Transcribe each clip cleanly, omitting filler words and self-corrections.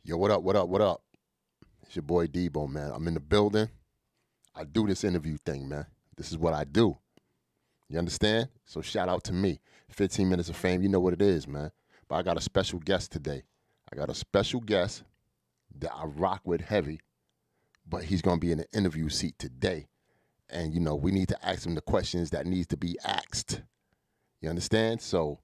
Yo, what up, what up, what up? It's your boy Debo, man. I'm in the building. I do this interview thing, man. This is what I do. You understand? So shout out to me. 15 minutes of fame, you know what it is, man. But I got a special guest today. I got a special guest that I rock with heavy, but he's going to be in the interview seat today. And, we need to ask him the questions that needs to be asked. You understand? So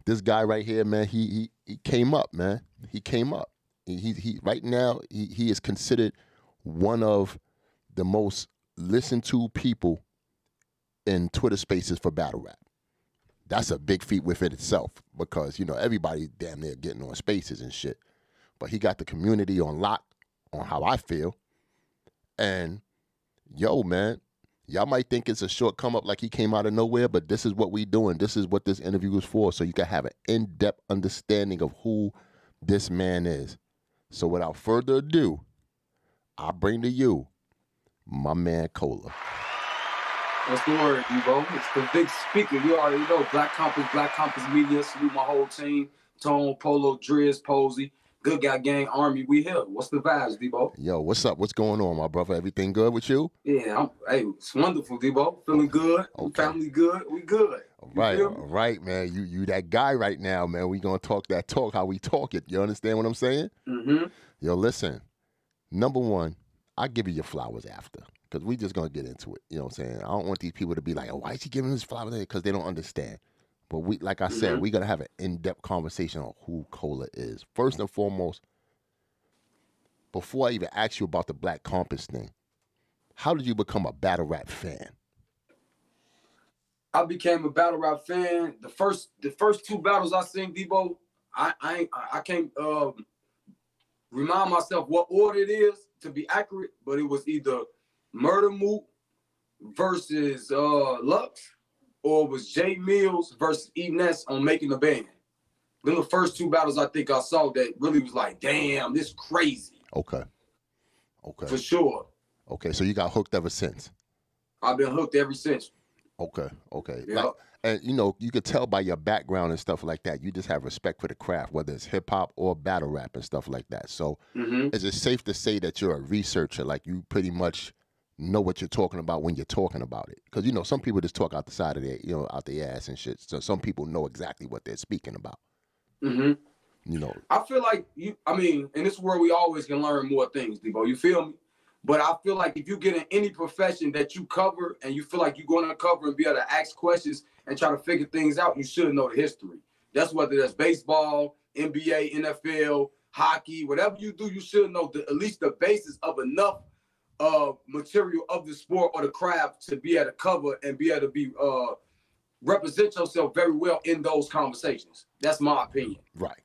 this guy right here, man, he came up, man. He came up. He right now he is considered one of the most listened to people in Twitter Spaces for battle rap. That's a big feat within itself because everybody damn near getting on Spaces and shit, but he got the community on lock on how I feel. And yo, man, y'all might think it's a short come up like he came out of nowhere, but this is what we doing. This is what this interview is for, so you can have an in-depth understanding of who this man is. So without further ado, I bring to you my man Cola. What's the word, Debo? It's the big speaker. You already know. Black Compass Media. Salute my whole team. Tone, Polo, Driz, Posey. Good Guy Gang, Army. We here. What's the vibes, Debo? Yo, what's up? What's going on, my brother? Everything good with you? Yeah, it's wonderful, Debo. Feeling good. Okay. Family good. We good. All right, man. You that guy right now, man. We gonna talk that talk, how we talk it. You understand what I'm saying? Mm-hmm. Yo, listen. Number one, I'll give you your flowers after. Because we just going to get into it. You know what I'm saying? I don't want these people to be like, oh, why is he giving his flowers? Because they don't understand. But we, like I said, we're going to have an in-depth conversation on who Cola is. First and foremost, before I even ask you about the Black Compass thing, how did you become a battle rap fan? I became a battle rap fan. The first two battles I seen, Debo, I can't remind myself what order it is to be accurate, but it was either Murder Mook versus Lux, or it was Jay Mills versus E. Ness on Making the Band. Then the first two battles I think I saw that really was like, damn, this crazy. Okay. For sure. Okay, so you got hooked ever since? I've been hooked ever since. Okay. Yeah. And you could tell by your background and stuff like that, you just have respect for the craft, whether it's hip hop or battle rap and stuff like that. So is it safe to say that you're a researcher, like you pretty much know what you're talking about when you're talking about it? Because some people just talk out the side of their, out their ass and shit. So some people know exactly what they're speaking about. I feel like in this world we always can learn more things, Debo. You feel me? But I feel like if you get in any profession that you cover and you feel like you're going to cover and be able to ask questions and try to figure things out, you should know the history. That's whether that's baseball, NBA, NFL, hockey, whatever you do, you should know at least the basis of enough material of the sport or the craft to be able to cover and be able to be represent yourself very well in those conversations. That's my opinion. Right.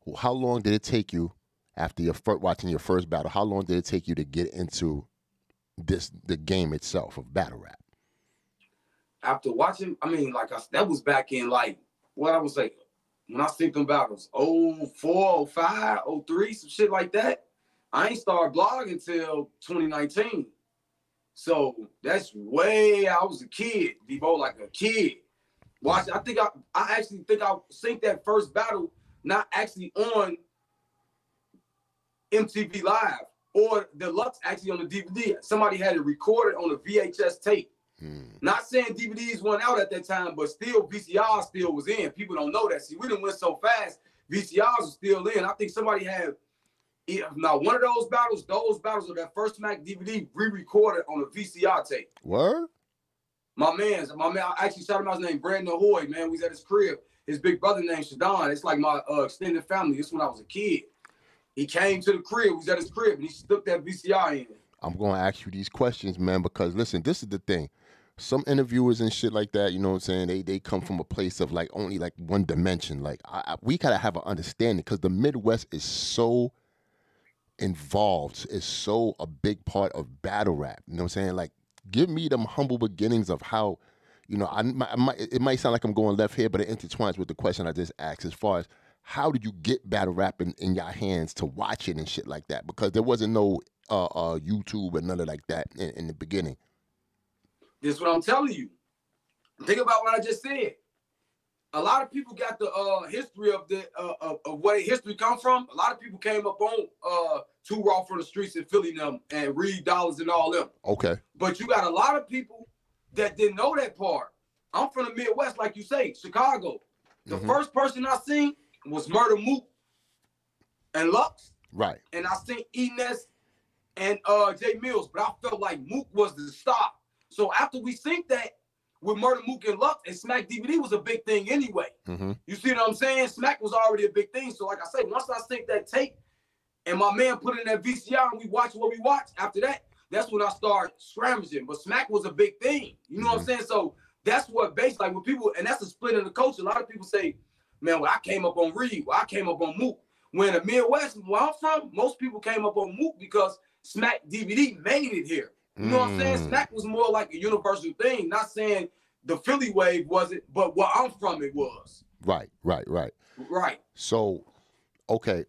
Well, how long did it take you after watching your first battle? How long did it take you to get into the game itself of battle rap? After watching, that was back in what I was like, when I seen them battles, 04, 05, 03, some shit like that. I ain't started blogging until 2019. So that's I was a kid, Debo, like a kid. Watch, I actually think I synced that first battle, not actually on MTV Live or Deluxe, actually on the DVD. Somebody had it recorded on a VHS tape. Not saying DVDs went out at that time, but still VCR still was in. People don't know that. See, we didn't went so fast. VCRs were still in. I think somebody had one of those battles of that first Mac DVD re-recorded on a VCR tape. Word? My man, I actually shot him out. His name Brandon Hoy, man. We was at his crib. His big brother named Shadon. It's like my extended family. This when I was a kid. He came to the crib. We was at his crib, and he stuck that VCR in. I'm going to ask you these questions, man, because, listen, this is the thing. Some interviewers and shit like that, you know what I'm saying, they come from a place of, only, one dimension. We got to have an understanding because the Midwest is so involved. It's so a big part of battle rap. You know what I'm saying? Give me them humble beginnings of how, it might sound like I'm going left here, but it intertwines with the question I just asked as far as how did you get battle rap in your hands to watch it and shit like that? Because there wasn't no YouTube and none of like that in the beginning. This is what I'm telling you. Think about what I just said. a lot of people got the history of the of where history come from. A lot of people came up on Too Raw from the Streets in Philly them and Reed Dollars and all them. Okay. But you got a lot of people that didn't know that part. I'm from the Midwest, like you say, Chicago. The first person I seen was Murder Mook and Lux. Right. And I seen Enes and Jay Mills, but I felt like Mook was the stop. So after we synced that with Murder Mook and Lux, and Smack DVD was a big thing anyway. You see what I'm saying? Smack was already a big thing. So like I say, once I synced that tape and my man put in that VCR and we watched what we watched, after that, that's when I started scramaging. But Smack was a big thing. You know what I'm saying? So that's what based, like when people, and that's a split in the culture. A lot of people say, man, well, I came up on Reed, well, I came up on Mook. When the Midwest, where I'm from, most people came up on Mook because Smack DVD made it here. You know what I'm saying? Smack was more like a universal thing. Not saying the Philly wave wasn't, but where I'm from, it was. Right. So, okay.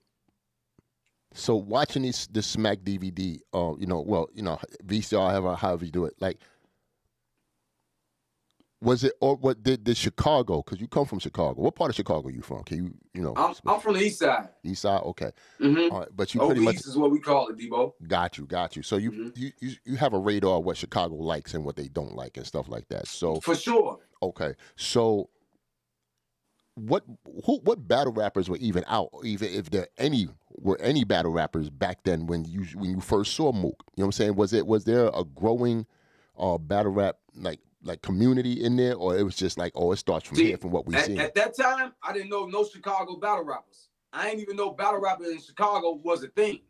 So watching this Smack DVD, VCR, however you do it, like, was it, or what did Chicago, because you come from Chicago. What part of Chicago are you from? Can you I'm from the east side. East side, okay. All right, but you pretty much East is what we call it, Debo. Got you. So you have a radar of what Chicago likes and what they don't like and stuff like that. So for sure. Okay. So what battle rappers were even out, even if there were any battle rappers back then when you first saw Mook? You know what I'm saying? Was there a growing battle rap like community in there, or it was just like, it starts from here from what we see? At that time, I didn't know no Chicago battle rappers. I didn't even know battle rappers in Chicago was a thing.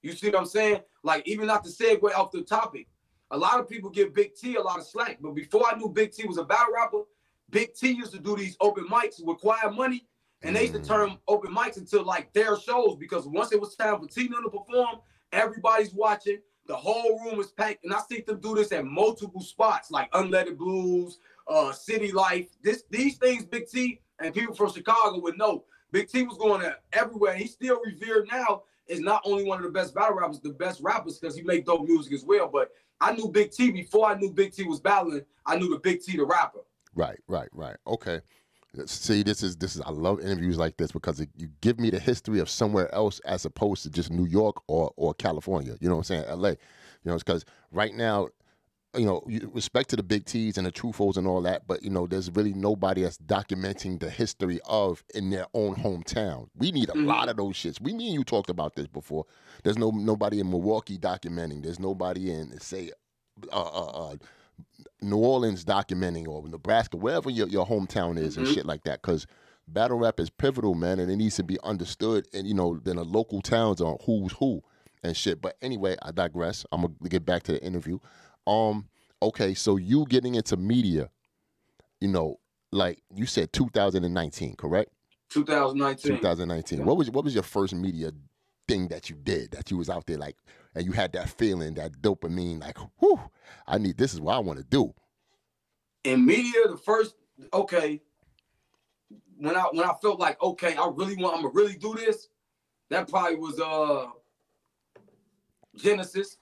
You see what I'm saying? Like, even not to segue off the topic, a lot of people give Big T a lot of slack, but before I knew Big T was a battle rapper, Big T used to do these open mics with Quiet Money, and they used to turn open mics into like their shows, because once it was time for Tina to perform, everybody's watching. The whole room is packed, and I see them do this at multiple spots, like Unleaded Blues, City Life. These things, Big T and people from Chicago would know. Big T was going everywhere, and he's still revered now as not only one of the best battle rappers, the best rappers, because he make dope music as well. But I knew Big T before I knew Big T was battling. I knew the Big T, the rapper. Right. Okay. See, this is I love interviews like this because you give me the history of somewhere else as opposed to just New York or California. You know what I'm saying? LA. You know, it's because right now, respect to the Big T's and the Trufos and all that, but there's really nobody that's documenting the history of in their own hometown. We need a lot of those shits. Me and you talked about this before. There's nobody in Milwaukee documenting. There's nobody in, say, New Orleans documenting, or Nebraska, wherever your hometown is and shit like that, because battle rap is pivotal, man, and it needs to be understood, and then the local towns are who's who and shit. But anyway, I digress. I'm gonna get back to the interview. Okay, so you getting into media, like you said 2019, correct? 2019. What was your first media thing that you did, that you was out there like, and you had that feeling, that dopamine, like, whew, this is what I want to do? In media, the first, when I felt like, I'm gonna really do this, that probably was Genesis,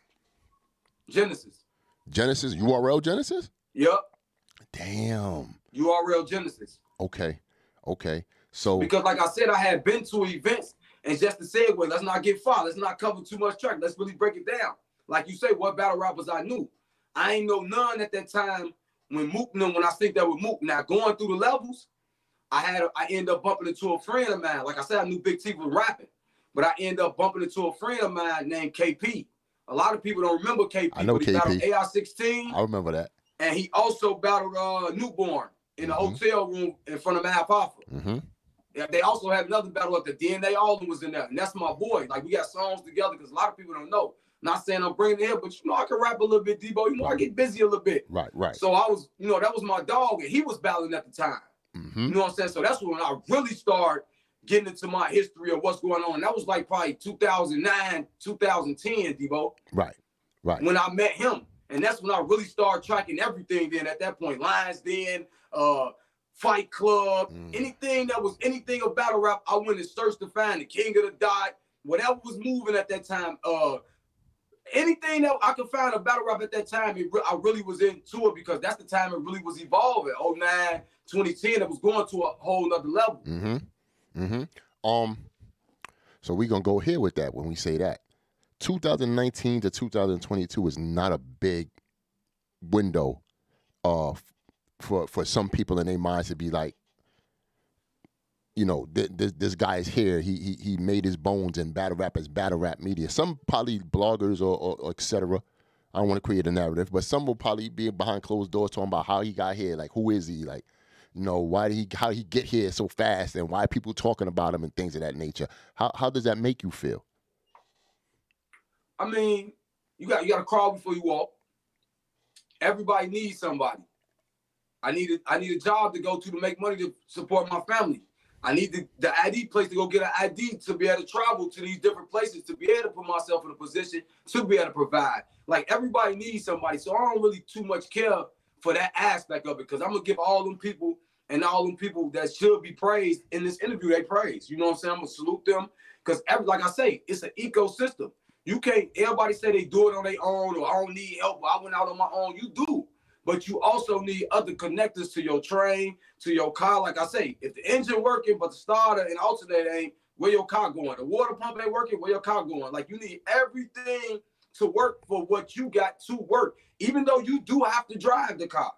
URL Genesis? Yep. Damn. URL Genesis. Okay. So because like I said, I had been to events. And just to segue, let's not get far. Let's not cover too much track. Let's really break it down. Like you say, what battle rappers I knew. I ain't know none at that time when I think that with Mook. Now, going through the levels, I ended up bumping into a friend of mine. Like I said, I knew Big T was rapping. But I ended up bumping into a friend of mine named KP. A lot of people don't remember KP. I know but he KP. battled AR-16. I remember that. And he also battled Newborn in the hotel room in front of Math Alpha. They also had another battle up there. DNA Alden was in there, and that's my boy. Like, we got songs together because a lot of people don't know. Not saying I'm bringing it here, but I can rap a little bit, Debo. I get busy a little bit. Right. So I was, that was my dog, and he was battling at the time. You know what I'm saying? So that's when I really started getting into my history of what's going on. That was like probably 2009, 2010, Debo. Right. When I met him. And that's when I really started tracking everything then at that point. Lions Den, Fight Club, anything of battle rap, I went and searched to find the King of the Dot, whatever was moving at that time. anything that I could find a battle rap at that time, I really was into it because that's the time it really was evolving. 09, 2010, it was going to a whole nother level. So we're going to go here with that when we say that. 2019 to 2022 is not a big window for some people in their minds to be like, you know, this guy is here. He made his bones in battle rap as battle rap media. Some probably bloggers or et cetera. I don't want to create a narrative, but some will probably be behind closed doors talking about how he got here. Like, who is he? Like, you know, how he get here so fast and why people talking about him and things of that nature. How does that make you feel? I mean, you got to crawl before you walk. Everybody needs somebody. I need a job to go to make money to support my family. I need the ID place to go get an ID to be able to travel to these different places, to be able to put myself in a position to be able to provide. Like, everybody needs somebody. So I don't really too much care for that aspect of it, because I'm going to give all them people and all them people that should be praised in this interview, they praise. You know what I'm saying? I'm going to salute them because, like I say, it's an ecosystem. You can't, everybody say they do it on their own, or I don't need help, I went out on my own. You do. But you also need other connectors to your train, to your car. Like I say, if the engine working, but the starter and alternator ain't, where your car going? The water pump ain't working, where your car going? Like, you need everything to work for what you got to work, even though you do have to drive the car.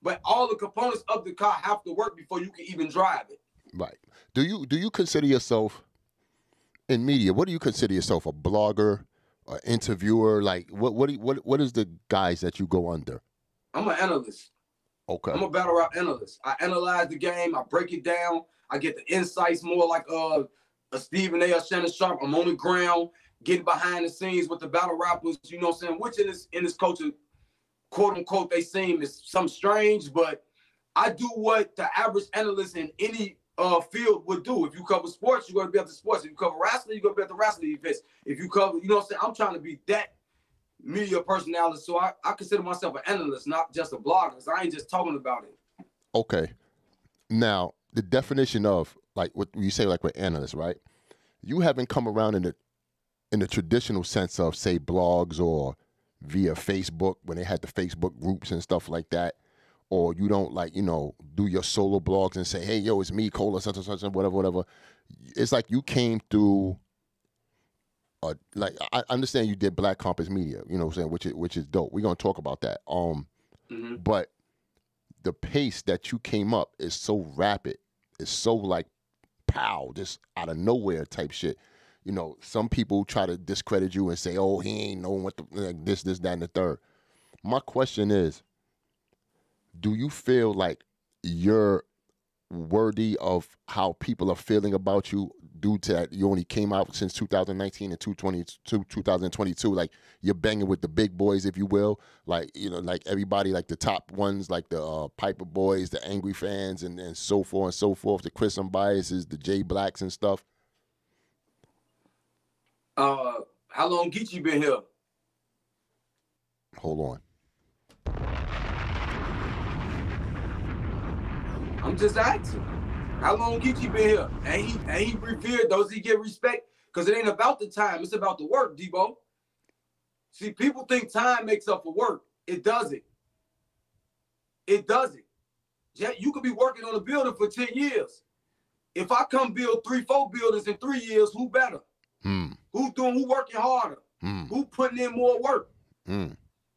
But all the components of the car have to work before you can even drive it. Right. Do you consider yourself in media? What do you consider yourself? A blogger, an interviewer? Like, what is the guys that you go under? I'm an analyst. Okay. I'm a battle rap analyst. I analyze the game. I break it down. I get the insights more like a Stephen A. or Shannon Sharp. I'm on the ground, getting behind the scenes with the battle rappers. You know what I'm saying? Which in this culture, quote unquote, they seem is some strange, but I do what the average analyst in any field would do. If you cover sports, you're going to be at the sports. If you cover wrestling, you're going to be at the wrestling events. If you cover, you know what I'm saying? I'm trying to be that media personality, so I consider myself an analyst, not just a blogger. So I ain't just talking about it. Okay. Now, the definition of, like, what you say, like, with analysts, right? You haven't come around in the traditional sense of, say, blogs or via Facebook when they had the Facebook groups and stuff like that, or you don't, like, you know, do your solo blogs and say, hey, yo, it's me, Cola, such and such, and whatever. It's like you came through. Like, I understand you did Black Compass Media, you know what I'm saying, which is dope. We're gonna talk about that. But the pace that you came up is so rapid. It's so like, pow, just out of nowhere type shit. You know, some people try to discredit you and say, oh, he ain't knowing what the, like, this, that, and the third. My question is, do you feel like you're worthy of how people are feeling about you due to that you only came out since 2019 and 2022, like you're banging with the big boys, if you will, like, you know, like everybody, like the top ones, like the Piper Boys, the Angry Fans, and so forth and so forth, the Chris Unbiases, the J Blacks and stuff? How long Geechee been here? Hold on. I'm just asking. How long Geechee been here? Ain't he revered? Does he get respect? Because it ain't about the time. It's about the work, Debo. See, people think time makes up for work. It doesn't. It doesn't. You could be working on a building for 10 years. If I come build 3-4 buildings in 3 years, who better? Who working harder? Who putting in more work?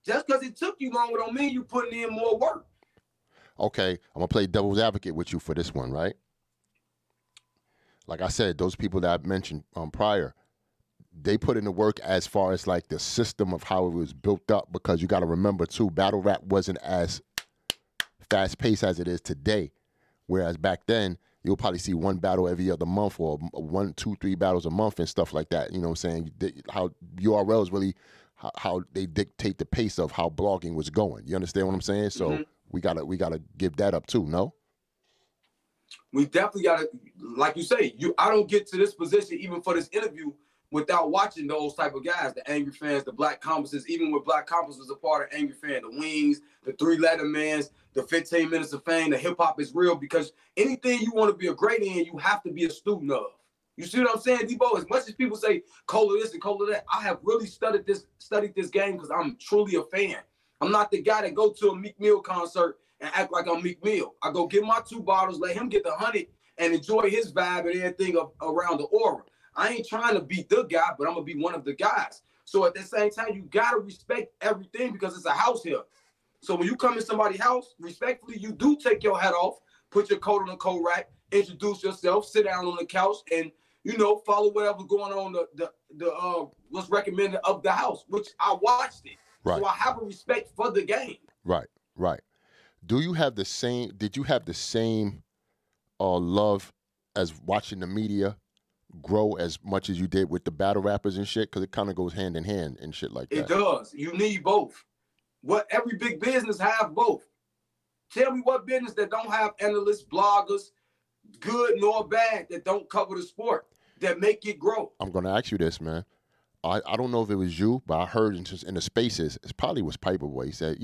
Just because it took you longer don't mean you putting in more work. Okay, I'm gonna play devil's advocate with you for this one, right? Like I said, those people that I mentioned prior, they put in the work as far as like the system of how it was built up, because you got to remember too, battle rap wasn't as fast paced as it is today. Whereas back then, you'll probably see one battle every other month, or 1, 2, 3 battles a month and stuff like that. You know what I'm saying? How URLs really, how they dictate the pace of how blogging was going. You understand what I'm saying? So we gotta give that up too, no? We definitely gotta, like you say, I don't get to this position even for this interview without watching those type of guys, the Angry Fans, the Black Compasses. Even with Black Compass was a part of Angry Fan, the Wings, the 3 Lettermans, the 15 Minutes of Fame, the Hip Hop is Real. Because anything you want to be a great in, you have to be a student of. You see what I'm saying, Debo? As much as people say Cola this and Cola that, I have really studied this game because I'm truly a fan. I'm not the guy that go to a Meek Mill concert and act like I'm Meek Mill. I go get my 2 bottles, let him get the 100, and enjoy his vibe and everything around the aura. I ain't trying to be the guy, but I'm gonna be one of the guys. So at the same time, you gotta respect everything because it's a house here. So when you come in somebody's house, respectfully, you do take your hat off, put your coat on the coat rack, introduce yourself, sit down on the couch, and follow whatever's going on the what's recommended of the house, which I watched it. Right. So I have a respect for the game. Right. Did you have the same love as watching the media grow as much as you did with the battle rappers and shit? Because it kind of goes hand in hand and shit like that. It does. You need both. Every big business have both. Tell me what business that don't have analysts, bloggers, good nor bad, that don't cover the sport, that make it grow. I'm going to ask you this, man. I don't know if it was you, but I heard in the spaces, it probably was Piperboy. He said,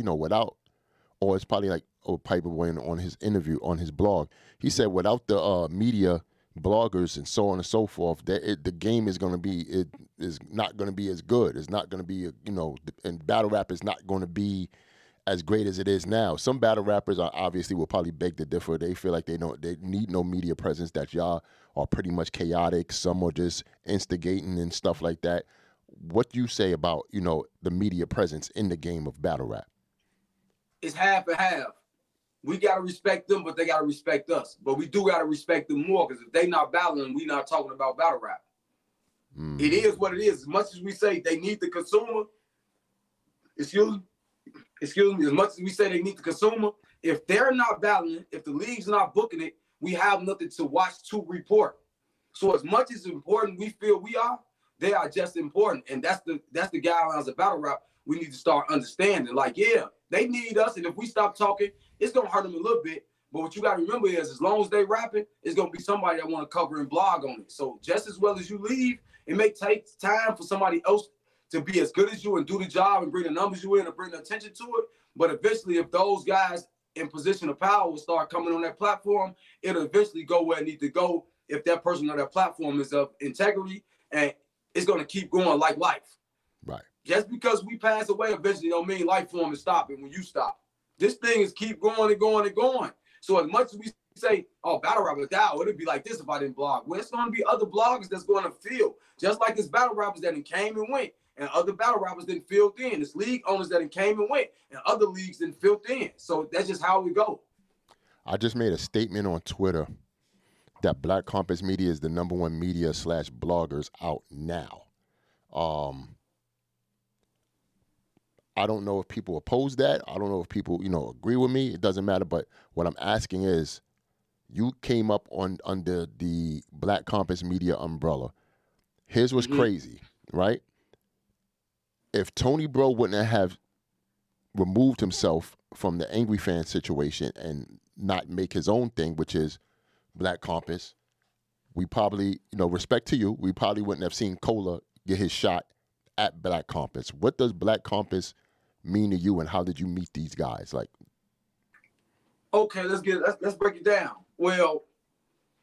or it's probably like Piperboy on his interview, on his blog. He said without the media, bloggers and so on and so forth, the game is not going to be as good. It's not going to be, and battle rap is not going to be as great as it is now. Some battle rappers obviously will probably beg to differ. They feel like they need no media presence, that y'all are pretty much chaotic. Some are just instigating and stuff like that. What do you say about, the media presence in the game of battle rap? It's half and half. We got to respect them, but they got to respect us. But we do got to respect them more, because if they not battling, we not talking about battle rap. It is what it is. As much as we say they need the consumer, excuse me, as much as we say they need the consumer, if they're not battling, if the league's not booking it, we have nothing to watch, to report. So as much as important we feel we are, they are just important. And that's the guidelines of battle rap we need to start understanding. Like, yeah, they need us, and if we stop talking, it's going to hurt them a little bit. But what you got to remember is, as long as they rapping, it's going to be somebody that want to cover and blog on it. So just as well as you leave, it may take time for somebody else to be as good as you and do the job and bring the numbers you in and bring the attention to it. But eventually, if those guys in position of power will start coming on that platform, it'll eventually go where it needs to go if that person on that platform is of integrity, and it's going to keep going like life. Right. Just because we pass away eventually don't mean life form is stopping when you stop. This thing is keep going and going and going. So as much as we say, oh, battle rappers down, it'd be like this if I didn't blog. Well, it's going to be other bloggers that's going to feel. Just like it's battle rappers that came and went, and other battle rappers didn't filled in. It's league owners that came and went, and other leagues didn't filled in. So that's just how we go. I just made a statement on Twitter that Black Compass Media is the #1 media / bloggers out now. I don't know if people oppose that. I don't know if people, agree with me. It doesn't matter. But what I'm asking is, you came up under the Black Compass Media umbrella. Here's what's crazy, right? If Tony Bro wouldn't have removed himself from the Angry Fan situation and not make his own thing, which is Black Compass, we probably, respect to you, we probably wouldn't have seen Cola get his shot at Black Compass. What does Black Compass mean to you, and how did you meet these guys? Like, okay, let's break it down. Well,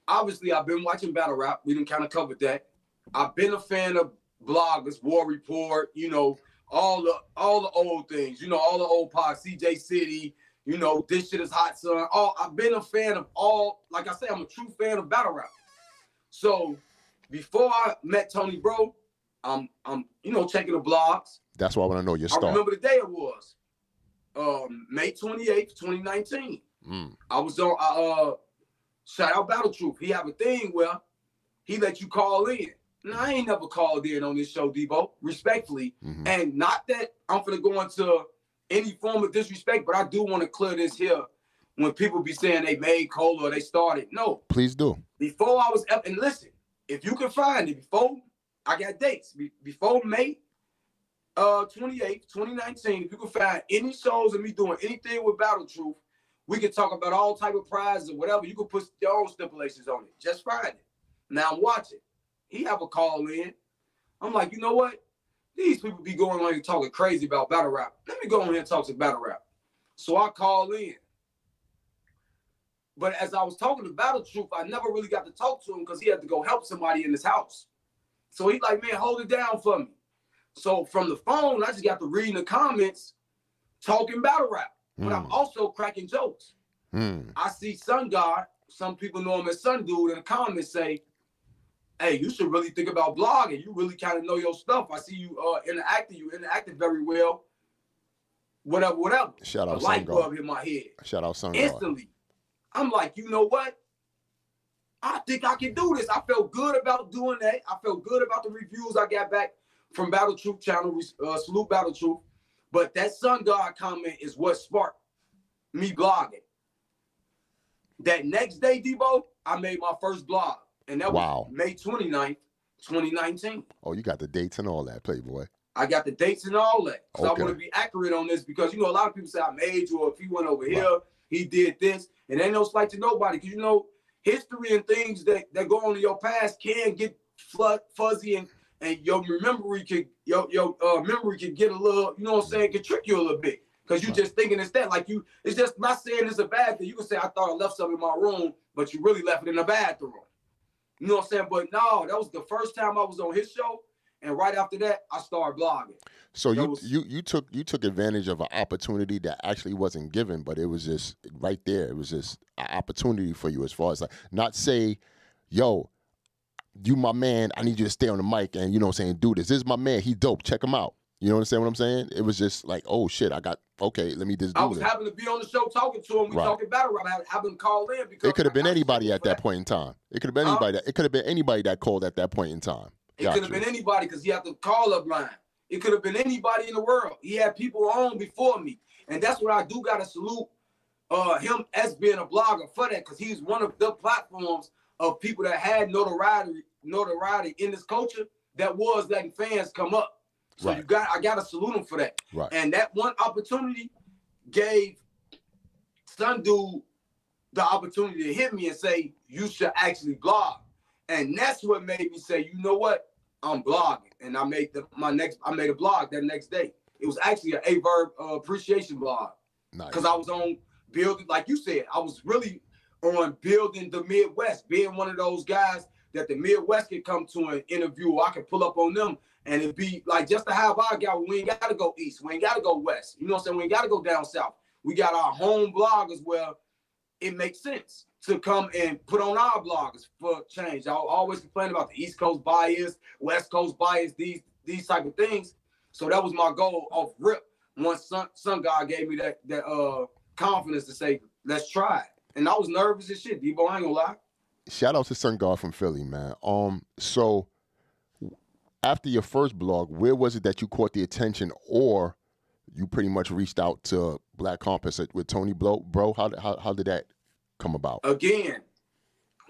obviously I've been watching battle rap. We didn't kind of cover that. I've been a fan of bloggers, War Report, all the old things, all the old pods, CJ City, This Shit Is Hot Son. I've been a fan of all. Like I say, I'm a true fan of battle rap. So before I met Tony Bro, I'm checking the blogs. That's why I want to know your start. I remember the day it was May 28th, 2019. I was on shout out Battle Truth. He have a thing where he let you call in. Now, I ain't never called in on this show, Debo, respectfully. And not that I'm finna go into any form of disrespect, but I do want to clear this here when people be saying they made Cola or they started. No. Please do. Before I was up, and listen, if you can find it, before I got dates, before May 28th, 2019, if you can find any shows of me doing anything with Battle Truth, we can talk about all type of prizes or whatever. You can put your own stipulations on it. Just find it. Now I'm watching. He have a call in. I'm like, you know what? These people be going on here talking crazy about battle rap. Let me go on here and talk to battle rap. So I call in. But as I was talking to Battle Truth, I never really got to talk to him because he had to go help somebody in his house. So he's like, man, hold it down for me. So from the phone, I just got to reading the comments, talking battle rap. But I'm also cracking jokes. I see Sun God, some people know him as Sun Dude, in the comments say, hey, you should really think about blogging. You really kind of know your stuff. I see you interacting. You interacted very well. Whatever. Shout out Sun God. Light bulb hit my head. Shout out Sun God. Instantly. I'm like, you know what? I think I can do this. I felt good about doing that. I felt good about the reviews I got back from Battle Truth channel. Salute Battle Truth. But that Sun God comment is what sparked me blogging. That next day, Debo, I made my first blog. And that was May 29th, 2019. Oh, you got the dates and all that, Playboy. I got the dates and all that. So I want to be accurate on this because, you know, a lot of people say I made you, or if he went over here, he did this. And ain't no slight to nobody because, you know, history and things that go on in your past can get fuzzy and your memory could memory could get a little, you know what I'm saying, could trick you a little bit. Because you just thinking it's that. Like it's just not saying it's a bad thing. You can say, I thought I left something in my room, but you really left it in the bathroom. You know what I'm saying? But no, that was the first time I was on his show. And right after that, I started blogging. So you took advantage of an opportunity that actually wasn't given, but it was just right there. It was just an opportunity for you as far as like, not say, yo, you my man, I need you to stay on the mic and, you know what I'm saying, do this. This is my man, he dope, check him out. You know what I'm saying? It was just like, oh shit, let me just do I was having to be on the show talking to him. We talking battle rap. I having to call in because it could have been anybody at that point in time. It could have been anybody. It could have been anybody that called at that point in time. It could have been anybody because he had to call up line. It could have been anybody in the world. He had people on before me, and that's what I do. Got to salute him as being a blogger for that because he's one of the platforms of people that had notoriety in this culture that was letting fans come up. So I got to salute him for that. Right. And that one opportunity gave Sun Dude the opportunity to hit me and say, you should actually blog. And that's what made me say, you know what? I'm blogging. And I made a blog that next day. It was actually an A-Verb appreciation blog. Nice. Because I was on building, like you said, I was really on building the Midwest, being one of those guys that the Midwest can come to an interview, or I can pull up on them. And it'd be like just to have our guy, we ain't got to go east. We ain't got to go west. You know what I'm saying? We ain't got to go down south. We got our home bloggers where it makes sense to come and put on our bloggers for change. I always complain about the East Coast bias, West Coast bias, these type of things. So that was my goal off rip. Once Sun God gave me that confidence to say, let's try it. And I was nervous as shit, Debo, I ain't gonna lie. Shout out to Sun God from Philly, man. So after your first blog, where was it that you caught the attention, or you pretty much reached out to Black Compass with Tony Bro? How did that come about? Again,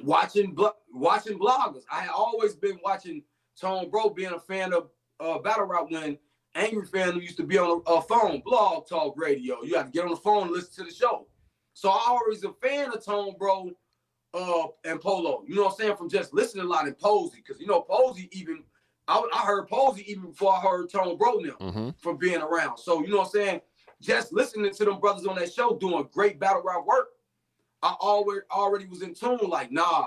watching bloggers. I had always been watching Tone Bro, being a fan of battle rap when Angry Fan used to be on a phone, Blog Talk Radio. You have to get on the phone and listen to the show. So I always a fan of Tone Bro and Polo. You know what I'm saying? From just listening a lot, and Posey. Because, you know, Posey even... I heard Posey even before I heard Tone Bro now from being around. So, you know what I'm saying? Just listening to them brothers on that show doing great battle rap work, I already was in tune, like, nah,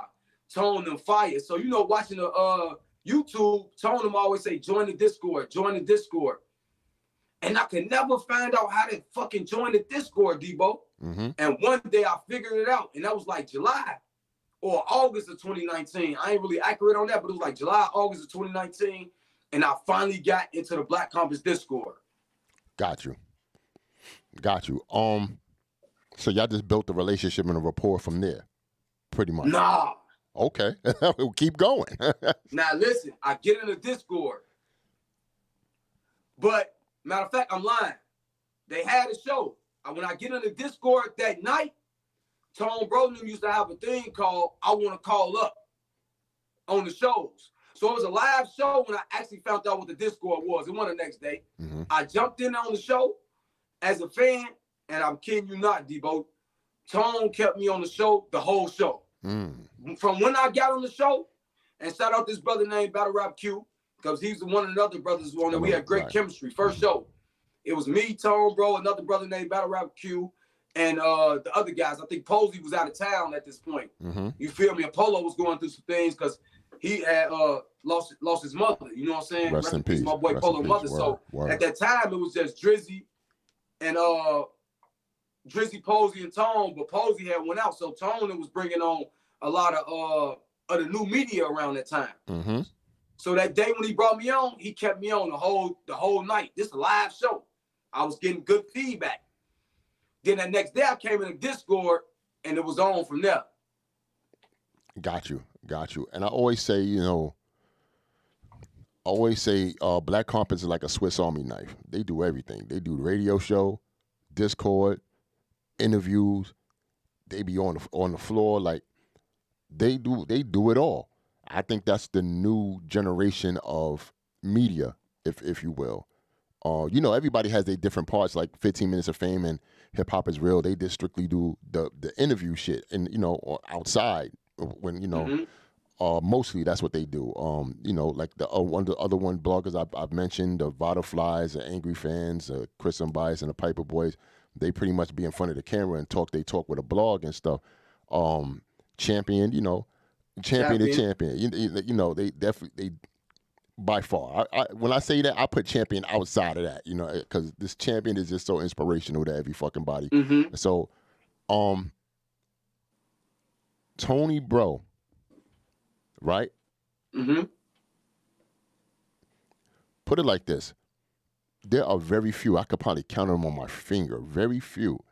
Tone them fire. So, you know, watching the YouTube, Tone them always say, join the Discord. And I could never find out how to fucking join the Discord, Debo. And one day I figured it out, and that was like July or August of 2019. I ain't really accurate on that, but it was like July, August of 2019. And I finally got into the Black Compass Discord. Got you. So y'all just built a relationship and a rapport from there, pretty much. Nah. Okay. We'll keep going. Now listen, I get in the Discord. But matter of fact, I'm lying. They had a show. When I get in the Discord that night, Tone Bro used to have a thing called I Want to Call Up on the shows. So it was a live show when I actually found out what the Discord was. It wasn't the next day. I jumped in on the show as a fan, and I'm kidding you not, Debo. Tone kept me on the show the whole show. From when I got on the show, and shout out this brother named Battle Rap Q, because he's one of the other brothers on there. We had great chemistry. First show, it was me, Tone Bro, another brother named Battle Rap Q, and the other guys. I think Posey was out of town at this point. You feel me? And Polo was going through some things because he had lost his mother. You know what I'm saying? Rest in peace. My boy Polo's mother. So at that time, it was just Drizzy and Drizzy, Posey, and Tone. But Posey had went out, so Tone was bringing on a lot of the new media around that time. So that day when he brought me on, he kept me on the whole night. This is a live show. I was getting good feedback. Then that next day I came in the Discord and it was on from there. Got you. And I always say, Black Carpets is like a Swiss Army knife. They do everything. They do the radio show, Discord, interviews. They be on the floor. Like they do it all. I think that's the new generation of media, if you will. Everybody has their different parts, like 15 Minutes of Fame and Hip Hop Is Real. They just strictly do the interview shit, and outside when mostly that's what they do. Like the other bloggers I've mentioned, the Vada Flies, the Angry Fans, Chris Unbiased, and the Piper Boys. They pretty much be in front of the camera and talk. They talk with a blog and stuff. Champion, Champion to champion. They definitely by far. When I say that, I put Champion outside of that, because this Champion is just so inspirational to every fucking body. So, Tony Bro, right? Put it like this. There are very few. I could probably count them on my finger. Very few.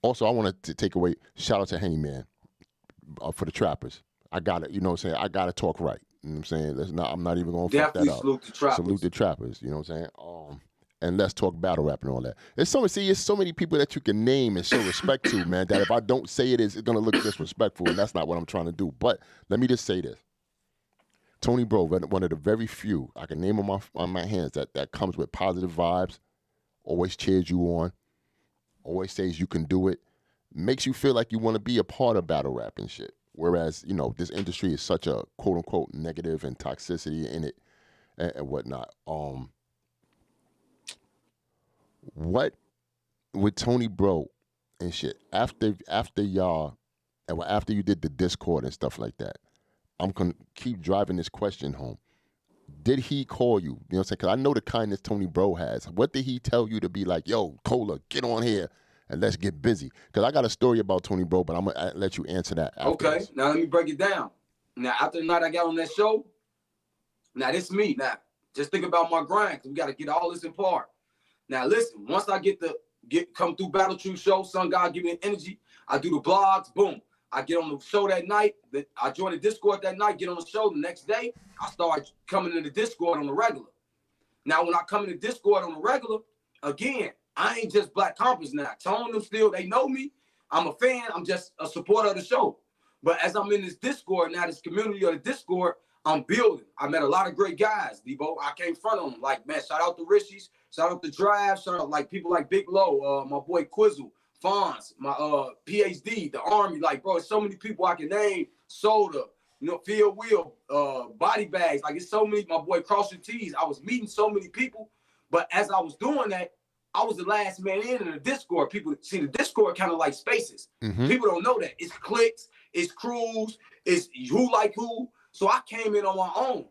Also, I wanted to take away, shout out to Henny Man for the Trappers. I got it. You know what I'm saying? I got to talk right. You know what I'm saying? I'm not even going to fuck that up. Salute the Trappers. Salute the Trappers. You know what I'm saying? And let's talk battle rap and all that. There's so many people that you can name and show respect to, man, that if I don't say it, it's going to look disrespectful, and that's not what I'm trying to do. But let me just say this. Tony Bro, one of the very few I can name on my hands that comes with positive vibes, always cheers you on, always says you can do it, makes you feel like you want to be a part of battle rap and shit. Whereas, this industry is such a quote unquote negative and toxicity in it and whatnot. What with Tony Bro and shit, after y'all, and after you did the Discord and stuff like that, I'm going to keep driving this question home. Did he call you? You know what I'm saying? Because I know the kindness Tony Bro has. What did he tell you to be like, yo, Cola, get on here and let's get busy? Because I got a story about Tony Bro, but I'm going to let you answer that afterwards. Okay, now let me break it down. Now, after the night I got on that show, now this me. Now, just think about my grind, because we got to get all this in part. Now, listen, once I come through Battle Truth show, Sun God give me energy, I do the blogs, boom. I get on the show that night. I join the Discord that night, get on the show. The next day, I start coming into the Discord on the regular. Now, when I come into Discord on the regular, again, I ain't just Black Compass now. Tone them still, they know me. I'm a fan. I'm just a supporter of the show. But as I'm in this Discord now, this community of the Discord, I'm building. I met a lot of great guys, Debo. I came in front of them. Like, man, shout out to Rishies, shout out to Drive, shout out like people like Big Low, my boy Quizzle, Fonz, my PhD, the Army. Like, bro, so many people I can name. Soda, Field Wheel, Body Bags. Like, it's so many. My boy Cross Your T's. I was meeting so many people. But as I was doing that, I was the last man in the Discord. People see the Discord kind of like spaces. People don't know that. It's cliques, it's crews, it's who like who. So I came in on my own.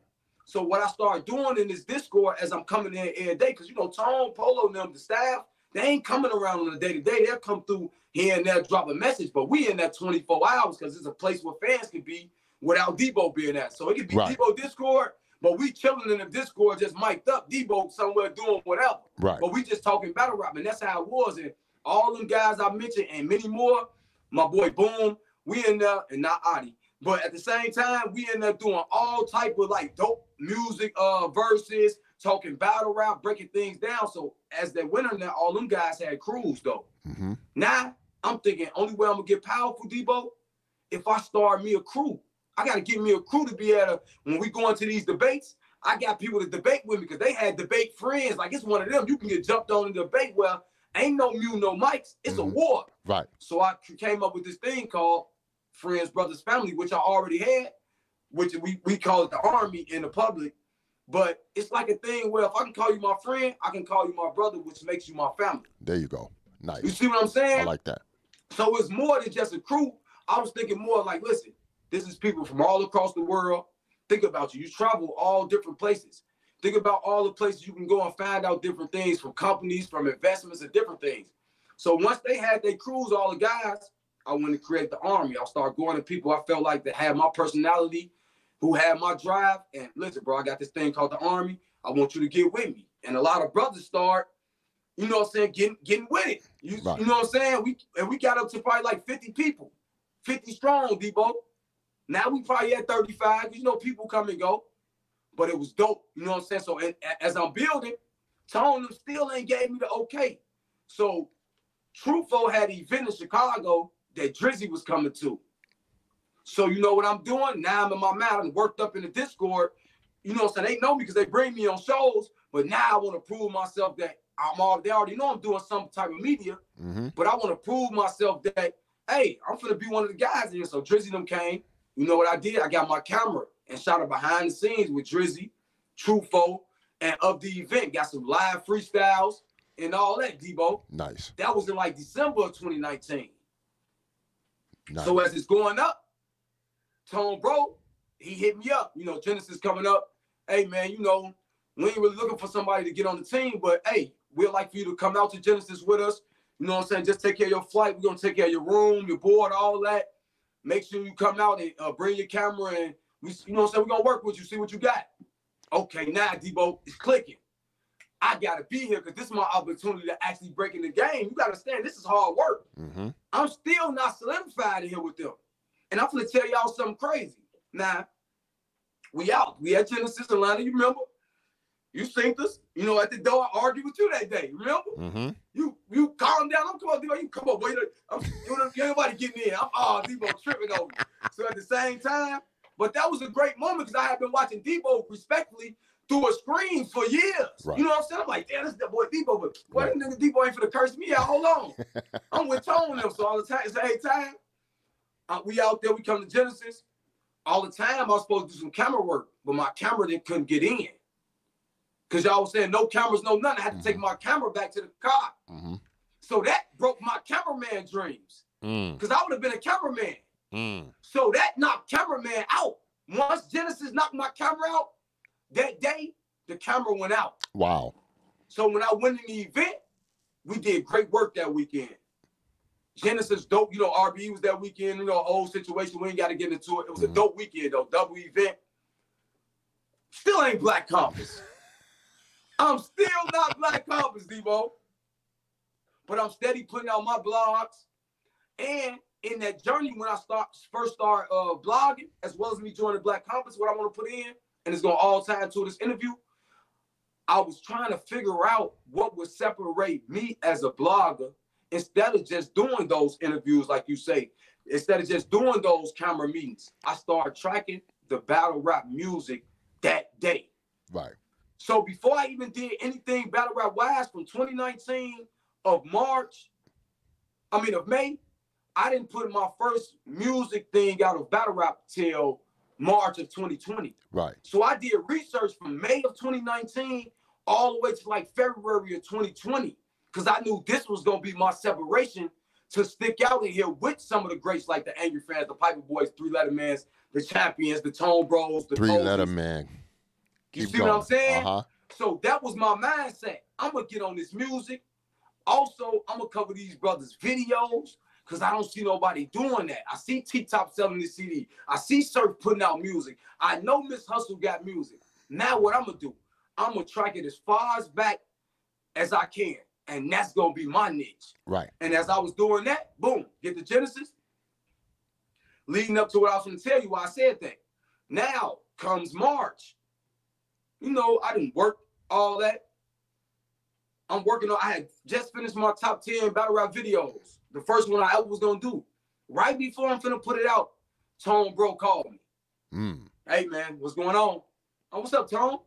So what I started doing in this Discord as I'm coming in every day, because Tone, Polo, and them, the staff, they ain't coming around on a day-to-day. They'll come through here and there, drop a message. But we in that 24 hours because it's a place where fans can be without Debo being at. So it could be right. Debo Discord, but we chilling in the Discord just mic'd up. Debo somewhere doing whatever. Right. But we just talking battle rap, and that's how it was. And all them guys I mentioned and many more, my boy Boom, we in there, and not Adi. But at the same time, we in there doing all type of like dope music verses, talking battle rap, breaking things down. So as they went on there, all them guys had crews though. Now I'm thinking only way I'm gonna get powerful, Debo, if I start me a crew. I gotta get me a crew to be able to, when we go into these debates, I got people to debate with me because they had debate friends. Like it's one of them. You can get jumped on in the debate. Well, ain't no Mew, no mics. It's a war. Right. So I came up with this thing called Friends, Brothers, Family, which I already had, which we call it the Army in the public. But it's like a thing where if I can call you my friend, I can call you my brother, which makes you my family. There you go. Nice. You see what I'm saying? I like that. So it's more than just a crew. I was thinking more like, listen, this is people from all across the world. Think about you. You travel all different places. Think about all the places you can go and find out different things from companies, from investments, and different things. So once they had their crews, all the guys, I wanted to create the army. I started going to people I felt like that had my personality, who had my drive. And listen, bro, I got this thing called the army. I want you to get with me. And a lot of brothers start, you know what I'm saying, getting with it. You know what I'm saying? We got up to probably like 50 people, 50 strong, Debo. Now we probably at 35, you know, people come and go. But it was dope, you know what I'm saying? So as I'm building, Tone them still ain't gave me the okay. So Truthful had an event in Chicago that Drizzy was coming to. So you know what I'm doing? Now I'm in my mind, I'm worked up in the Discord. You know what I'm saying? They know me because they bring me on shows, but now I want to prove myself that they already know I'm doing some type of media, but I want to prove myself that, hey, I'm finna be one of the guys here. So Drizzy them came. You know what I did? I got my camera and shot it behind the scenes with Drizzy, Truthful, and of the event. Got some live freestyles and all that, Debo. Nice. That was in like December of 2019. Nice. So as it's going up, Tone Bro, he hit me up. You know, Genesis coming up. Hey, man, you know, we ain't really looking for somebody to get on the team, but hey, we'd like for you to come out to Genesis with us. You know what I'm saying? Just take care of your flight. We're going to take care of your room, your board, all that. Make sure you come out and bring your camera and you know what I'm saying? We're going to work with you, see what you got. Okay, now, Debo, it's clicking. I got to be here because this is my opportunity to actually break in the game. You got to understand, this is hard work. I'm still not solidified in here with them. And I'm going to tell y'all something crazy. Now, we out. We at Genesis Atlanta, you remember? You synced us. You know, at the door, I argued with you that day. Remember? You calm down. I'm coming, Debo. You come on, boy. Everybody getting in. Debo tripping over. So at the same time, but that was a great moment because I had been watching Debo respectfully through a screen for years. Right. You know what I'm saying? I'm like, damn, this is that boy Debo, but boy, that nigga Debo ain't finna curse me out. Hold on. I'm with Tone them. So all the time, it's hey, time. We out there, we come to Genesis. All the time, I was supposed to do some camera work, but my camera couldn't get in. Because y'all was saying no cameras, no nothing. I had to take my camera back to the car. So that broke my cameraman dreams. Because I would have been a cameraman. So that knocked cameraman out. Once Genesis knocked my camera out, that day, the camera went out. Wow. So when I went in the event, we did great work that weekend. Genesis dope, you know, RB was that weekend, you know, whole situation. We ain't got to get into it. It was a dope weekend, though. Double event. Still ain't Black Compass. I'm still not Black Compass, Debo. But I'm steady putting out my blogs. And in that journey, when I first start blogging, as well as me joining Black Compass, what I want to put in, and it's going to all tie into this interview, I was trying to figure out what would separate me as a blogger instead of just doing those interviews, like you say, instead of just doing those camera meetings. I started tracking the battle rap music that day. Right. So before I even did anything battle rap wise from 2019 of May, I didn't put my first music thing out of battle rap till March of 2020. Right. So I did research from May of 2019 all the way to like February of 2020 because I knew this was going to be my separation to stick out in here with some of the greats like the Angry Fans, the Piper Boys, Three Letter Mans, the Champions, the Tone Bros, the Three Letter Man. You see what I'm saying? So that was my mindset. I'm going to get on this music. Also, I'm going to cover these brothers' videos because I don't see nobody doing that. I see T-Top selling this CD. I see Surf putting out music. I know Miss Hustle got music. Now what I'm going to do, I'm going to track it as far as back as I can. And that's going to be my niche. Right. And as I was doing that, boom, get the Genesis. Leading up to what I was going to tell you why I said that. Now comes March. You know, I didn't work all that. I'm working on, I had just finished my top 10 battle rap videos. The first one I ever was going to do. Right before I'm finna put it out, Tone Bro called me. Hey, man, what's going on? Oh, what's up, Tone?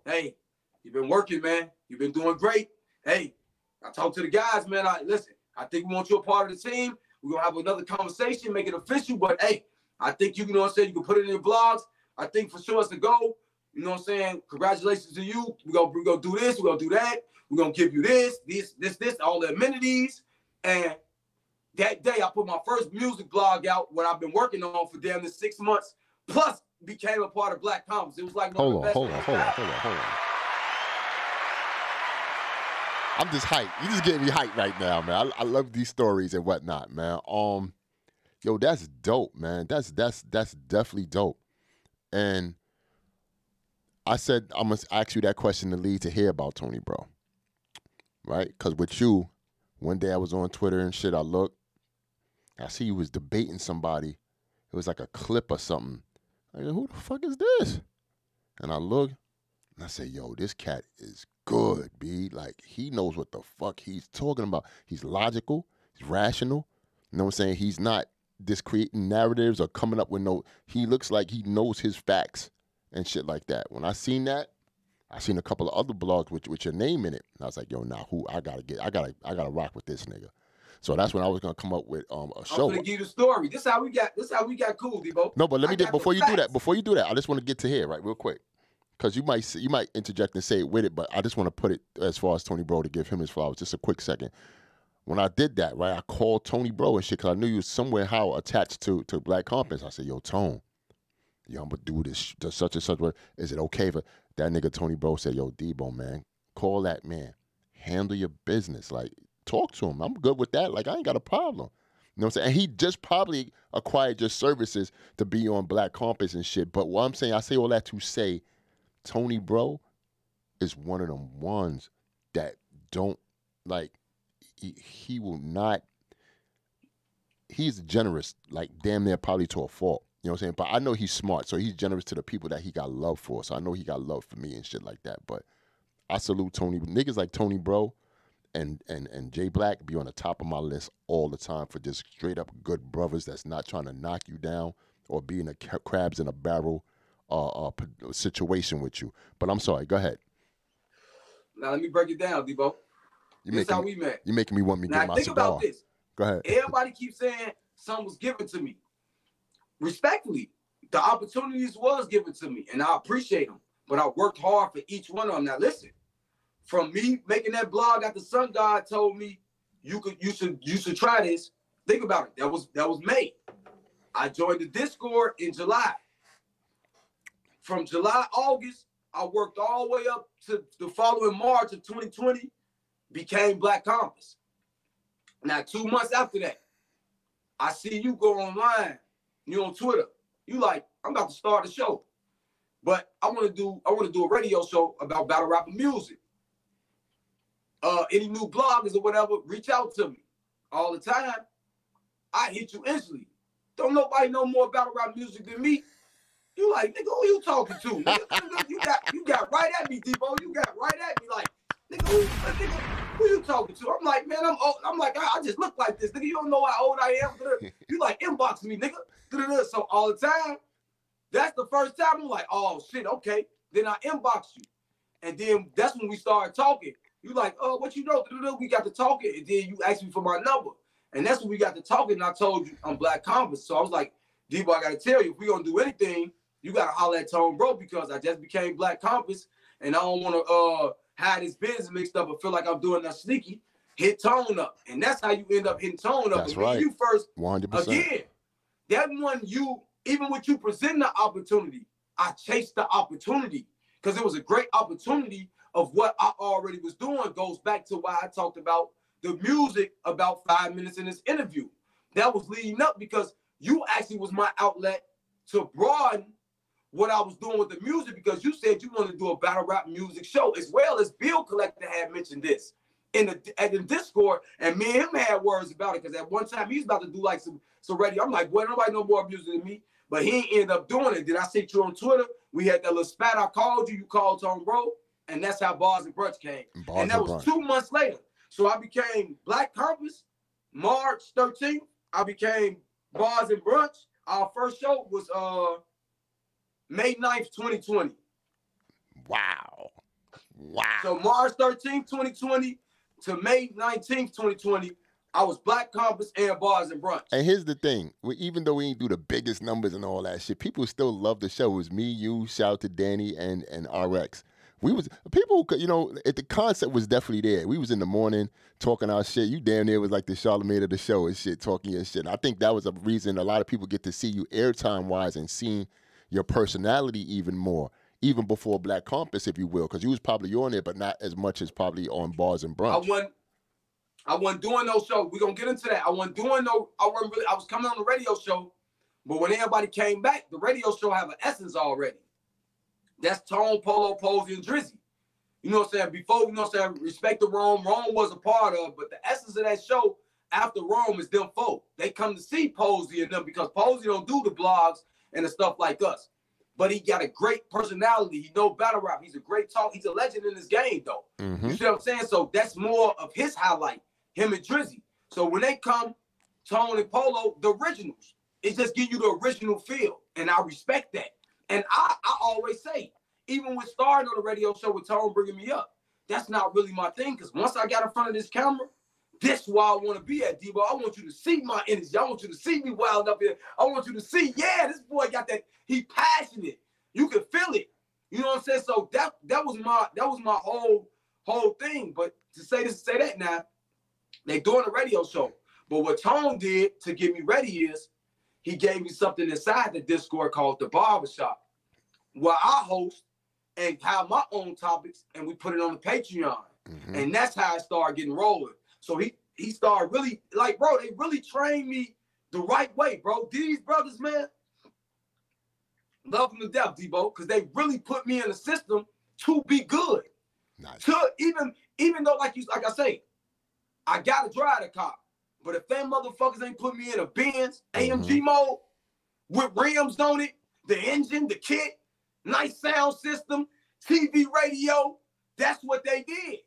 Hey, you've been working, man. You've been doing great. Hey, I talked to the guys, man. Listen, I think we want you a part of the team. We're going to have another conversation, make it official. But, hey, I think you know what I'm saying, you can put it in your blogs. I think for sure it's a go. You know what I'm saying? Congratulations to you. We're gonna do this. We're going to do that. We're going to give you this, all the amenities. And That day, I put my first music blog out, what I've been working on for damn near 6 months, plus became a part of Black Compass. It was like one of the best. Hold on. I'm just hyped. You just getting me hyped right now, man. I love these stories and whatnot, man. Yo, that's dope, man. That's definitely dope. And I said I must ask you that question to lead to hear about Tony Bro, right? Because with you, one day I was on Twitter and shit. I see you was debating somebody. It was like a clip or something. I said, who the fuck is this? And I look and I say, yo, this cat is good, B. Like, he knows what the fuck he's talking about. He's logical. He's rational. You know what I'm saying? He's not just creating narratives or coming up with he looks like he knows his facts and shit like that. When I seen that, I seen a couple of other blogs with your name in it. And I was like, yo, I gotta rock with this nigga. So that's when I was gonna come up with a show. I'm gonna give you the story. This how we got cool, Debo. No, but let me before you do that, I just want to get to here, right, real quick. Because you might interject and say it with it, but I just want to put it as far as Tony Bro to give him his flowers. Just a quick second. When I did that, right, I called Tony Bro and shit because I knew you was somewhere attached to Black Compass. I said, yo, Tone, I'm gonna do this such and such. Is it okay for that nigga Tony Bro said, yo, Debo, man, call that man. Handle your business. Like, talk to him. I'm good with that. Like, I ain't got a problem. You know what I'm saying? And he just probably acquired your services to be on Black Compass and shit. But what I'm saying, I say all that to say, Tony Bro is one of them ones that don't, like, he will not, he's generous, like damn near probably to a fault. You know what I'm saying? But I know he's smart, so he's generous to the people that he got love for. So I know he got love for me and shit like that. But I salute Tony. Niggas like Tony Bro and Jay Black be on the top of my list all the time for just straight up good brothers that's not trying to knock you down or be in a crabs in a barrel situation with you. But I'm sorry, go ahead. Now let me break it down, Debo. This is how we met. You're making me want me to get my cigar. Now think about this. Go ahead. Everybody keeps saying something was given to me. Respectfully, the opportunities was given to me, and I appreciate them. But I worked hard for each one of them. Now listen, from me making that blog after Sun God told me you should try this. Think about it. That was May. I joined the Discord in July. From July, August, I worked all the way up to the following March of 2020, became Black Compass. Now, 2 months after that, I see you go online, you on Twitter. You like, I'm about to start a show. But I want to do a radio show about battle rapper music. Any new bloggers or whatever, reach out to me all the time. I hit you instantly. Don't nobody know more battle rap music than me. You like, nigga, who you talking to? Nigga, you got right at me, Debo. You got right at me like, nigga, who you talking to? I'm like, man, I'm like, I just look like this. Nigga, you don't know how old I am. You like, inbox me, nigga. So all the time, that's the first time I'm like, oh, shit, okay. Then I inbox you. And then that's when we started talking. You like, oh, what you know? We got to talking. And then you asked me for my number. And that's when we got to talking. And I told you I'm Black Compass. So I was like, Debo, I got to tell you, if we going to do anything, you got to holler at Tone Bro because I just became Black Compass. And I don't want to have this business mixed up and feel like I'm doing that sneaky. Hit Tone up. And that's how you end up hitting Tone up. That's right. You first, 100%. Again, that one, even with you presenting the opportunity, I chased the opportunity because it was a great opportunity of what I already was doing. Goes back to why I talked about the music about 5 minutes in this interview. That was leading up because you actually was my outlet to broaden what I was doing with the music because you said you wanted to do a battle rap music show as well as Bill Collector had mentioned this in the Discord, and me and him had words about it because at one time he was about to do like some radio. I'm like, boy, nobody know more music than me, but he ain't end up doing it. Then I see you on Twitter. We had that little spat. I called you. You called Tone Bro, and that's how Bars and Brunch came. And that was 2 months later. So I became Black Compass. March 13th, I became Bars and Brunch. Our first show was May 9th, 2020. Wow. So March 13th, 2020 to May 19th, 2020, I was Black Compass and Bars and Brunch. And here's the thing. Even though we ain't do the biggest numbers and all that shit, people still love the show. It was me, you, shout out to Danny and RX. We was people, you know, the concept was definitely there. We was in the morning talking our shit. You damn near was like the Charlamagne of the show and shit, talking your shit. And I think that was a reason a lot of people get to see you airtime wise and seeing your personality even more, even before Black Compass, if you will, because you was probably on it, but not as much as probably on Bars and Brunch. I wasn't doing no show. We're gonna get into that. I wasn't I was coming on the radio show, but when everybody came back, the radio show have an essence already. That's Tone, Polo, Posey, and Drizzy. You know what I'm saying? Before, you know what I'm saying, Respect the Rome. Rome was a part of, but the essence of that show after Rome is them folk. They come to see Posey and them because Posey don't do the blogs and the stuff like us. But he got a great personality. He know battle rap. He's a great talk. He's a legend in this game, though. Mm-hmm. You see what I'm saying? So that's more of his highlight, him and Drizzy. So when they come, Tone and Polo, the originals, it just give you the original feel. And I respect that. And I always say, even with starting on the radio show with Tone bringing me up, that's not really my thing. Because once I got in front of this camera, this is where I want to be at, Debo. I want you to see my energy. I want you to see me wild up here. I want you to see, yeah, this boy got that. He passionate. You can feel it. You know what I'm saying? So that was my whole thing. But to say this, say that now, they doing a radio show. But what Tone did to get me ready is he gave me something inside the Discord called the Barbershop, where I host and have my own topics, and we put it on the Patreon. Mm-hmm. And that's how I started getting rolling. So he started really, like, bro, they really trained me the right way, bro. These brothers, man, love them to death, Debo, because they really put me in the system to be good. Nice. To even though, like I say, I gotta drive the car. But if them motherfuckers ain't put me in a Benz, AMG mode, with rims on it, the engine, the kit, nice sound system, TV, radio, that's what they did.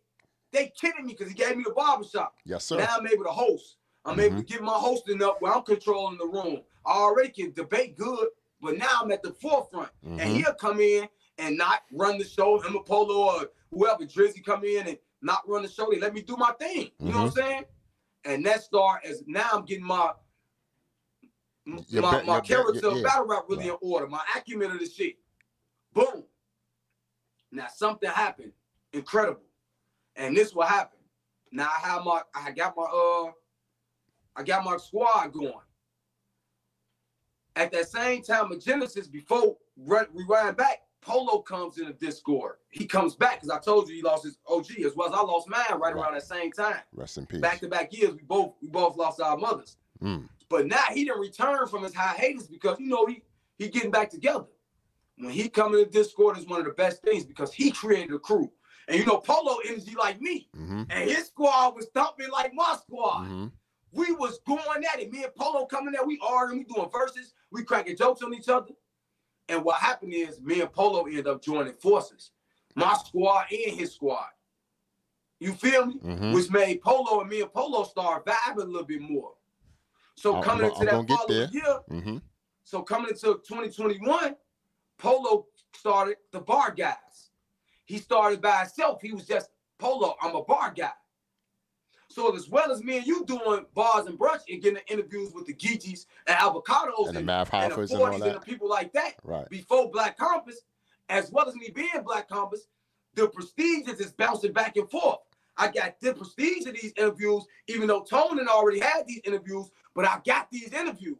They kidding me because he gave me the barbershop. Yes, sir. Now I'm able to host. I'm able to get my hosting up where I'm controlling the room. I already can debate good, but now I'm at the forefront. And he'll come in and not run the show. Him or Polo or whoever, Drizzy come in and not run the show. They let me do my thing. You know what I'm saying? And that start as now I'm getting my character of battle rap really in order. My acumen of the shit. Boom. Now something happened. Incredible. And this what happened. Now I got my squad going. At that same time of Genesis, before we ran back, Polo comes in the Discord. He comes back because I told you he lost his OG as well as I lost mine right around that same time. Rest in peace. Back-to-back years, we both lost our mothers. But now he didn't return from his hiatus because you know he getting back together. When he come in the Discord is one of the best things because he created a crew. And you know, Polo energy like me. And his squad was thumping like my squad. We was going at it. Me and Polo coming there, we arguing, we doing verses, we cracking jokes on each other. And what happened is me and Polo ended up joining forces. My squad and his squad. You feel me? Which made Polo and me and Polo start vibing a little bit more. So coming into that following year, so coming into 2021, Polo started the Bar Guys. He started by himself. He was just, Polo, I'm a bar guy. So as well as me and you doing Bars and Brunch and getting interviews with the Geechees and Avocados and the Math Hoffers and all that. And the people like that, before Black Compass, as well as me being Black Compass, the prestige is just bouncing back and forth. I got the prestige of these interviews, even though Tone already had these interviews, but I got these interviews.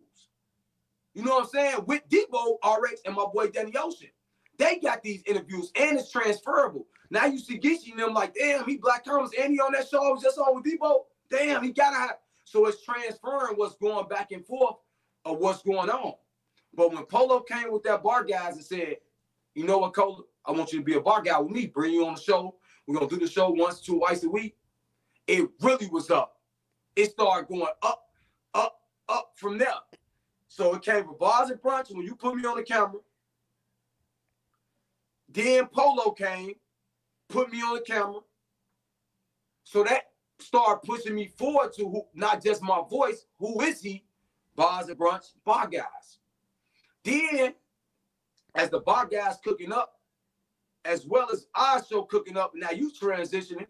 You know what I'm saying? With Debo, RX, and my boy Danny Ocean. They got these interviews, and it's transferable. Now you see Geechee and them like, damn, he Black Compass, and he on that show I was just on with Debo. Damn, he gotta have. So it's transferring what's going back and forth of what's going on. But when Polo came with that Bar Guys and said, you know what, Cola, I want you to be a bar guy with me, bring you on the show. We're gonna do the show once, twice a week. It really was up. It started going up, up, up from there. So it came from Bars and Brunch when you put me on the camera. Then Polo came, put me on the camera. So that started pushing me forward to who, not just my voice, who is he? Bars and Brunch, Bar Guys. Then, as the Bar Guys cooking up, as well as our show cooking up, now you transitioning,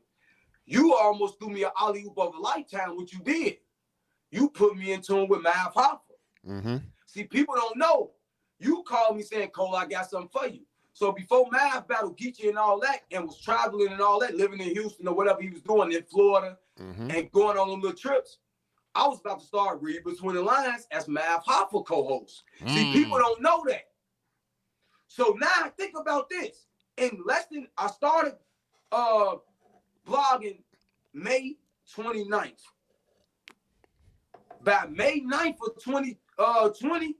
you almost threw me an alley-oop of a lifetime, which you did. You put me in tune with Math Hoffa. See, people don't know. You called me saying, Cole, I got something for you. So before Mav battled Geechee and all that, and was traveling and all that, living in Houston or whatever he was doing in Florida, and going on them little trips, I was about to start reading between the lines as Mav Hoffa co-host. See, people don't know that. So now think about this. I started blogging May 29th. By May 9th of 2020,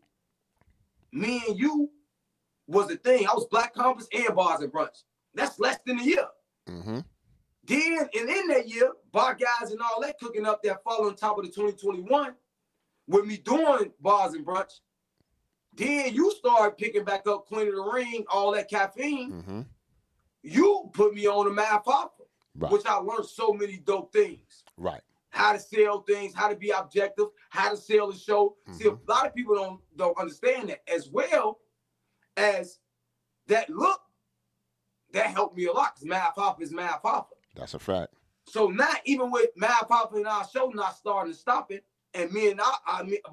me and you was a thing. I was Black Compass and Bars and Brunch. That's less than a year. Then, and in that year, Bar Guys and all that cooking up that fall on top of the 2021 with me doing Bars and Brunch. Then you start picking back up Queen of the Ring, all that caffeine. You put me on the Mav Hoffa, which I learned so many dope things. Right. How to sell things, how to be objective, how to sell a show. See, a lot of people don't understand that, as well as that look. That helped me a lot because Mav Hoffa is Mav Hoffa. That's a fact. So now, even with Mav Hoffa and our show not starting to stop it, and me and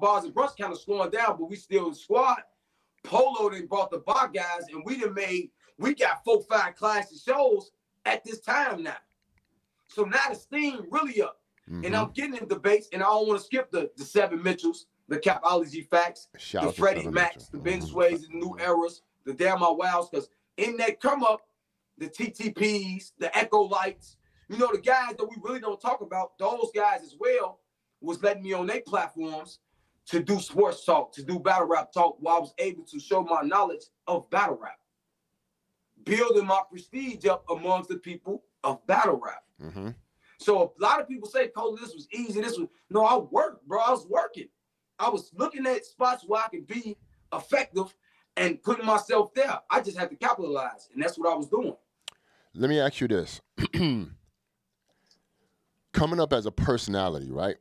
Bars and Brunch kind of slowing down, but we still in the squad. Polo then brought the Bar Guys, and we got 4-5 classic shows at this time now. So now the steam really up. And I'm getting in debates, and I don't want to skip the Seven Mitchells, the Capology Facts, the Freddie Macs, the Ben Sways, the New Eras, the Damn My Wows, because in that come up, the TTPs, the Echo Lights, the guys that we really don't talk about, those guys as well was letting me on their platforms to do sports talk, to do battle rap talk, while I was able to show my knowledge of battle rap, building my prestige up amongst the people of battle rap. So a lot of people say, Cole, this was easy. No, I worked, bro. I was working. I was looking at spots where I could be effective and putting myself there. I just had to capitalize, and that's what I was doing. Let me ask you this. Coming up as a personality, right?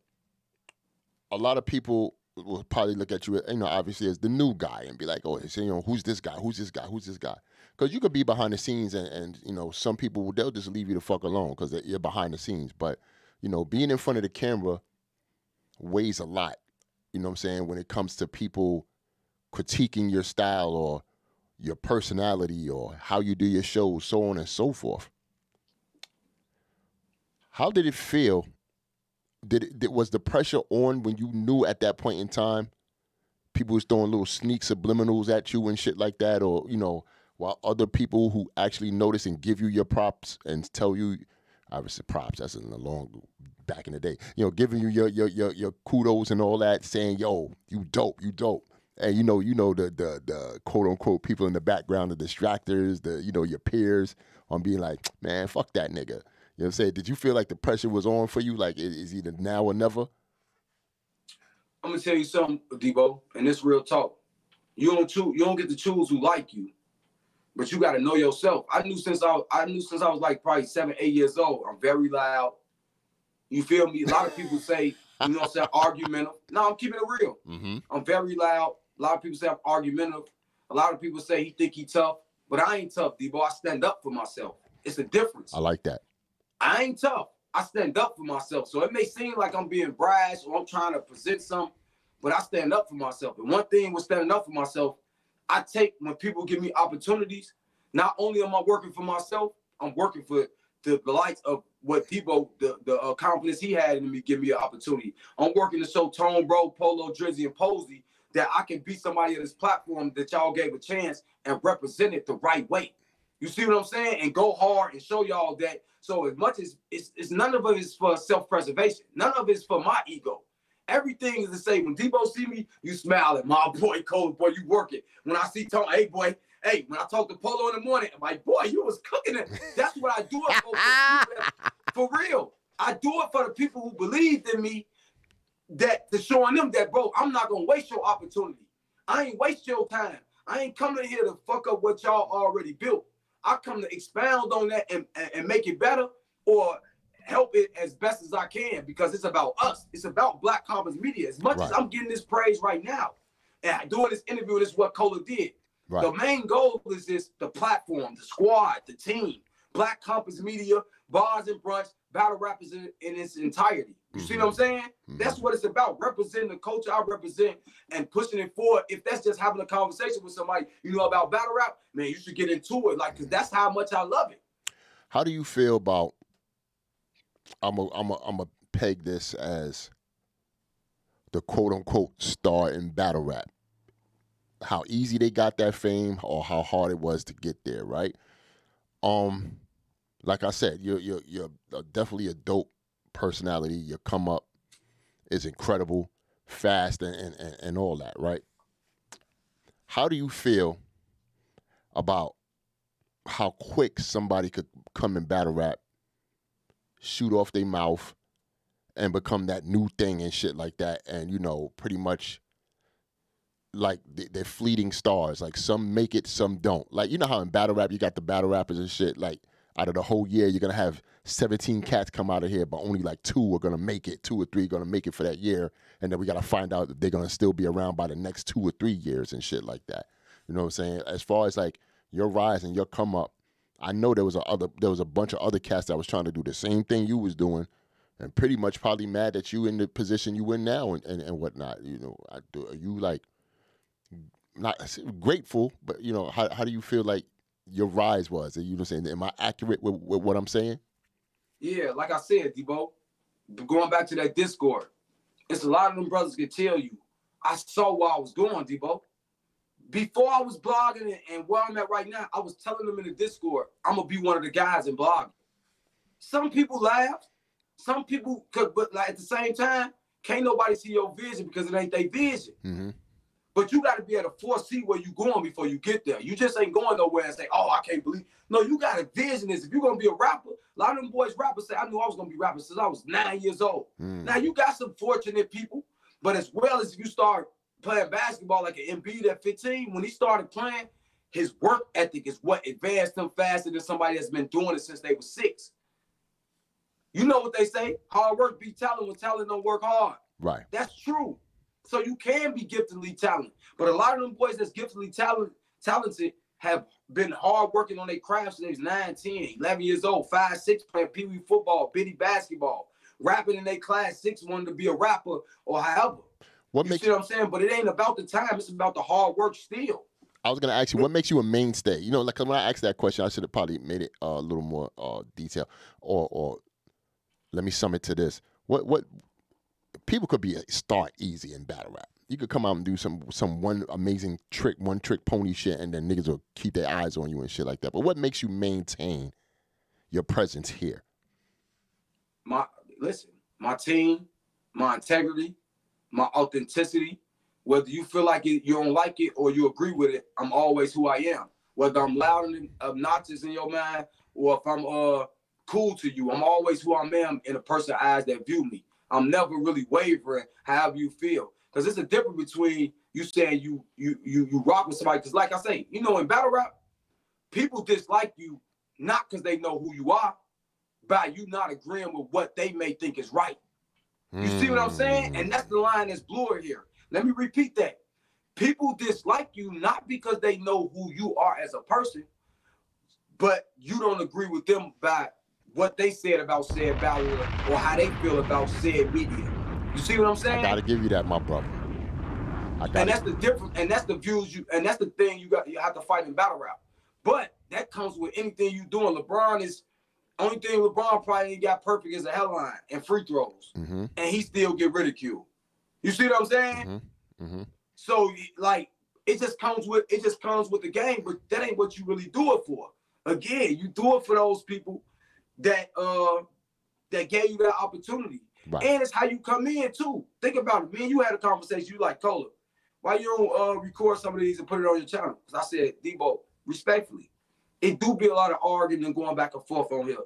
A lot of people will probably look at you, obviously as the new guy and be like, oh, who's this guy? Who's this guy? Who's this guy? Because you could be behind the scenes and some people, they'll just leave you the fuck alone because you're behind the scenes. But, being in front of the camera weighs a lot, you know what I'm saying, when it comes to people critiquing your style or your personality or how you do your shows, so on and so forth. How did it feel? Was the pressure on when you knew at that point in time people was throwing little sneak subliminals at you and shit like that, or while other people who actually notice and give you your props and tell you, obviously props, that's in the long back in the day, giving you your kudos and all that, saying, yo, you dope. And the quote unquote people in the background, the distractors, your peers on being like, man, fuck that nigga. You know what I'm saying? Did you feel like the pressure was on for you? Like, is either now or never? I'm gonna tell you something, Debo, and this real talk. You don't get to choose who like you, but you got to know yourself. I knew since I was like probably 7, 8 years old. I'm very loud. You feel me? A lot of people say, argumentative. No, I'm keeping it real. I'm very loud. A lot of people say I'm argumentative. A lot of people say he think he tough, but I ain't tough, Debo. I stand up for myself. It's a difference. I like that. I ain't tough. I stand up for myself. So it may seem like I'm being brash or I'm trying to present something, but I stand up for myself. And one thing with standing up for myself, I take when people give me opportunities, not only am I working for myself, I'm working for the likes of what Debo, the confidence he had in me, give me an opportunity. I'm working to show Tone Bro, Polo, Drizzy, and Posey that I can be somebody on this platform that y'all gave a chance and represent it the right way. You see what I'm saying? And go hard and show y'all that. So as much as it's none of it is for self-preservation. None of it is for my ego. Everything is to say, when Debo see me, you smile at my boy, Cole, boy, you work it. When I see Tone, hey, boy, hey, when I talk to Polo in the morning, I'm like, boy, you was cooking it. That's what I do it for real. I do it for the people who believed in me, that to showing them that, bro, I'm not going to waste your opportunity. I ain't waste your time. I ain't coming here to fuck up what y'all already built. I come to expound on that and make it better or help it as best as I can, because it's about us. It's about Black Compass Media. As much as I'm getting this praise right now and doing this interview, this is what Cola did. The main goal is this, the platform, the squad, the team. Black Compass Media, Bars and Brunch, battle rappers in its entirety. You see what I'm saying? That's what it's about, representing the culture I represent and pushing it forward. If that's just having a conversation with somebody, about battle rap, man, you should get into it, because that's how much I love it. How do you feel about, I'm a peg this as the quote-unquote star in battle rap? How easy they got that fame or how hard it was to get there, right? Like I said, you're definitely a dope personality. Your come up is incredible, fast, and all that, right? How do you feel about how quick somebody could come in battle rap, shoot off their mouth, and become that new thing and shit like that, and pretty much like they're fleeting stars. Like some make it, some don't. Like how in battle rap you got the battle rappers and shit. Like out of the whole year you're gonna have 17 cats come out of here, but only like 2 are gonna make it. 2 or 3 are gonna make it for that year, and then we gotta find out if they're gonna still be around by the next 2 or 3 years and shit like that. You know what I'm saying? As far as like your rise and your come up, I know there was a bunch of other cats that was trying to do the same thing you was doing, and pretty much probably mad that you in the position you in now and whatnot. Are you like not grateful, but how do you feel like your rise was? Are you know what I'm saying? Am I accurate with what I'm saying? Yeah, like I said, Debo, going back to that Discord, it's a lot of them brothers can tell you, I saw where I was going, Debo. Before I was blogging and where I'm at right now, I was telling them in the Discord, I'm going to be one of the guys in blogging. Some people laughed. Some people could, but like at the same time, can't nobody see your vision because it ain't their vision. Mm-hmm. But you got to be able to foresee where you're going before you get there. You just ain't going nowhere and say, oh, I can't believe. No, you got a vision. If you're going to be a rapper, a lot of them boys rappers say, I knew I was going to be rapping since I was 9 years old. Now, you got some fortunate people, but as well as if you start playing basketball like an Embiid at 15, when he started playing, his work ethic is what advanced him faster than somebody that's been doing it since they were 6. You know what they say? Hard work beat talent when talent don't work hard. Right. That's true. So you can be giftedly talented. But a lot of them boys that's giftedly talented have been hard working on their craft since they was 9, 10, 11 years old, 5, 6, playing pee-wee football, bitty basketball, rapping in their class 6, wanting to be a rapper or however. You see what I'm saying? But it ain't about the time. It's about the hard work still. I was going to ask you, what makes you a mainstay? Like when I asked that question, I should have probably made it a little more detailed. Or let me sum it to this. What people could be a star easy in battle rap. You could come out and do some one amazing trick, one trick pony shit, and then niggas will keep their eyes on you and shit like that. But what makes you maintain your presence here? My team, my integrity, my authenticity. Whether you feel like it, you don't like it, or you agree with it, I'm always who I am. Whether I'm loud and obnoxious in your mind, or if I'm cool to you, I'm always who I am in a person's eyes that view me. I'm never really wavering however you feel. Because there's a difference between you saying you rock with somebody. Because like I say, in battle rap, people dislike you not because they know who you are, by you not agreeing with what they may think is right. You see what I'm saying? And that's the line that's blurred here. Let me repeat that. People dislike you not because they know who you are as a person, but you don't agree with them by what they said about said battle or how they feel about said media. You see what I'm saying? I gotta give you that, my brother. And that's the difference, and that's the views and that's the thing you have to fight in battle rap. But that comes with anything you doing. Only thing LeBron probably ain't got perfect is a headline and free throws. And he still get ridiculed. You see what I'm saying? So like it just comes with the game, but that ain't what you really do it for. Again, you do it for those people that gave you that opportunity. Right. And it's how you come in too. Think about it. Me and you had a conversation. You like, Cola, why you don't record some of these and put it on your channel? Because I said, Debo, respectfully, it do be a lot of arguing and going back and forth on here.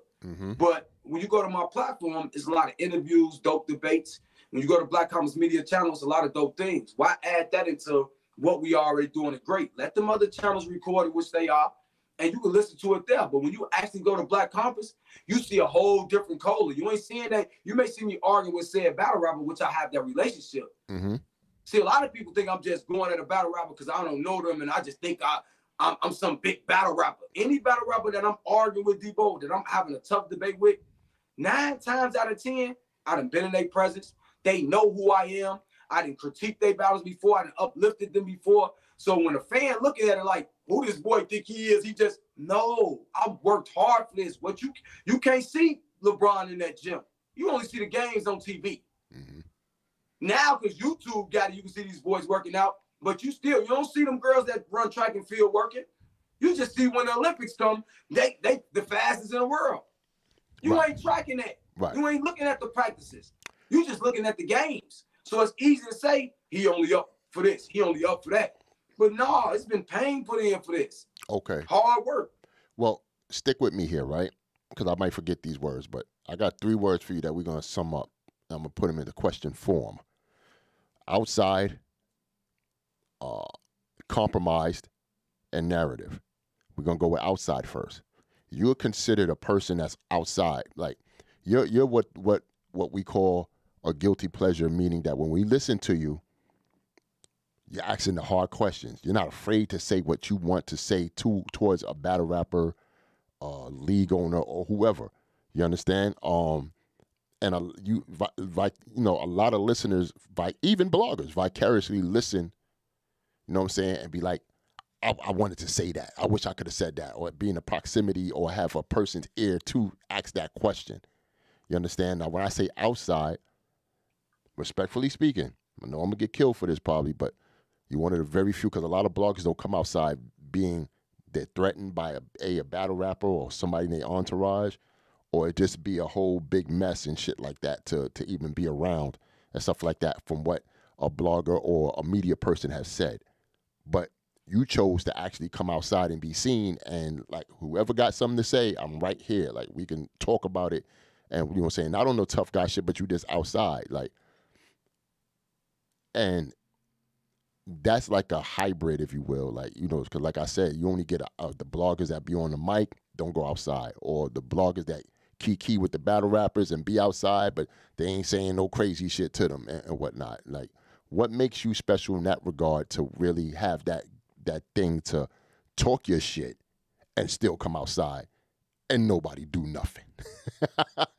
But when you go to my platform, it's a lot of interviews, dope debates. When you go to Black Compass Media channel, it's a lot of dope things. Why add that into what we already doing it great? Let them other channels record it, which they are, and you can listen to it there. But when you actually go to Black Compass, you see a whole different Cola. You ain't seeing that. You may see me arguing with said battle rapper, which I have that relationship. See, a lot of people think I'm just going at a battle rapper because I don't know them, and I just think I'm some big battle rapper. Any battle rapper that I'm arguing with, Debo, that I'm having a tough debate with, 9 times out of 10, I done been in their presence. They know who I am. I didn't critique their battles before. I done uplifted them before. So when a fan looking at it like, who this boy think he is, he just, no, I worked hard for this. What you can't see LeBron in that gym. You only see the games on TV. Mm-hmm. Now, because YouTube got it, you can see these boys working out, but you don't see them girls that run track and field working. You just see when the Olympics come, they the fastest in the world. You ain't tracking that. Right. You ain't looking at the practices. You just looking at the games. So it's easy to say, he only up for this, he only up for that. But no, it's been pain put in for this. Okay. Hard work. Well, stick with me here, right? Because I might forget these words, but I got 3 words for you that we're going to sum up. I'm going to put them in the question form. Outside, compromised, and narrative. We're going to go with outside first. You're considered a person that's outside. Like, you're what we call a guilty pleasure, meaning that when we listen to you, you're asking the hard questions. You're not afraid to say what you want to say towards a battle rapper, league owner, or whoever. You understand? And a lot of listeners, even bloggers, vicariously listen. You know what I'm saying? And be like, I wanted to say that. I wish I could have said that, or be in a proximity, or have a person's ear to ask that question. You understand? Now, when I say outside, respectfully speaking, I know I'm gonna get killed for this probably, but you're one of the very few, because a lot of bloggers don't come outside being they're threatened by a battle rapper or somebody in their entourage, or it just be a whole big mess and shit like that to even be around and stuff like that from what a blogger or a media person has said. But you chose to actually come outside and be seen, and like whoever got something to say, I'm right here. Like we can talk about it, and you know what I'm saying, not on no tough guy shit, but you just outside, like, and that's like a hybrid, if you will, like, you know, because like I said, you only get the bloggers that be on the mic don't go outside, or the bloggers that key with the battle rappers and be outside, but they ain't saying no crazy shit to them and whatnot. Like, what makes you special in that regard to really have that thing to talk your shit and still come outside and nobody do nothing?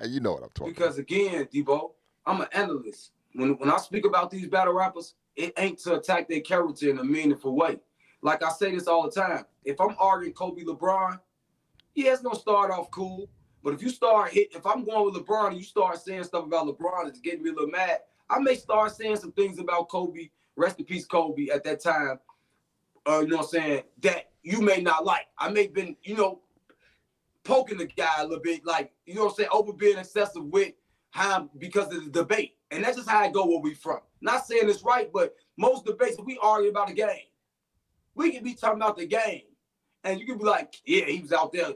You know what I'm talking about. Because again, Debo, I'm an analyst. When I speak about these battle rappers, it ain't to attack their character in a meaningful way. Like I say this all the time. If I'm arguing Kobe LeBron, yeah, it's gonna start off cool. But if I'm going with LeBron and you start saying stuff about LeBron that's getting me a little mad, I may start saying some things about Kobe, rest in peace Kobe, at that time, you know what I'm saying, that you may not like. I may have been, poking the guy a little bit, like, you know what I'm saying, over being excessive with him because of the debate. And that's just how I go where we from. Not saying it's right, but most debates, we argue about the game. We can be talking about the game. And you can be like, yeah, he was out there.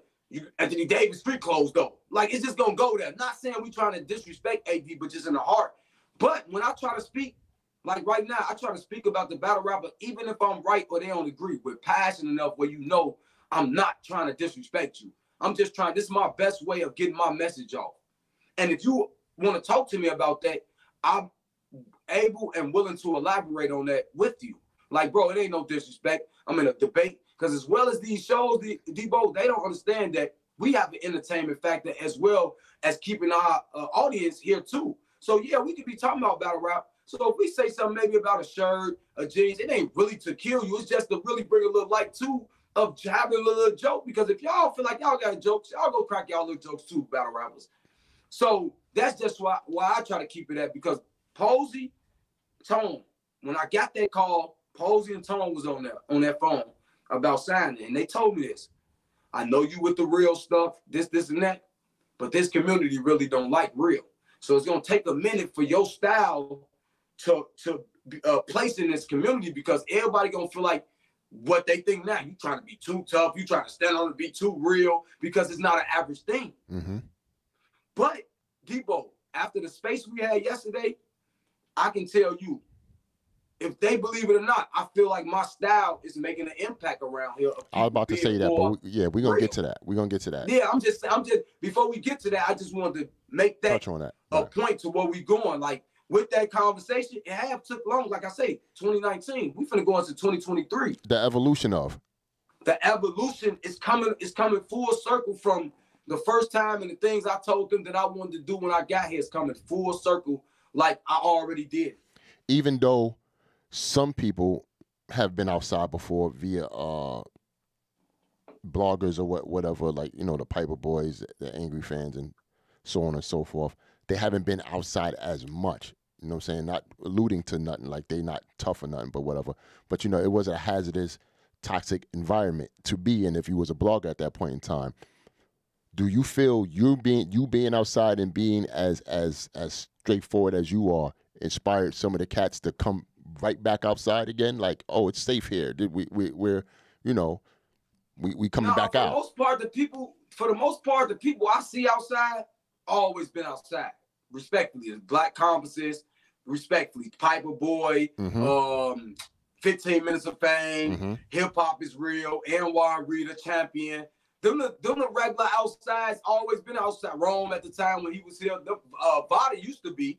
Anthony Davis street clothes, though. Like, it's just going to go there. Not saying we trying to disrespect AD, but just in the heart. But when I try to speak, like right now, I try to speak about the battle rapper, even if I'm right or they don't agree, with passion enough where I'm not trying to disrespect you. I'm just trying, this is my best way of getting my message off. And if you want to talk to me about that, I'm able and willing to elaborate on that with you. Like, bro, it ain't no disrespect. I'm in a debate. Because as well as these shows, Debo, they don't understand that we have an entertainment factor as well as keeping our audience here too. So yeah, we could be talking about battle rap. So if we say something maybe about a shirt, a jeans, it ain't really to kill you. It's just to really bring a little light too of having a little joke. Because if y'all feel like y'all got jokes, y'all go crack y'all little jokes too, battle rappers. So that's just why I try to keep it at, because Posey, Tone, when I got that call, Posey and Tone was on that phone about signing, and they told me this. I know you with the real stuff, this and that, but this community really don't like real. So it's gonna take a minute for your style to place in this community, because everybody gonna feel like what they think now. You trying to be too tough, you trying to stand on it, be too real, because it's not an average thing. Mm-hmm. But Debo, after the space we had yesterday, I can tell you, if they believe it or not, I feel like my style is making an impact around here. I was about to say that, but we're going to get to that. We're going to get to that. Yeah, I'm just, before we get to that, I just wanted to make that, a point to where we going. Like, with that conversation, it took long. Like I say, 2019, we finna go into 2023. The evolution of. the evolution is coming full circle from the first time, and the things I told them that I wanted to do when I got here is coming full circle like I already did. Even though some people have been outside before via bloggers or whatever, like, you know, the Piper Boys, the Angry Fans, and so on and so forth, they haven't been outside as much. You know what I'm saying? Not alluding to nothing, like they not tough or nothing, but whatever. But, you know, it was a hazardous, toxic environment to be in if you was a blogger at that point in time. Do you feel you being outside and being as straightforward as you are inspired some of the cats to come right back outside again? Like, oh, it's safe here. We're you know, we coming back out. For the most part, the people I see outside always been outside. Respectfully, Black Compasses, respectfully, Piper Boy, 15 Minutes of Fame, Hip Hop is Real, NY Rita, Champion. Them the regular outsides always been outside. Rome at the time when he was here, Vada used to be.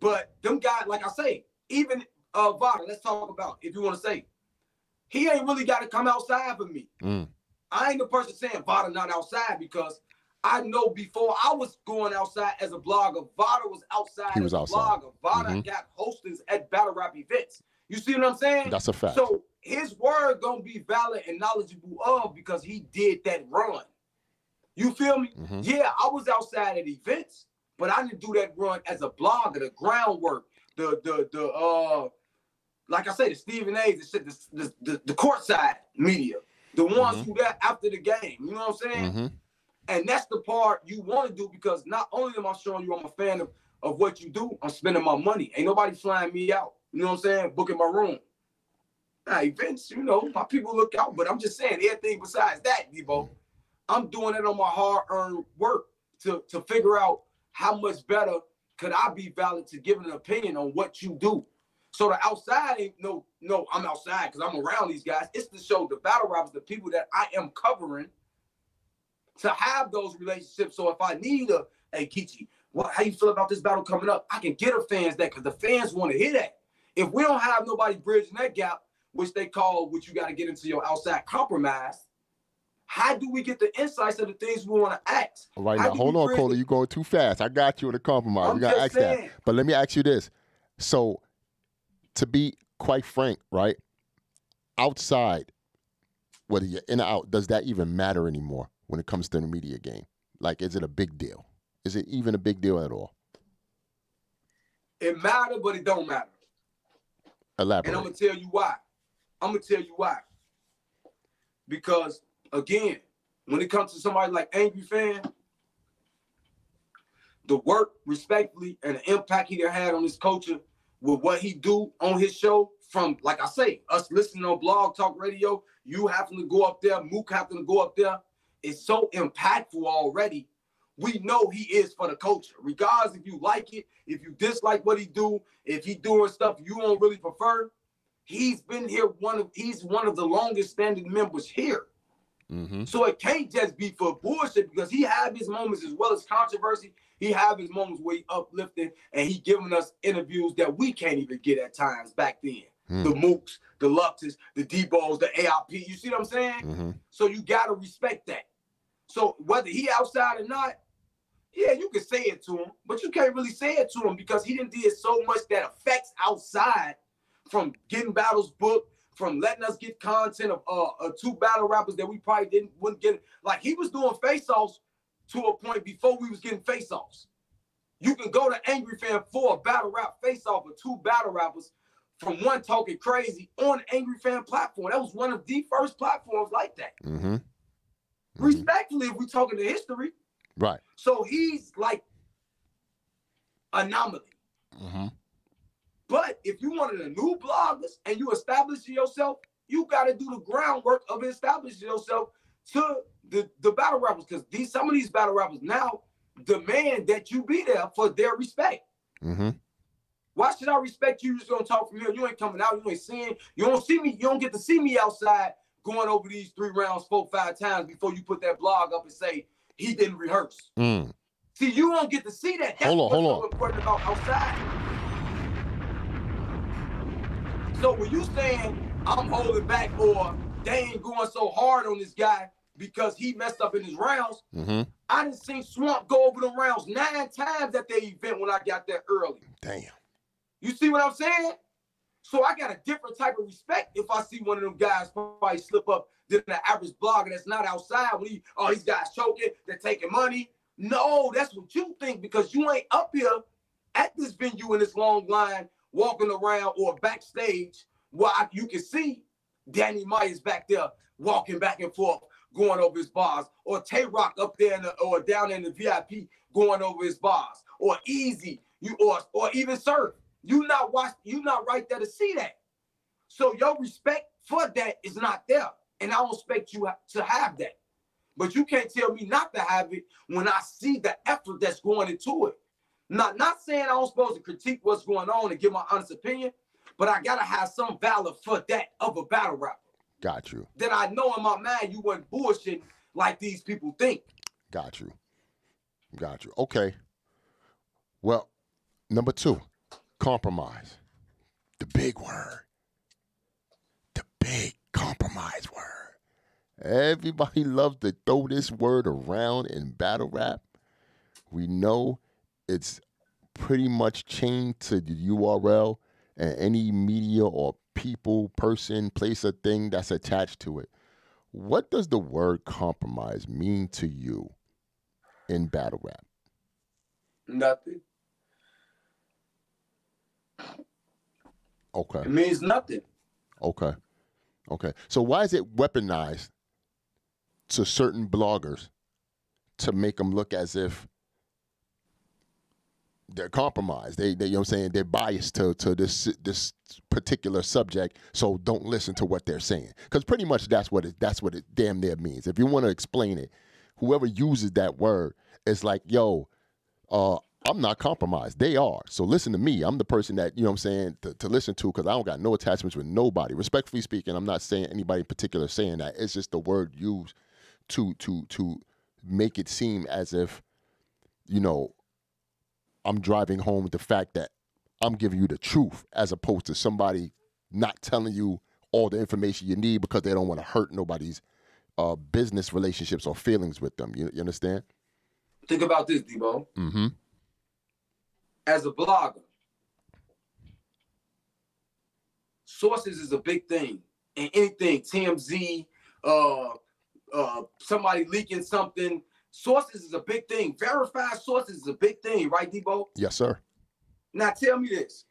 But them guys, like I say, even Vada, let's talk about, if you want to say, he ain't really got to come outside for me. I ain't the person saying Vada not outside, because I know before I was going outside as a blogger, Vada was outside as a blogger. Vada got hostings at battle rap events. You see what I'm saying? That's a fact. So his word gonna be valid and knowledgeable of, because he did that run. You feel me? Yeah, I was outside at events, but I didn't do that run as a blogger. The groundwork, the like I say, the Stephen A's, the courtside media, the ones who got after the game. You know what I'm saying? And that's the part you want to do, because not only am I showing you I'm a fan of what you do, I'm spending my money. Ain't nobody flying me out. You know what I'm saying? Booking my room. Now, events, you know, my people look out, but I'm just saying everything besides that, Debo, I'm doing it on my hard-earned work to figure out how much better could I be valid to give an opinion on what you do. So the outside ain't no, I'm outside because I'm around these guys. It's to show the battle rappers, the people that I am covering, to have those relationships. So if I need hey, Kichi, how you feel about this battle coming up? I can get the fans that, because the fans want to hear that. If we don't have nobody bridging that gap, which they call, which you got to get into your outside compromise, how do we get the insights of the things we want to ask? Right now, hold on, Cola, you're going too fast. I got you in the compromise. You got to ask that. But let me ask you this. So, to be quite frank, right, outside, whether you're in or out, does that even matter anymore when it comes to the media game? Like, is it a big deal? Is it even a big deal at all? It matters, but it don't matter. Elaborate. And I'm going to tell you why. Because, again, when it comes to somebody like Angry Fan, the work, respectfully, and the impact he had on his culture with what he do on his show, from, like I say, us listening on Blog Talk Radio, you having to go up there, Mook having to go up there, it's so impactful already. We know he is for the culture. Regardless if you like it, if you dislike what he do, if he doing stuff you don't really prefer, he's been here, he's one of the longest standing members here. So it can't just be for bullshit, because he have his moments as well as controversy. He have his moments where he uplifting and he giving us interviews that we can't even get at times back then. The Mooks, the Luxes, the Debos, the ARP. You see what I'm saying? So you got to respect that. So whether he outside or not, yeah, you can say it to him, but you can't really say it to him because he didn't did so much that affects outside, from getting battles booked, from letting us get content of two battle rappers that we probably wouldn't get. Like, he was doing face-offs to a point before we was getting face-offs. You can go to Angry Fan for a battle rap face-off of two battle rappers, from one talking crazy on the Angry Fan platform. That was one of the first platforms like that. Respectfully, if we're talking to history. Right. So he's like anomaly. But if you wanted a new bloggers and you establishing yourself, you got to do the groundwork of establishing yourself to the battle rappers, because some of these battle rappers now demand that you be there for their respect. Why should I respect you? You just gonna talk from here. You ain't coming out. You ain't seeing. You don't see me. You don't get to see me outside going over these 3 rounds 4-5 times before you put that blog up and say he didn't rehearse. See, you won't get to see that. That's what's so important about outside. So when you saying I'm holding back or they ain't going so hard on this guy because he messed up in his rounds. Mm-hmm. I done seen Swamp go over the rounds 9 times at the event when I got there early. Damn. You see what I'm saying? So I got a different type of respect if I see one of them guys probably slip up than the average blogger that's not outside when these guys choking, they're taking money. No, that's what you think because you ain't up here at this venue in this long line walking around or backstage while you can see Danny Myers back there walking back and forth, going over his bars, or Tay-Rock up there or down in the VIP going over his bars, or Easy, or even Surf. You not right there to see that. So your respect for that is not there. And I don't expect you to have that. But you can't tell me not to have it when I see the effort that's going into it. Not saying I don't supposed to critique what's going on and give my honest opinion, but I gotta have some valor for that of a battle rapper. Got you. That I know in my mind you wasn't bullshitting like these people think. Got you. Okay. Well, number 2, compromise. The big word. The big compromise word. Everybody loves to throw this word around in battle rap. We know it's pretty much chained to the URL and any media or people, person, place, or thing that's attached to it. What does the word compromise mean to you in battle rap? Nothing. Okay. It means nothing. Okay. So why is it weaponized to certain bloggers to make them look as if they're compromised? They you know what I'm saying? They're biased to this particular subject, so don't listen to what they're saying. Because pretty much that's what it damn near means. If you want to explain it, whoever uses that word, it's like, yo, I'm not compromised. They are. So listen to me. I'm the person that, you know what I'm saying, to listen to, because I don't got no attachments with nobody. Respectfully speaking, I'm not saying anybody in particular saying that. It's just the word used to make it seem as if, you know, I'm driving home the fact that I'm giving you the truth, as opposed to somebody not telling you all the information you need because they don't want to hurt nobody's business relationships or feelings with them. You understand? Think about this, Debo. Mm-hmm. As a blogger, sources is a big thing. And anything, TMZ, somebody leaking something, sources is a big thing. Verified sources is a big thing, right, Debo? Yes, sir. Now tell me this.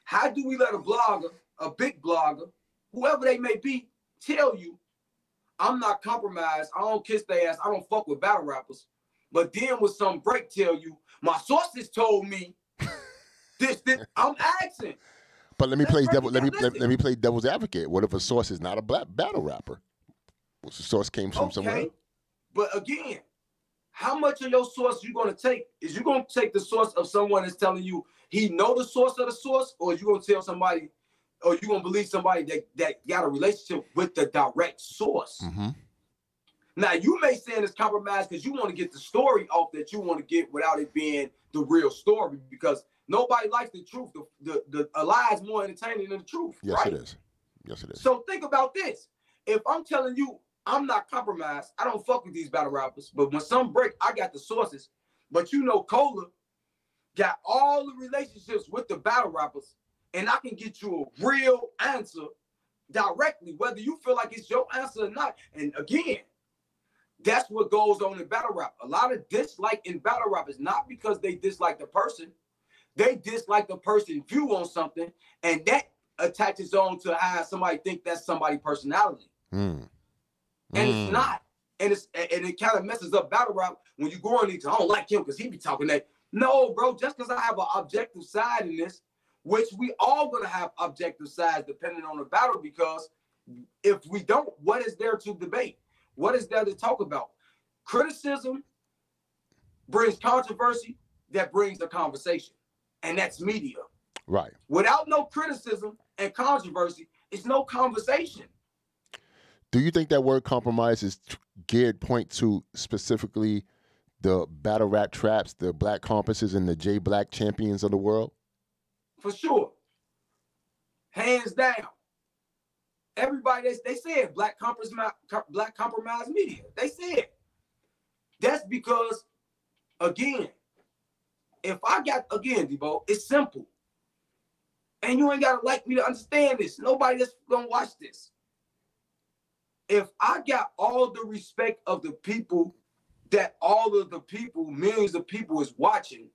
How do we let a blogger, a big blogger, whoever they may be, tell you, I'm not compromised, I don't kiss their ass, I don't fuck with battle rappers, but then with some break tell you, my sources told me this, I'm asking. But let me play devil's advocate. What if a source is not a black battle rapper? Well, the source came from somewhere. But again, how much of your source you gonna take? Is you gonna take the source of someone that's telling you he know the source of the source, or you gonna tell somebody, or you gonna believe somebody that got a relationship with the direct source? Mm-hmm. Now you may say it's compromised because you want to get the story off that you want to get without it being the real story, because nobody likes the truth. A lie is more entertaining than the truth. Yes, right? It is. Yes, it is. So think about this. If I'm telling you I'm not compromised, I don't fuck with these battle rappers, but when some break, I got the sources. But you know, Cola got all the relationships with the battle rappers, and I can get you a real answer directly, whether you feel like it's your answer or not. And again, that's what goes on in battle rap. A lot of dislike in battle rap is not because they dislike the person. They dislike the person's view on something, and that attaches on to how somebody think that's somebody's personality. And it's not. And it kind of messes up battle rap when you go on these, I don't like him because he be talking that. No, bro, just because I have an objective side in this, which we all gonna have objective sides depending on the battle, because if we don't, what is there to debate? What is there to talk about? Criticism brings controversy, that brings the conversation. And that's media. Right. Without no criticism and controversy, it's no conversation. Do you think that word compromise is geared point to specifically the battle rap traps, the Black Compasses, and the J Black champions of the world? For sure. Hands down. Everybody, they said black compromise media. They said. That's because, again, if I got, again, Debo, it's simple. And you ain't got to like me to understand this. Nobody that's going to watch this. If I got all the respect of the people that all of the people, millions of people is watching,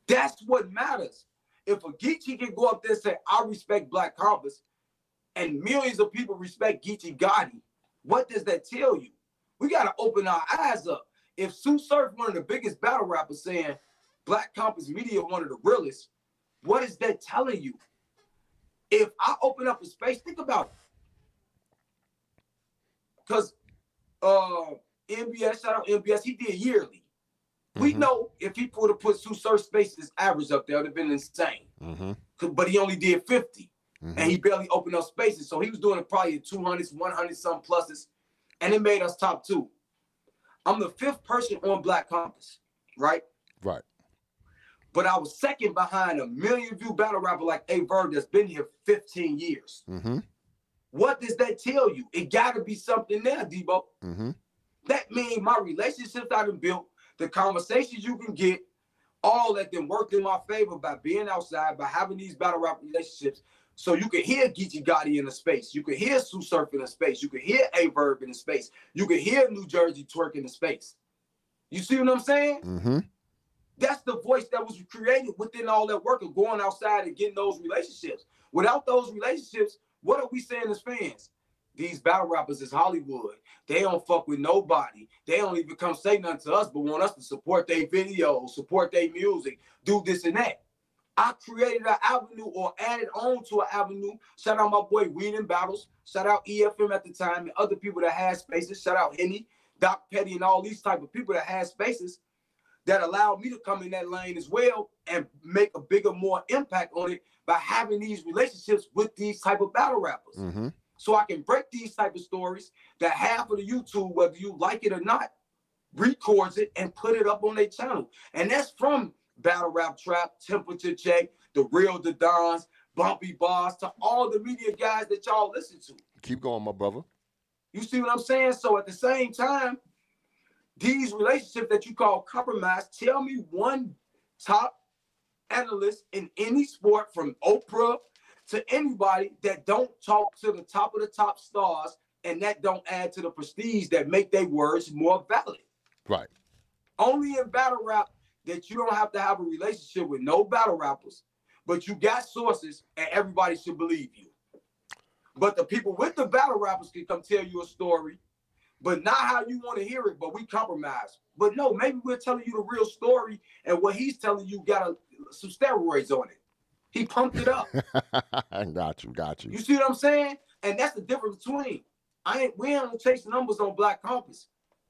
that's what matters. If a Geechee can go up there and say, I respect Black Compass, and millions of people respect Geechee Gotti, what does that tell you? We got to open our eyes up. If Sue Surf, one of the biggest battle rappers, saying Black Compass Media, one of the realest, what is that telling you? If I open up a space, think about it. Because MBS, shout out MBS, he did yearly. Mm-hmm. We know if he would have put Sue Surf Spaces average up there, it would have been insane. Mm-hmm. But he only did 50. Mm-hmm. And he barely opened up spaces. So he was doing it probably 200s, 100 some pluses. And it made us top 2. I'm the 5th person on Black Compass, right? Right. But I was second behind a million-view battle rapper like A Verb that's been here 15 years. Mm-hmm. What does that tell you? It got to be something there, Debo. Mm-hmm. That means my relationships I done built, the conversations you can get, all that then worked in my favor by being outside, by having these battle rap relationships. So you can hear Geechee Gotti in the space. You can hear Sue Surf in the space. You can hear A Verb in the space. You can hear New Jersey Twerk in the space. You see what I'm saying? Mm-hmm. That's the voice that was created within all that work of going outside and getting those relationships. Without those relationships, what are we saying as fans? These battle rappers is Hollywood. They don't fuck with nobody. They don't even come say nothing to us, but want us to support their videos, support their music, do this and that. I created an avenue or added on to an avenue. Shout out my boy Weed and Battles. Shout out EFM at the time and other people that had spaces. Shout out Henny, Doc Petty, and all these type of people that had spaces that allowed me to come in that lane as well and make a bigger, more impact on it by having these relationships with these type of battle rappers. Mm-hmm. So I can break these type of stories that half of the YouTube, whether you like it or not, records it and put it up on their channel. And that's from Battle Rap Trap, Temperature Check, The Real The Dons, Bumpy Boss, to all the media guys that y'all listen to. Keep going, my brother. You see what I'm saying? So at the same time, these relationships that you call compromise, tell me one top analyst in any sport from Oprah to anybody that don't talk to the top of the top stars and that don't add to the prestige that make their words more valid. Right. Only in battle rap that you don't have to have a relationship with no battle rappers, but you got sources and everybody should believe you. But the people with the battle rappers can come tell you a story, but not how you want to hear it, but we compromise. But no, maybe we're telling you the real story and what he's telling you got some steroids on it. He pumped it up. Got you. You see what I'm saying? And that's the difference between. We ain't chase numbers on Black Compass.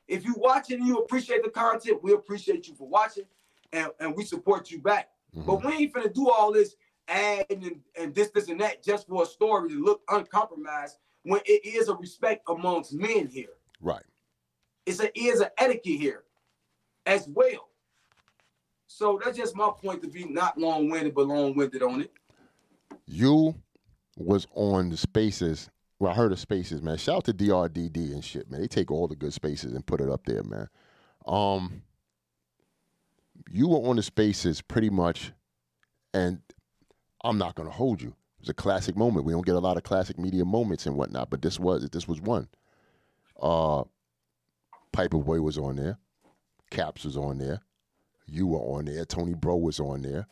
If you watching and you appreciate the content, we appreciate you for watching and we support you back. Mm-hmm. But we ain't finna do all this adding and this and that just for a story to look uncompromised when it is a respect amongst men here. Right. Is an etiquette here as well. So that's just my point, to be not long-winded, but long-winded on it. You was on the spaces. Well, I heard of spaces, man. Shout out to DRDD and shit, man. They take all the good spaces and put it up there, man. You were on the spaces pretty much, and I'm not gonna hold you. It was a classic moment. We don't get a lot of classic media moments and whatnot, but this was one. Piper Boy was on there. Caps was on there. You were on there. Tony Bro was on there.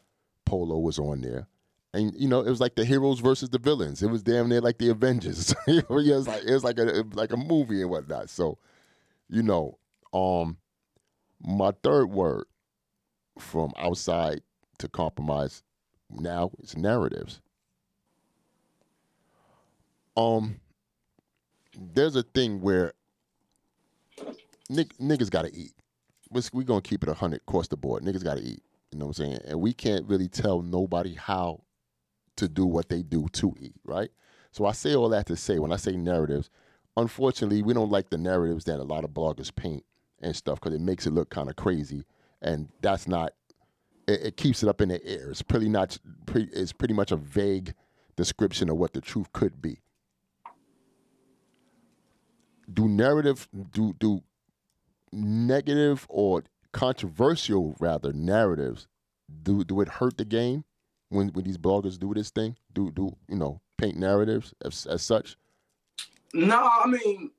Polo was on there. And, you know, it was like the heroes versus the villains. It was damn near like the Avengers. It was like a movie and whatnot. So, you know, my third word from outside to compromise now is narratives. There's a thing where niggas gotta eat. We gonna keep it 100 across the board. Niggas gotta eat. You know what I'm saying? And we can't really tell nobody how to do what they do to eat, right? So I say all that to say, when I say narratives, unfortunately, we don't like the narratives that a lot of bloggers paint and stuff because it makes it look kind of crazy, and that's not. It keeps it up in the air. It's pretty much a vague description of what the truth could be. do negative or controversial rather narratives do it hurt the game when these bloggers do this thing? Do paint narratives as such? No, I mean,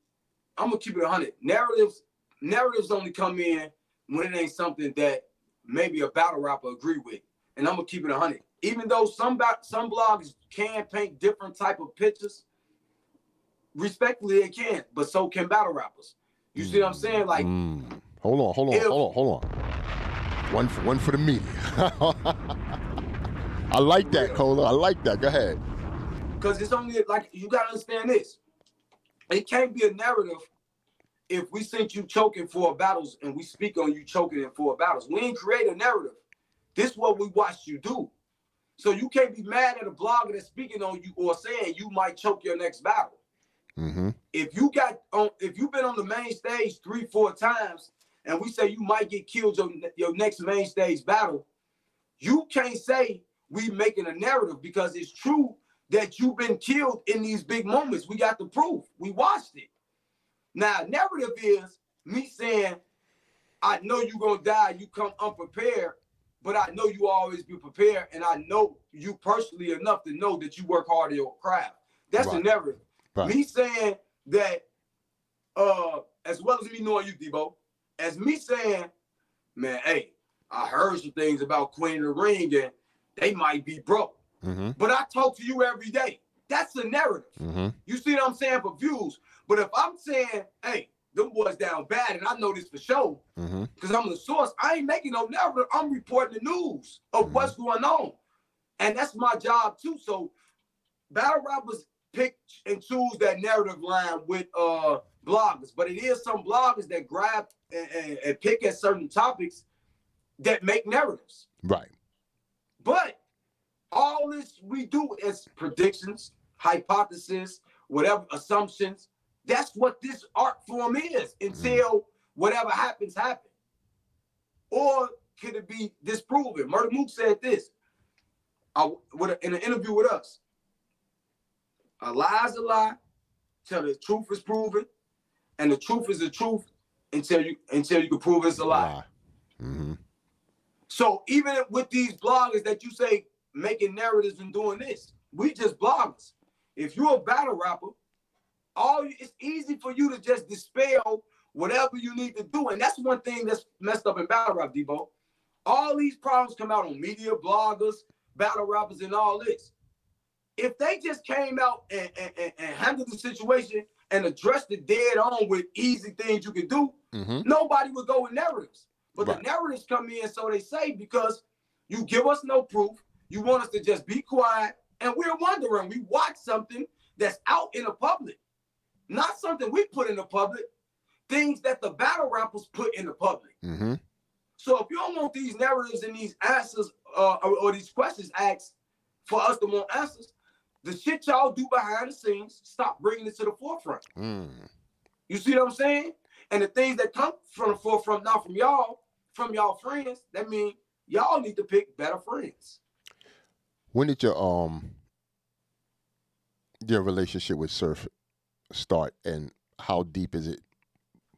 I'm gonna keep it 100. Narratives only come in when it ain't something that maybe a battle rapper agree with. And I'm gonna keep it 100. Even though some blogs can paint different type of pictures, respectfully they can, but so can battle rappers. You see what I'm saying? Like, hold on. One for the media. I like that, Cola. I like that. Go ahead. Because it's only like, you gotta understand this. It can't be a narrative if we sent you choking 4 battles and we speak on you choking in 4 battles. We ain't create a narrative. This is what we watched you do. So you can't be mad at a blogger that's speaking on you or saying you might choke your next battle. Mm-hmm. If you've been on the main stage 3-4 times and we say you might get killed your next main stage battle, you can't say we making a narrative, because it's true that you've been killed in these big moments. We got the proof. We watched it. Now, narrative is me saying, I know you're going to die. You come unprepared, but I know you always be prepared. And I know you personally enough to know that you work hard in your craft. That's the narrative. Right. Me saying that, as well as me knowing you, Debo, as me saying, man, hey, I heard some things about Queen of the Ring and they might be broke. Mm-hmm. But I talk to you every day. That's a narrative. Mm-hmm. You see what I'm saying? For views. But if I'm saying, hey, them boys down bad, and I know this for sure, because I'm the source, I ain't making no narrative. I'm reporting the news of what's going on. And that's my job too. So battle rappers pick and choose that narrative line with bloggers. But it is some bloggers that grab and pick at certain topics that make narratives. Right. But all this we do is predictions, hypothesis, whatever, assumptions. That's what this art form is until whatever happens, happen. Or could it be disproven? Murder Mook said this in an interview with us. A lie is a lie till the truth is proven, and the truth is the truth until you can prove it's a lie. Mm-hmm. So even with these bloggers that you say making narratives and doing this, we just bloggers. If you're a battle rapper, it's easy for you to just dispel whatever you need to do. And that's one thing that's messed up in battle rap, Debo. All these problems come out on media, bloggers, battle rappers, and all this. If they just came out and handled the situation and addressed it dead on with easy things you could do, nobody would go with narratives. But the narratives come in, so they say, because you give us no proof, you want us to just be quiet, and we're wondering. We watch something that's out in the public, not something we put in the public, things that the battle rappers put in the public. Mm-hmm. So if you don't want these narratives and these answers or these questions asked for us to want answers, the shit y'all do behind the scenes, stop bringing it to the forefront. You see what I'm saying? And the things that come from the forefront, not from y'all friends, that means y'all need to pick better friends. When did your relationship with Surf start, and how deep is it?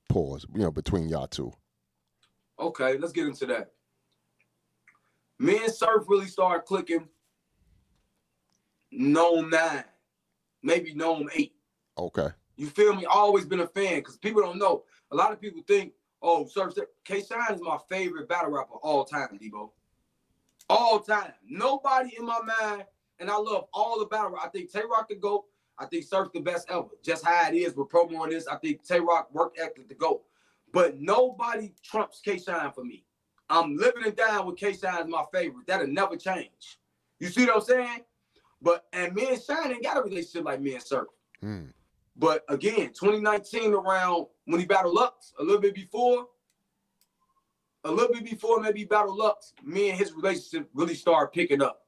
Pause. Between y'all two. Okay, let's get into that. Me and Surf really started clicking Gnome 9, maybe Gnome 8. Okay. You feel me? Always been a fan, because people don't know. A lot of people think, oh, Surf, K-Shine is my favorite battle rapper all time, Debo. All time. Nobody in my mind, and I love all the battle rappers. I think Tay-Rock the GOAT. I think Surf the best ever. Just how it is with promoing this, I think Tay-Rock work ethic the GOAT. But nobody trumps K-Shine for me. I'm living and dying with K-Shine as my favorite. That'll never change. You see what I'm saying? And me and Shine ain't got a relationship like me and Surf. But again, 2019 around when he battled Lux, a little bit before maybe battled Lux, me and his relationship really started picking up.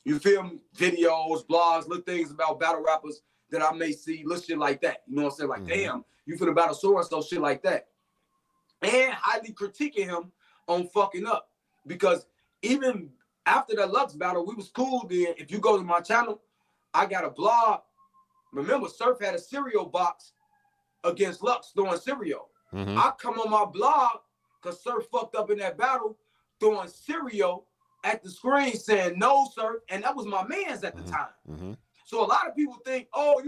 You feel me? Videos, blogs, little things about battle rappers that I may see, little shit like that. You know what I'm saying? Like, damn, you finna battle so shit like that. And highly critiquing him on fucking up. Because even after that Lux battle, we was cool then. If you go to my channel, I got a blog. Remember, Surf had a cereal box against Lux throwing cereal. I come on my blog because Surf fucked up in that battle throwing cereal at the screen saying no, sir, and that was my man's at the time. So a lot of people think, oh,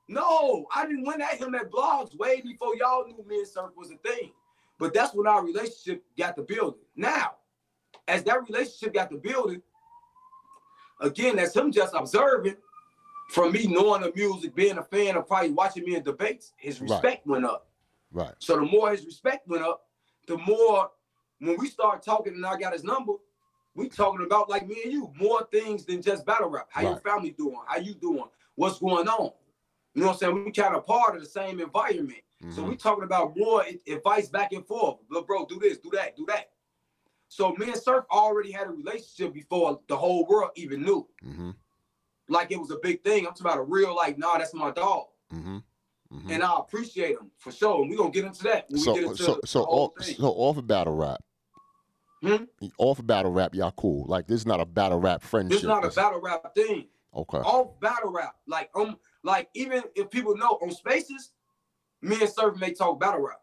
no, I didn't win at him at blogs way before y'all knew me and Surf was a thing. But that's when our relationship got to building. Now, as that relationship got to building, again, that's him just observing from me knowing the music, being a fan of probably watching me in debates, his respect went up. Right. So the more his respect went up, the more when we start talking and I got his number, we talking about like me and you, more things than just battle rap. How your family doing? How you doing? What's going on? You know what I'm saying? We kind of part of the same environment. So we talking about more advice back and forth. Look, bro, do this, do that, do that. So me and Surf already had a relationship before the whole world even knew. Like it was a big thing. I'm talking about a real, like, nah, that's my dog. And I appreciate him for sure. And we're going to get into that when we get into the whole thing. So off of battle rap, off of battle rap, y'all cool. Like this is not a battle rap friendship. This is not a battle rap thing. Okay. Off battle rap. Like even if people know on Spaces, me and Surf may talk battle rap.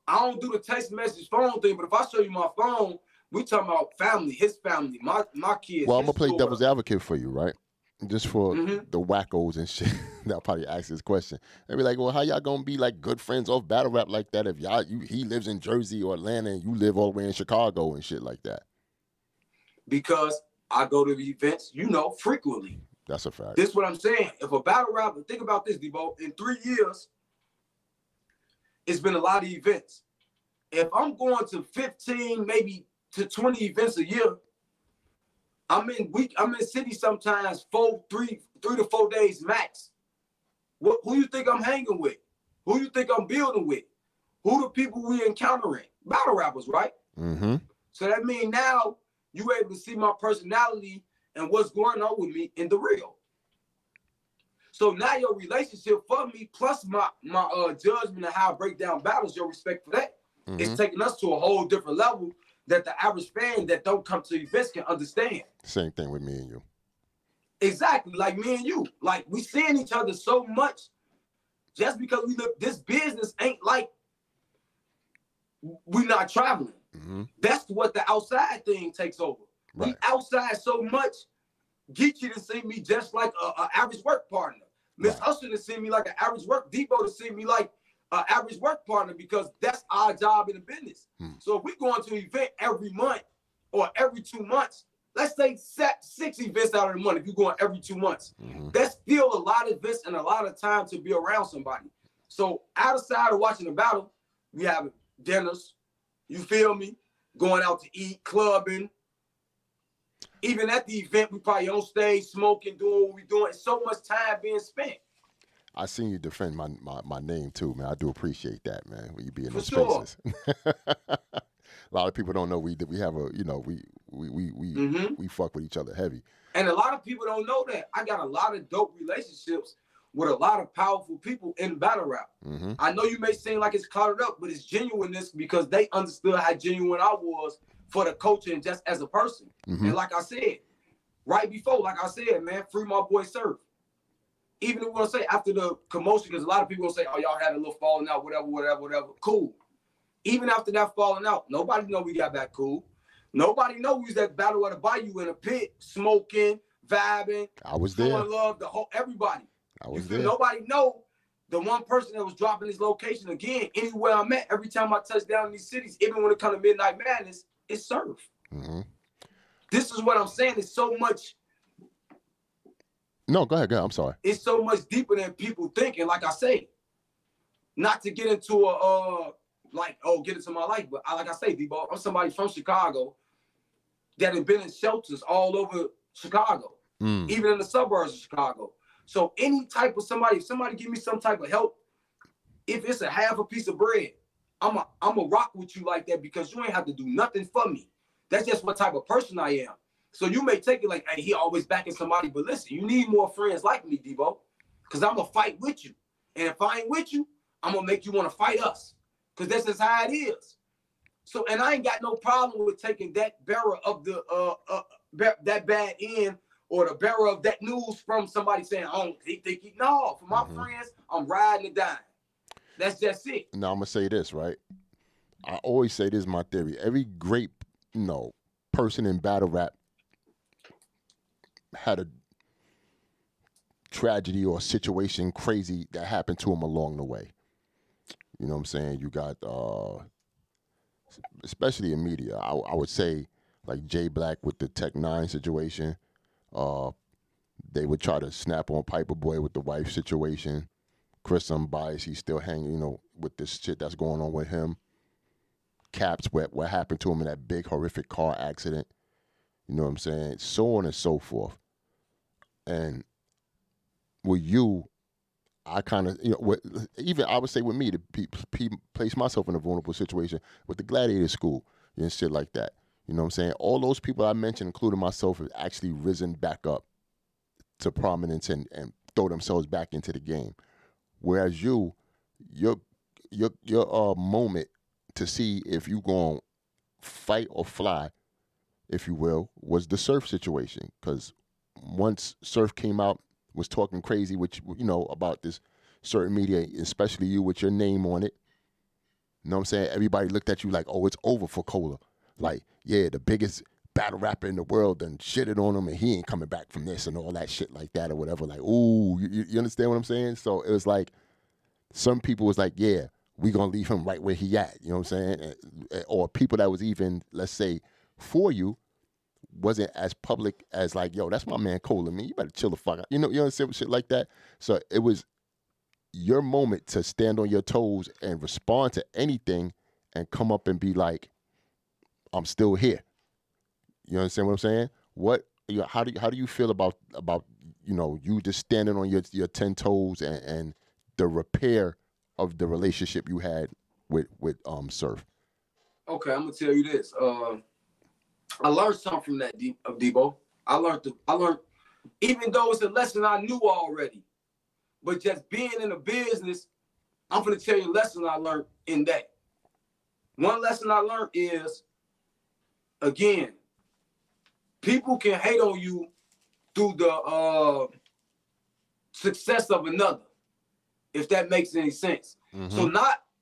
I don't do the text message phone thing, but if I show you my phone, we talking about family, his family, my kids. Well, I'm gonna play devil's advocate for you, right? Just for the wackos and shit. They'll probably ask this question. They'll be like, well, how y'all gonna be like good friends off battle rap like that if he lives in Jersey or Atlanta and you live all the way in Chicago and shit like that? Because I go to the events, frequently. That's a fact. This is what I'm saying. If a battle rapper, think about this, Debo, in 3 years, it's been a lot of events. If I'm going to 15, maybe to 20 events a year, I'm in city sometimes 3 to 4 days max. Who you think I'm hanging with? Who you think I'm building with? Who the people we encountering? Battle rappers, right? So that means now you able to see my personality and what's going on with me in the real. So now your relationship for me, plus my judgment of how I break down battles, your respect for that, is taking us to a whole different level that the average fan that don't come to events can understand. Same thing with me and you. Exactly, like me and you. Like we seeing each other so much just because we look, this business ain't like we not traveling. That's what the outside thing takes over. Right. We outside so much, Geechee to see me just like an average work partner. Miss Usher to see me like an average work, Debo to see me like an average work partner because that's our job in the business. So if we going to an event every month or every 2 months, let's say 6 events out of the month, if you're going every 2 months, that's still a lot of events and a lot of time to be around somebody. So outside of watching the battle, we have dinners, you feel me? Going out to eat, clubbing. Even at the event, we probably on stage, smoking, doing what we doing. It's so much time being spent. I seen you defend my name too, man. I do appreciate that, man. When you be in those sure. spaces. A lot of people don't know we have a, we fuck with each other heavy. And a lot of people don't know that. I got a lot of dope relationships with a lot of powerful people in battle rap. I know you may seem like it's cluttered up, but it's genuineness because they understood how genuine I was for the culture and just as a person. And like I said, right before, like I said, man, free my boy Surf. Even if we want to say after the commotion, because a lot of people will say, oh, y'all had a little falling out, whatever. Cool. Even after that falling out, nobody know we got back cool. Nobody know we was at Battle of the Bayou in a pit, smoking, vibing. I was there. Showing love, everybody. I was there. Nobody know the one person that was dropping his location again, anywhere I'm at, every time I touch down in these cities, even when it comes to Midnight Madness, it's Surf. This is what I'm saying. It's so much. No, go ahead. I'm sorry. It's so much deeper than people thinking. Like I say, not to get into get into my life, but like I say, Debo, I'm somebody from Chicago that has been in shelters all over Chicago, even in the suburbs of Chicago. So any type of if somebody give me some type of help, if it's a half a piece of bread, I'm a rock with you like that because you ain't have to do nothing for me. That's just what type of person I am. So you may take it like, hey, he always backing somebody, but listen, you need more friends like me, Debo, because I'm going to fight with you. And if I ain't with you, I'm going to make you want to fight us because that's just how it is. So, and I ain't got no problem with taking that bearer of the, that bad end or the bearer of that news from somebody saying, oh, he think he, no, for my friends, I'm riding and dying. That's just it. Now I'm gonna say this, right? I always say this is my theory. Every great, person in battle rap had a tragedy or situation crazy that happened to him along the way. You know what I'm saying? You got, especially in media, I would say like Jay Black with the Tech Nine situation. They would try to snap on Piper Boy with the wife situation. Chris Unbiased, he's still hanging, with this shit that's going on with him. Caps, what happened to him in that big horrific car accident. You know what I'm saying? So on and so forth. And with you, I kind of, even I would say with me, to place myself in a vulnerable situation with the Gladiator School and shit like that. You know what I'm saying? All those people I mentioned, including myself, have actually risen back up to prominence and throw themselves back into the game. Whereas your moment to see if you going to fight or fly, if you will, was the Surf situation. Because once Surf came out, was talking crazy, which, about this certain media, especially you with your name on it. You know what I'm saying? Everybody looked at you like, oh, it's over for Cola. Like, yeah, the biggest battle rapper in the world done shitted on him and he ain't coming back from this and all that shit like that or whatever. Like, ooh, you understand what I'm saying? So it was like, some people was like, yeah, we gonna leave him right where he at. You know what I'm saying? Or people that was even, let's say, for you, wasn't as public as like, yo, that's my man Cola, man. You better chill the fuck out. You understand shit like that? So it was your moment to stand on your toes and respond to anything and come up and be like, I'm still here. You understand what I'm saying? How do you feel about you just standing on your 10 toes and the repair of the relationship you had with Surf? Okay, I'm gonna tell you this. I learned something from that, Debo. I learned, even though it's a lesson I knew already, but just being in a business, I'm gonna tell you a lesson I learned in that. One lesson I learned is, again, people can hate on you through the success of another, if that makes any sense. Mm-hmm. So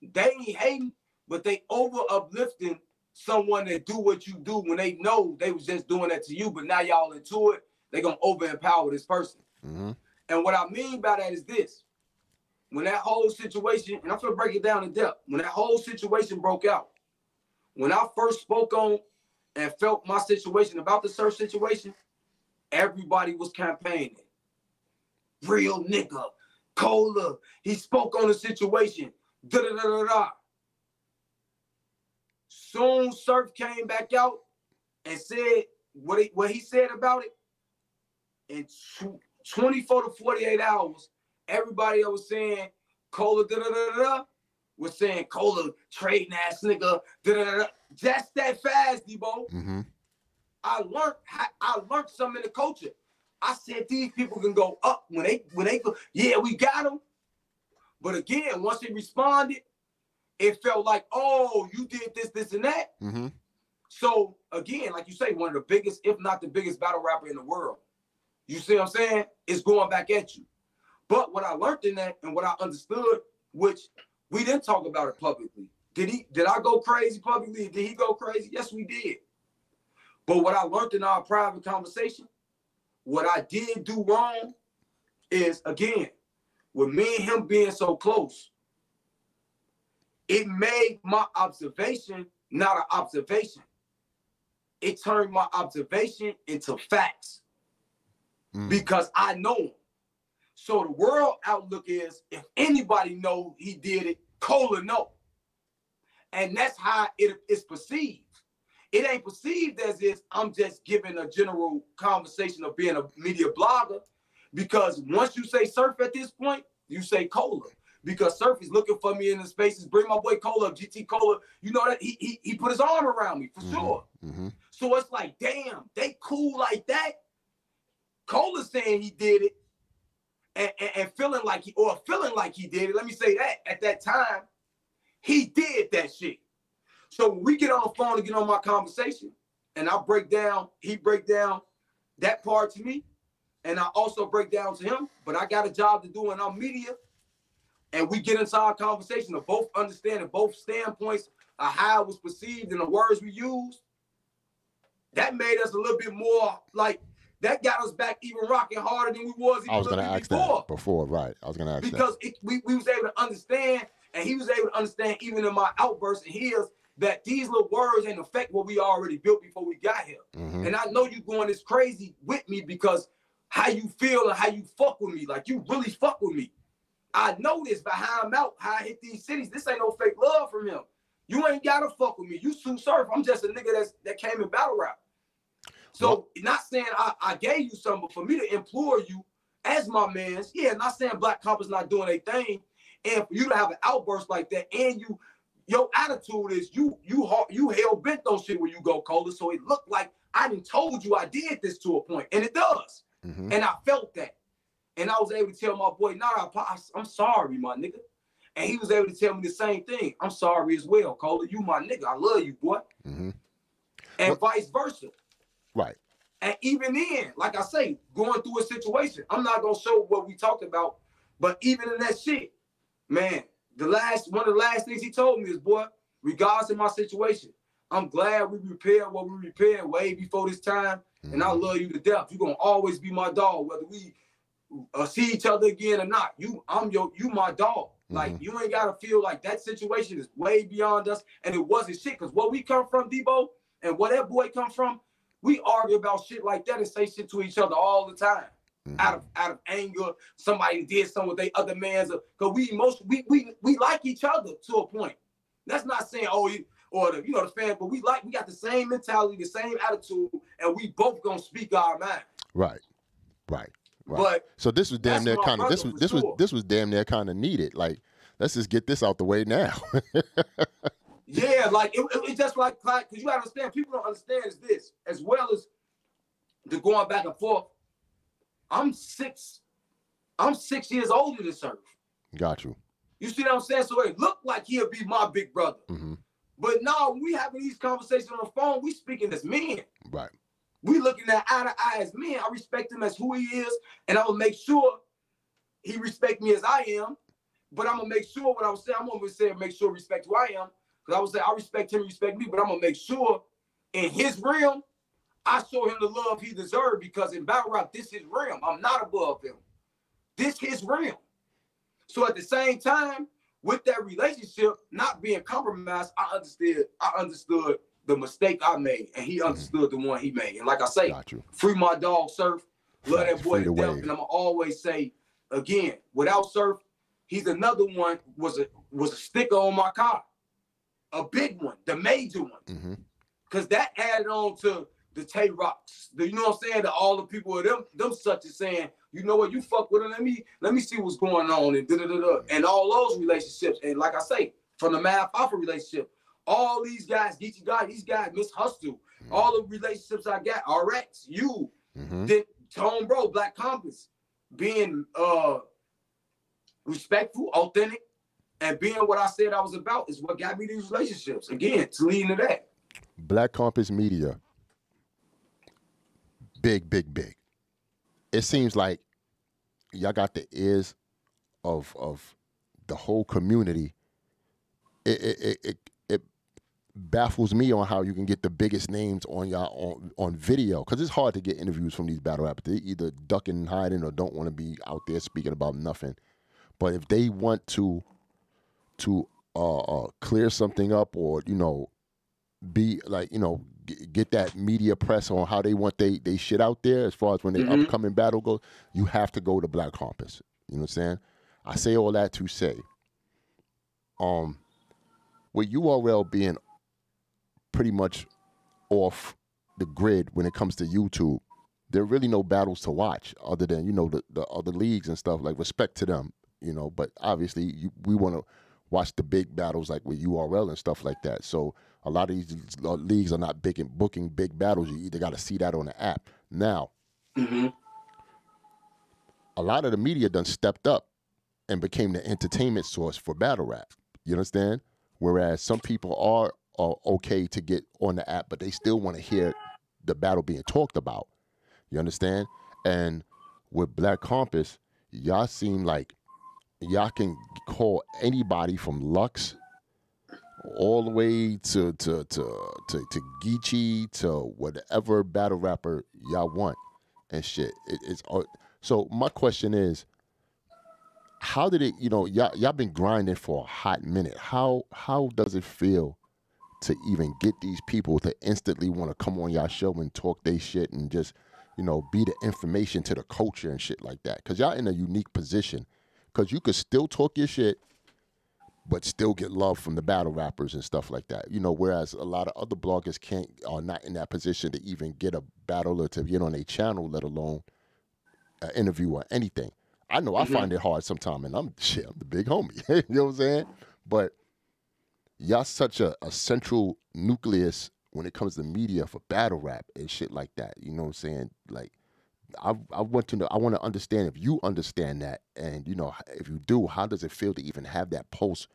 they ain't hating, but they over uplifting someone that do what you do when they know they was just doing that to you, but now y'all into it, they gonna over empower this person. Mm-hmm. And what I mean by that is this: when that whole situation, and I'm gonna break it down in depth, when that whole situation broke out, when I first spoke on and felt my situation about the Surf situation, everybody was campaigning. Real nigga, Cola, he spoke on the situation, da-da-da-da-da. Soon Surf came back out and said what he said about it. In 24 to 48 hours, everybody that was saying Cola da-da-da-da was saying Cola trading ass nigga da-da-da-da. Just that fast, Debo. Mm-hmm. I learned something in the culture. I said these people can go up when they go, yeah, we got them. But again, once they responded, it felt like, oh, you did this, and that. Mm-hmm. So again, like you say, one of the biggest, if not the biggest battle rapper in the world. You see what I'm saying? It's going back at you. But what I learned in that and what I understood, which we didn't talk about it publicly. Did I go crazy publicly? Did he go crazy? Yes, we did. But what I learned in our private conversation, what I did do wrong is, again, with me and him being so close, it made my observation not an observation. It turned my observation into facts because I know him. So the world outlook is, if anybody know he did it, Cola know. And that's how it is perceived. It ain't perceived as if I'm just giving a general conversation of being a media blogger, because once you say Surf at this point, you say Cola. Because Surf is looking for me in the spaces. Bring my boy Cola, GT Cola. You know that he put his arm around me for sure. Mm-hmm. So it's like, damn, they cool like that. Cola saying he did it and feeling like he did it. Let me say that at that time, he did that shit. So when we get on the phone and get on my conversation, and he break down that part to me, and I also break down to him, but I got a job to do and I'm media. And we get into our conversation of both understanding both standpoints of how it was perceived and the words we used. That made us a little bit more like, that got us back even rocking harder than we was even going to ask that before, right? I was going to ask because that. We was able to understand, and he was able to understand even in my outbursts and his, that these little words ain't affect what we already built before we got here. Mm-hmm. And I know you going this crazy with me because how you feel and how you fuck with me, like you really fuck with me. I know this by how I'm out, how I hit these cities. This ain't no fake love from him. You ain't gotta fuck with me. You Sue Surf. I'm just a nigga that came in battle rap. So not saying I gave you something, but for me to implore you as my mans, yeah, not saying Black Compass not doing a thing, and for you to have an outburst like that, and your attitude is you hell bent on shit where you go, Cola. So it looked like I done told you I did this to a point, and it does. Mm-hmm. And I felt that. And I was able to tell my boy, nah, I'm sorry, my nigga. And he was able to tell me the same thing. I'm sorry as well, Cola. You my nigga. I love you, boy. Mm-hmm. And vice versa. Right. And even then, like I say, going through a situation, I'm not gonna show what we talked about, but even in that shit, man, one of the last things he told me is, boy, regardless of my situation, I'm glad we repaired what we repaired way before this time, and I love you to death. You're gonna always be my dog, whether we see each other again or not. You my dog. Like, you ain't gotta feel like that situation is way beyond us, and it wasn't shit. Cause where we come from, Debo, and where that boy come from, we argue about shit like that and say shit to each other all the time. Out of anger, somebody did something with their other man's. Cause we like each other to a point. That's not saying the fan, but we got the same mentality, the same attitude, and we both gonna speak our mind. Right. But so this was damn near kind of this was damn near kind of needed. Like, let's just get this out the way now. Yeah, like it just like because you gotta understand, people don't understand is this, as well as the going back and forth. I'm 6 years older than Surf. Got you. You see what I'm saying? So it looked like he'll be my big brother. Mm-hmm. But no, when we having these conversations on the phone, we speaking as men. Right. We looking at eye to eye as men. I respect him as who he is, and I will make sure he respect me as I am. But I'm gonna make sure what I was saying. I'm gonna say make sure respect who I am. Because I would say I respect him, respect me, but I'm gonna make sure in his realm, I show him the love he deserves, because in battle rap, this is realm. I'm not above him. This his realm. So at the same time, with that relationship not being compromised, I understood the mistake I made, and he understood the one he made. And like I say, free my dog, Surf. Love that boy to death. And I'm gonna always say again, without Surf, he's another one was a sticker on my car. A big one, the major one. Because that added on to the Tay Rocks. You know what I'm saying? To all the people of them such as saying, you know what, you fuck with him, let me see what's going on, and and all those relationships. And like I say, from the Math Alpha relationship, all these guys, Geechee God, these guys, Miss Hustle, all the relationships I got, RX, you, then Tone Bro, Black Compass, being respectful, authentic, and being what I said I was about is what got me these relationships. Again, to lead into that. Black Compass Media. Big. It seems like y'all got the ears of the whole community. It baffles me on how you can get the biggest names on y'all on video, because it's hard to get interviews from these battle rappers. They either ducking and hiding or don't want to be out there speaking about nothing. But if they want to clear something up, or be like, get that media press on how they want they shit out there, as far as when the upcoming battle goes, you have to go to Black Compass. You know what I'm saying? I say all that to say, with URL being pretty much off the grid when it comes to YouTube, there are really no battles to watch other than, the other leagues and stuff. Like, respect to them, but obviously we want to watch the big battles like with URL and stuff like that. So a lot of these leagues are not booking big battles. You either got to see that on the app. Now, a lot of the media done stepped up and became the entertainment source for battle rap. You understand? Whereas some people are okay to get on the app, but they still want to hear the battle being talked about. You understand? And with Black Compass, y'all seem like y'all can call anybody from Lux all the way to Geechee to whatever battle rapper y'all want and shit. It's so my question is, how did it? You know, y'all been grinding for a hot minute. How does it feel to even get these people to instantly want to come on y'all show and talk they shit and just, you know, be the information to the culture and shit like that? Because y'all in a unique position, because you could still talk your shit but still get love from the battle rappers and stuff like that. You know, whereas a lot of other bloggers are not in that position to even get a battler to get on a channel, let alone an interview or anything. I know I find it hard sometimes, and I'm the big homie. You know what I'm saying? But y'all such a central nucleus when it comes to media for battle rap and shit like that. You know what I'm saying? Like, I want to know. I want to understand if you understand that, and you know, if you do, how does it feel to even have that pulse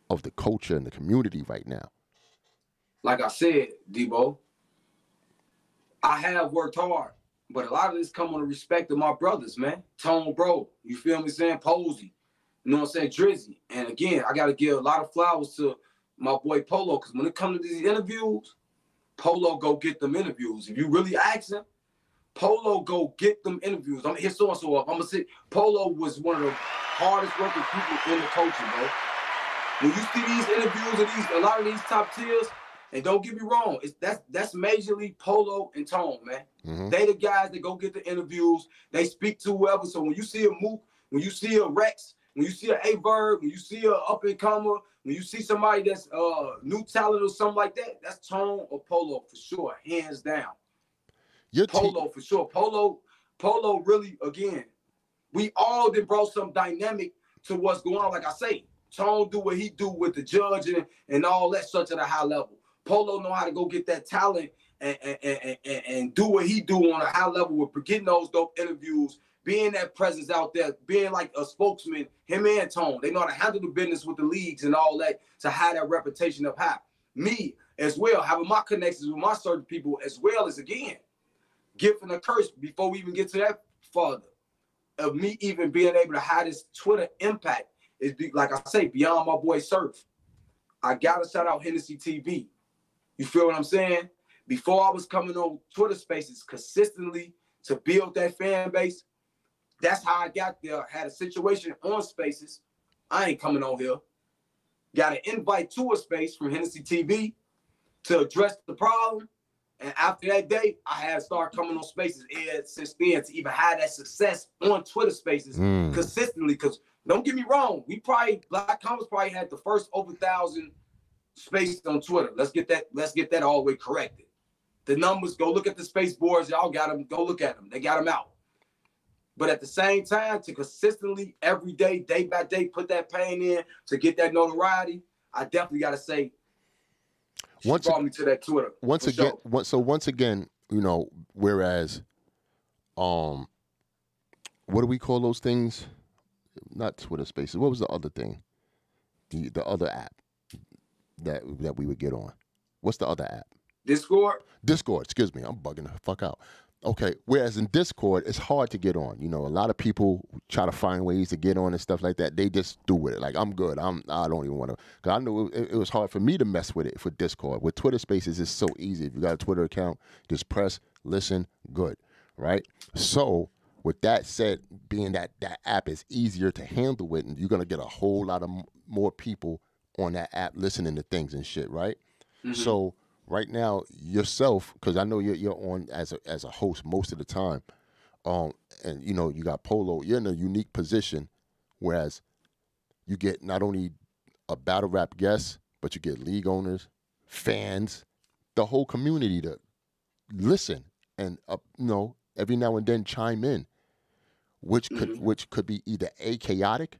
of the culture and the community right now? Like I said, Debo, I have worked hard, but a lot of this come on the respect of my brothers, man. Tone Bro, you feel me saying? Posey, you know what I'm saying? Drizzy. And again, I got to give a lot of flowers to my boy Polo, because when it comes to these interviews, Polo go get them interviews. If you really ask him, Polo go get them interviews. I'm gonna hit so-and-so up. I'm gonna say Polo was one of the hardest working people in the culture, bro. When you see these interviews of a lot of these top tiers, and don't get me wrong, that's majorly Polo and Tone, man. They the guys that go get the interviews. They speak to whoever. So when you see a Mook, when you see a Rex, when you see a A-Verb, when you see a up-and-comer, when you see somebody that's new talent or something like that, that's Tone or Polo for sure, hands down. Polo for sure. Polo really, again, we all done brought some dynamic to what's going on. Like I say, Tone do what he do with the judging and all that such at a high level. Polo know how to go get that talent and do what he do on a high level with getting those dope interviews, being that presence out there, being like a spokesman, him and Tone. They know how to handle the business with the leagues and all that to have that reputation up high. Me as well, having my connections with my certain people as well as, again, gift and a curse before we even get to that further. Of me even being able to have this Twitter impact is, like I say, beyond my boy Surf. I gotta shout out Hennessy TV. You feel what I'm saying? Before I was coming on Twitter Spaces consistently to build that fan base, that's how I got there. Had a situation on Spaces. I ain't coming on here. Got an invite to a space from Hennessy TV to address the problem. And after that day, I had started coming on Spaces since then to even have that success on Twitter Spaces consistently. Because don't get me wrong, Black Compass probably had the first over 1,000 spaces on Twitter. Let's get that all the way corrected. The numbers, go look at the space boards. Y'all got them. Go look at them. They got them out. But at the same time, to consistently every day, day by day, put that pain in to get that notoriety, I definitely got to say, brought me to that Twitter. Once again, you know, whereas, what do we call those things? Not Twitter Spaces. What was the other thing? The other app that we would get on. What's the other app? Discord. Excuse me, I'm bugging the fuck out. Okay, whereas in Discord, it's hard to get on. You know, a lot of people try to find ways to get on and stuff like that. They just do with it. Like, I'm good. I don't even want to. Because I knew it was hard for me to mess with it for Discord. With Twitter Spaces, it's so easy. If you got a Twitter account, just press, listen, good, right? So, with that said, being that app is easier to handle with, and you're going to get a whole lot of more people on that app listening to things and shit, right? So, right now, yourself, because I know you're on as a host most of the time, and you know you got Polo. You're in a unique position, whereas you get not only a battle rap guest, but you get league owners, fans, the whole community to listen and you know, every now and then chime in, which could be either A, chaotic,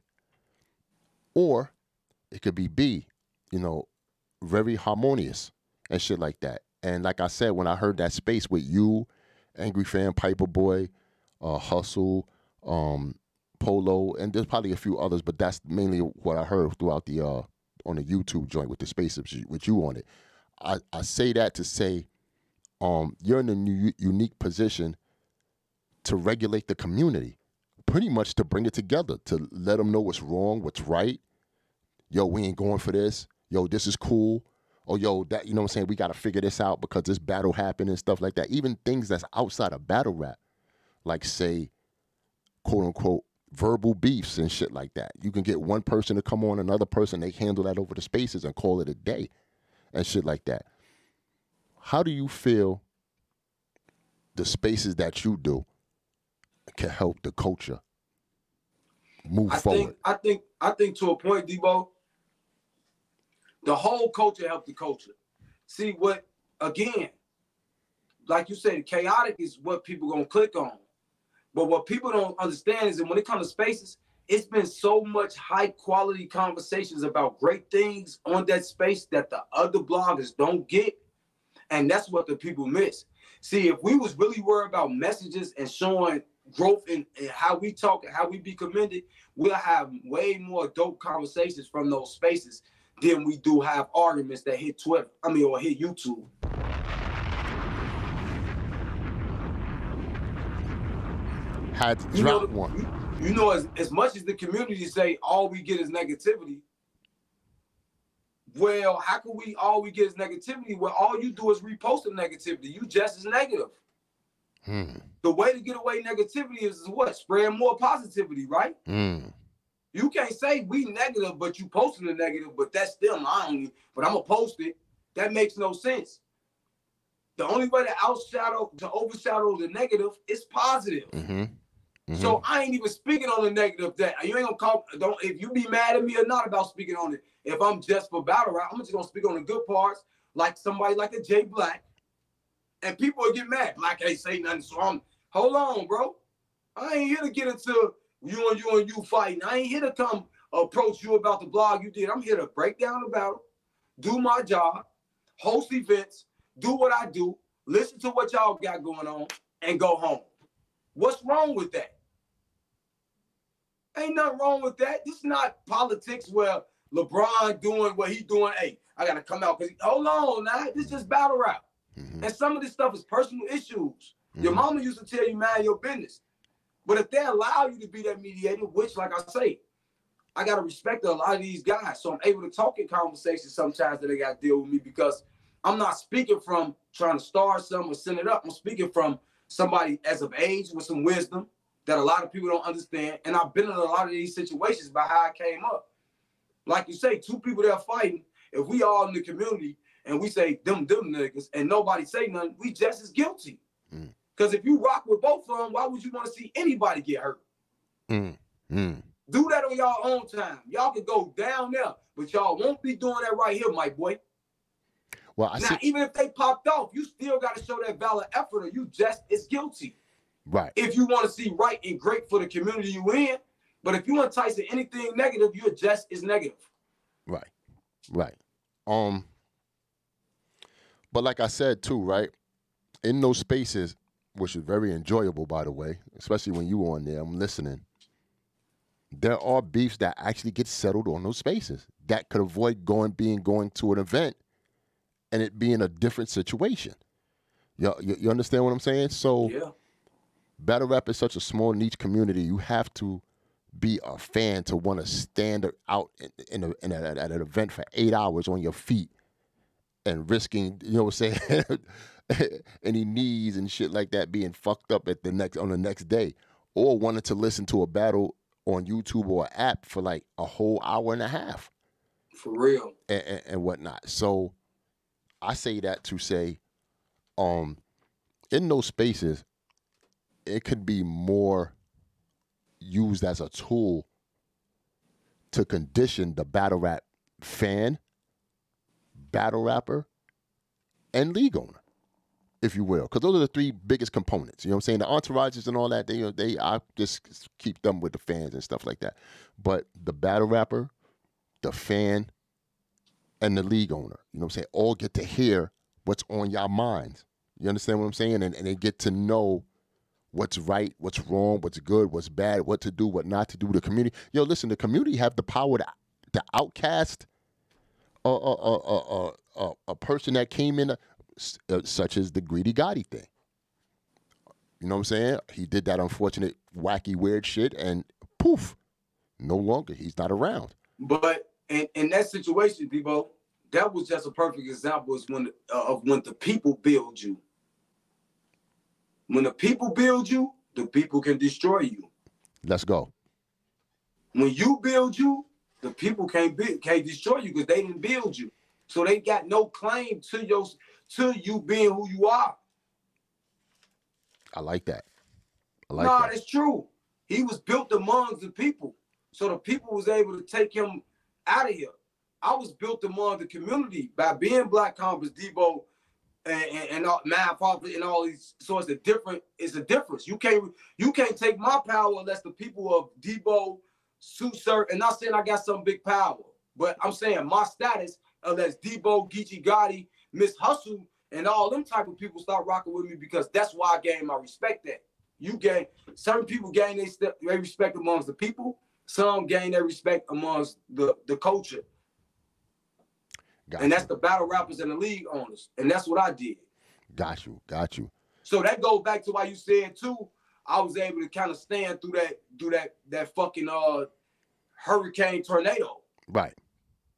or it could be B, you know, very harmonious and shit like that. And like I said, when I heard that space with you, Angry Fan, Piper Boy, Hustle, Polo, and there's probably a few others, but that's mainly what I heard throughout the on the YouTube joint with the spaces with you on it. I say that to say, you're in a unique position to regulate the community, pretty much to bring it together, to let them know what's wrong, what's right. Yo, we ain't going for this. Yo, this is cool. Or yo, that, you know what I'm saying, we got to figure this out because this battle happened and stuff like that. Even things that's outside of battle rap, like say, quote unquote, verbal beefs and shit like that. You can get one person to come on, another person, they handle that over the spaces and call it a day and shit like that. How do you feel the spaces that you do can help the culture move forward? I think to a point, Debo, the whole culture helped the culture. See what, again, like you said, chaotic is what people gonna click on. But what people don't understand is that when it comes to spaces, it's been so much high quality conversations about great things on that space that the other bloggers don't get. And that's what the people miss. See, if we was really worried about messages and showing growth in how we talk and how we be commended, we'll have way more dope conversations from those spaces than we do have arguments that hit Twitter, or hit YouTube. Had to drop one. You know, as much as the community say all we get is negativity, well, how can all we get is negativity when all you do is repost the negativity? You just as negative. The way to get away negativity is what? Spread more positivity, right? You can't say we negative, but you posting the negative, but that's them. But I'm gonna post it. That makes no sense. The only way to overshadow the negative is positive. So I ain't even speaking on the negative. That you ain't gonna if you be mad at me or not about speaking on it. If I'm just for battle rap, I'm just gonna speak on the good parts, like somebody like a Jay Black. And people will get mad. Black ain't say nothing, so hold on, bro. I ain't here to get into you fighting. I ain't here to come approach you about the blog you did. I'm here to break down the battle, do my job, host events, do what I do, listen to what y'all got going on, and go home. What's wrong with that? Ain't nothing wrong with that. This is not politics where LeBron doing what he doing. Hey, I gotta come out because hold on now. This is just battle rap. And some of this stuff is personal issues. Your mama used to tell you, mind your business. But if they allow you to be that mediator, which, like I say, I got to respect a lot of these guys. So I'm able to talk in conversations sometimes that they got to deal with me because I'm not speaking from trying to start something or send it up. I'm speaking from somebody as of age with some wisdom that a lot of people don't understand. And I've been in a lot of these situations by how I came up. Like you say, two people that are fighting, if we all in the community and we say them niggas and nobody say nothing, we just as guilty. Because if you rock with both of them, why would you want to see anybody get hurt? Do that on y'all own time. Y'all can go down there, but y'all won't be doing that right here, my boy. Well, even if they popped off, you still got to show that valid effort or you just as guilty. Right. If you want to see right and great for the community you in, but if you entice in anything negative, you're just as negative. Right. But like I said too, right? In those spaces, which is very enjoyable, by the way, especially when you on there, I'm listening. There are beefs that actually get settled on those spaces that could avoid going to an event and it being a different situation. You understand what I'm saying? So yeah. Battle rap is such a small niche community. You have to be a fan to want to stand out at an event for 8 hours on your feet and risking, you know what I'm saying, any knees and shit like that being fucked up on the next day, or wanted to listen to a battle on YouTube or an app for like a whole hour and a half. For real. And whatnot. So I say that to say, in those spaces, it could be more used as a tool to condition the battle rap fan, battle rapper, and league owner, if you will. Because those are the three biggest components. You know what I'm saying? The entourages and all that, I just keep them with the fans and stuff like that. But the battle rapper, the fan, and the league owner, you know what I'm saying, all get to hear what's on your minds. You understand what I'm saying? And they get to know what's right, what's wrong, what's good, what's bad, what to do, what not to do. The community, listen, the community have the power to outcast a person that came in, such as the Greedy Gotti thing. You know what I'm saying? He did that unfortunate, wacky, weird shit, and poof, no longer. He's not around. But in that situation, Debo, that was just a perfect example of when the people build you. When the people build you, the people can destroy you. Let's go. When you build you, the people can't destroy you because they didn't build you. So they got no claim to you being who you are. I like that. That's true. He was built amongst the people. So the people was able to take him out of here. I was built among the community by being Black Compass, Debo, and Math Office and all these. So it's a difference. You can't take my power unless the people of Debo, Sir, and not saying I got some big power, but I'm saying my status, unless Debo, Geechee Gotti, Miss Hustle, and all them type of people start rocking with me, because that's why I gain my respect. That you gain, certain people gain their respect amongst the people. Some gain their respect amongst the culture. And that's the battle rappers and the league owners. And that's what I did. Got you. So that goes back to why you said too, I was able to kind of stand through that fucking hurricane tornado. Right.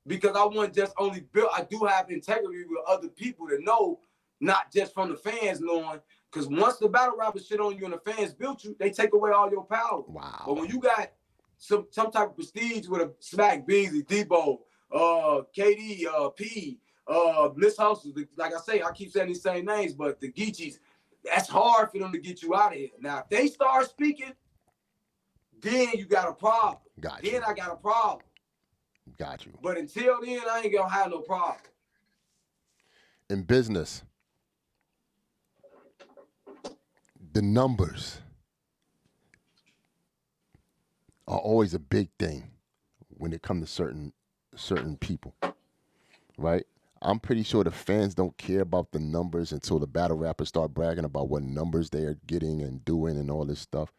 Because I wasn't just only built, I do have integrity with other people to know, not just from the fans knowing. Because once the battle rappers shit on you and the fans built you, they take away all your power. Wow. But when you got some type of prestige with a Smack, Beasley, Debo, KD, P, Miss Hustle, like I say, I keep saying these same names, but the Geechees, that's hard for them to get you out of here. Now, if they start speaking, then you got a problem. Got you. Then I got a problem. Got you. But until then, I ain't gonna have no problem. In business, the numbers are always a big thing when it comes to certain people, right? I'm pretty sure the fans don't care about the numbers until the battle rappers start bragging about what numbers they are getting and doing and all this stuff.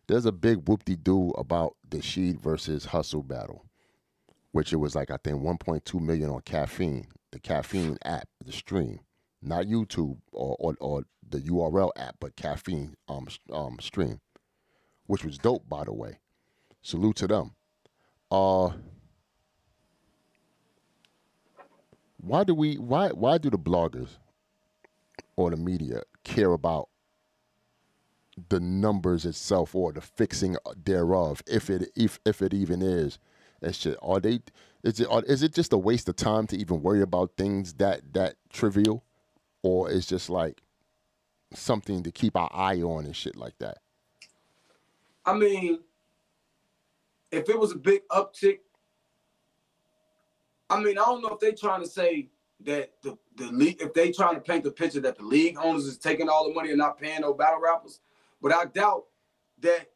There's a big whoop-de-doo about the Sheed versus Hustle battle, which it was like, I think, 1.2 million on Caffeine, the Caffeine app, the stream, not YouTube or the URL app, but Caffeine stream, which was dope, by the way. Salute to them. Why do the bloggers or the media care about the numbers itself or the fixing thereof, if it even is? It's just, is it just a waste of time to even worry about things that trivial, or it's just like something to keep our eye on and shit like that? I mean, if it was a big uptick, I mean, I don't know if they trying to say that the league, if they trying to paint the picture that the league owners is taking all the money and not paying no battle rappers, but I doubt that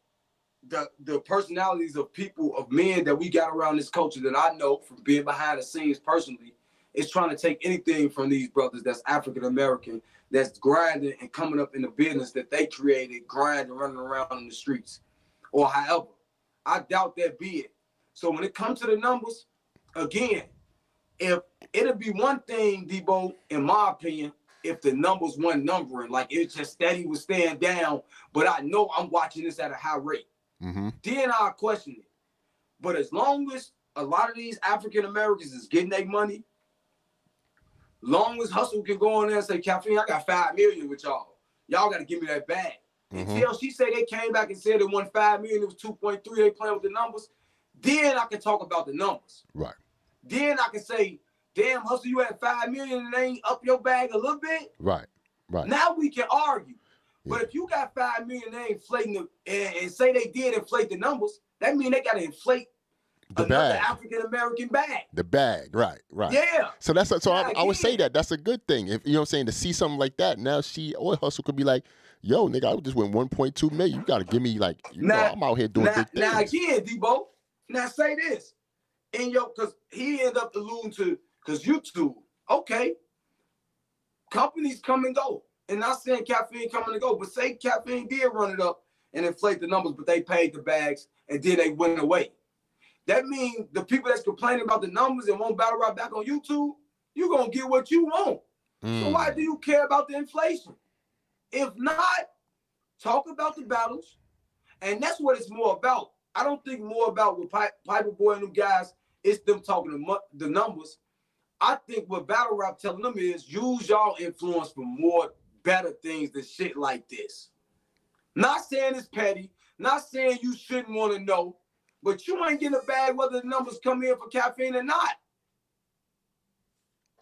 the personalities of people, of men that we got around this culture that I know from being behind the scenes personally, is trying to take anything from these brothers that's African American, that's grinding and coming up in the business that they created, grinding, running around in the streets, or however. I doubt that be it. So when it comes to the numbers, again, if it'll be one thing, Debo, in my opinion, if the numbers weren't numbering, like it's just steady was staying down, but I know I'm watching this at a high rate. Mm-hmm. Then I'll question it. But as long as a lot of these African Americans is getting their money, long as Hustle can go in there and say, Caffeine, I got $5 million with y'all. Y'all got to give me that bag. Mm-hmm. Until she said they came back and said it won $5 million, it was 2.3, they playing with the numbers, then I can talk about the numbers. Right. Then I can say, damn, Hustle, you had $5 million and they ain't up your bag a little bit. Right. Now we can argue. Yeah. But if you got $5 million, they inflating and say they did inflate the numbers, that means they got to inflate the another African American bag. The bag, right. Yeah. So I would say that's a good thing. If you know what I'm saying, to see something like that, now she or Hustle could be like, yo, nigga, I just went 1.2 million. You gotta give me like, know, I'm out here doing big things. Now again, Debo, now say this. Cause he ended up alluding to, cause YouTube, okay, companies come and go. And not saying Caffeine coming to go, but say Caffeine did run it up and inflate the numbers, but they paid the bags and then they went away. That means the people that's complaining about the numbers and won't battle rap back on YouTube, you're going to get what you want. So why do you care about the inflation? If not, talk about the battles, and that's what it's more about. I don't think more about with Piper Boy and them guys, it's them talking the numbers. I think what battle rap telling them is use y'all influence for more better things than shit like this. Not saying it's petty, not saying you shouldn't want to know, but you ain't getting a bag whether the numbers come in for caffeine or not.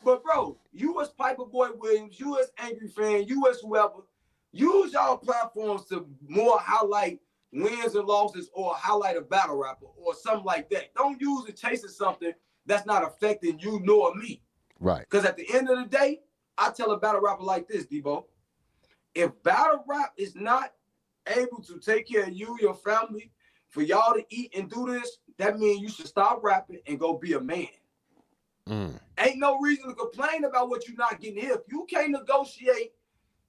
But bro, you as Piper Boy Williams, you as Angry Fan, you as whoever, use y'all platforms to more highlight wins and losses or highlight a battle rapper or something like that. Don't use it chasing something that's not affecting you nor me. Right. Because at the end of the day, I tell a battle rapper like this, Debo. If battle rap is not able to take care of you, your family, for y'all to eat and do this, that means you should stop rapping and go be a man. Ain't no reason to complain about what you're not getting here. If you can't negotiate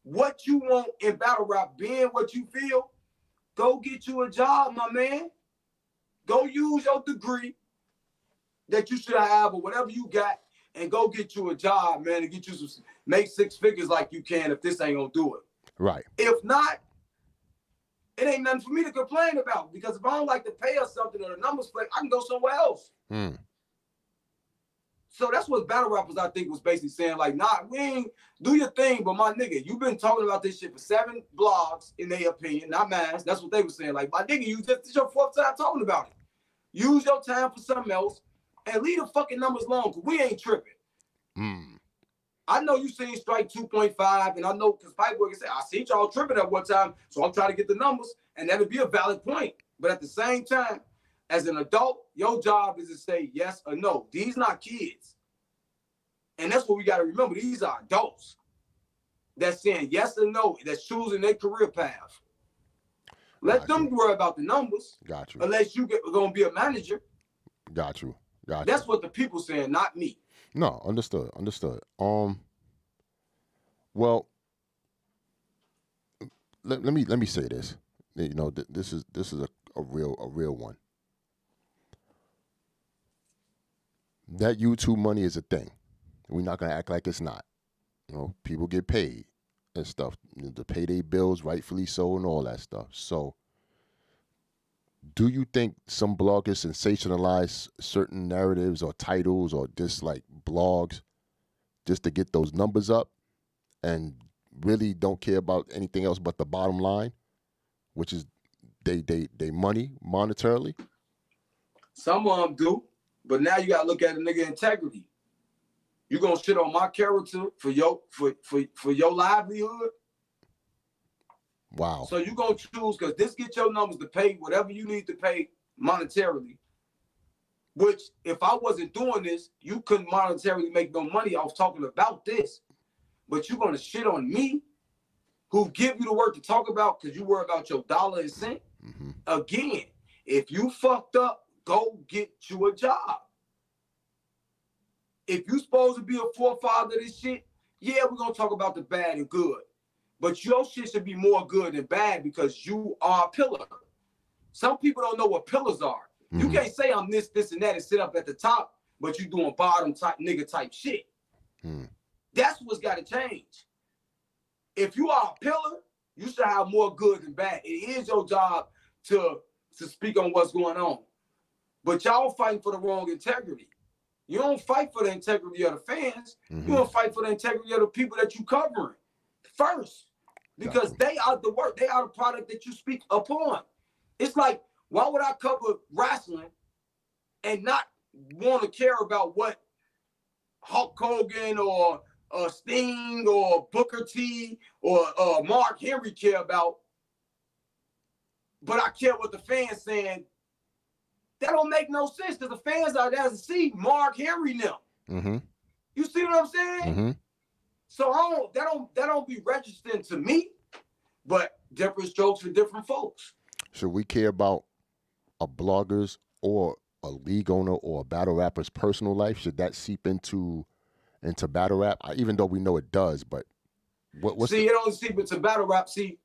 what you want in battle rap being what you feel, go get you a job, my man. Go use your degree that you should have or whatever you got and go get you a job, man, and get you some, make 6 figures like you can if this ain't gonna do it. Right. If not, it ain't nothing for me to complain about because if I don't like to pay or something or the numbers play, I can go somewhere else. So that's what battle rappers, I think, was basically saying, like, nah, we ain't do your thing, but my nigga, you've been talking about this shit for 7 blogs, in their opinion, not mine. That's what they were saying. Like, my nigga, this your 4th time talking about it. Use your time for something else and leave the fucking numbers alone, because we ain't tripping. I know you seen Strike 2.5, and I know, because Pipe Boy can say, I seen y'all tripping at one time, so I'm trying to get the numbers, and that'll be a valid point. But at the same time, as an adult, your job is to say yes or no. These not kids. And that's what we got to remember. These are adults that's saying yes or no, that's choosing their career path. Let them worry about the numbers. Got you. Unless you going to be a manager. Got you. That's what the people saying, not me. No, understood. Well, let me say this. You know, this is a real one. That YouTube money is a thing. We're not gonna act like it's not. You know, people get paid and stuff to pay their bills, rightfully so, and all that stuff. So, do you think some bloggers sensationalize certain narratives or titles or just like blogs just to get those numbers up and really don't care about anything else but the bottom line, which is they money monetarily? Some of them do, but now you gotta look at a nigga integrity. You gonna shit on my character for your livelihood? Wow. So you gonna choose, because this get your numbers to pay whatever you need to pay monetarily. Which, if I wasn't doing this, you couldn't monetarily make no money off talking about this. But you're gonna shit on me, who give you the work to talk about because you worry about your dollar and cent. Again, if you fucked up, go get you a job. If you supposed to be a forefather of this shit, yeah, we're gonna talk about the bad and good. But your shit should be more good than bad because you are a pillar. Some people don't know what pillars are. You can't say I'm this, and that, and sit up at the top, but you doing bottom type nigga type shit. That's what's gotta change. If you are a pillar, you should have more good than bad. It is your job to speak on what's going on. But y'all fighting for the wrong integrity. You don't fight for the integrity of the fans. You don't fight for the integrity of the people that you covering first. Because they are the work. They are the product that you speak upon. It's like, why would I cover wrestling and not want to care about what Hulk Hogan or Sting or Booker T or Mark Henry care about? But I care what the fans saying. That don't make no sense because the fans out there to see Mark Henry now. You see what I'm saying? So that don't be registering to me, but different strokes for different folks. Should we care about a blogger's or a league owner or a battle rapper's personal life? Should that seep into battle rap? Even though we know it does, but what's it don't seep into battle rap. See,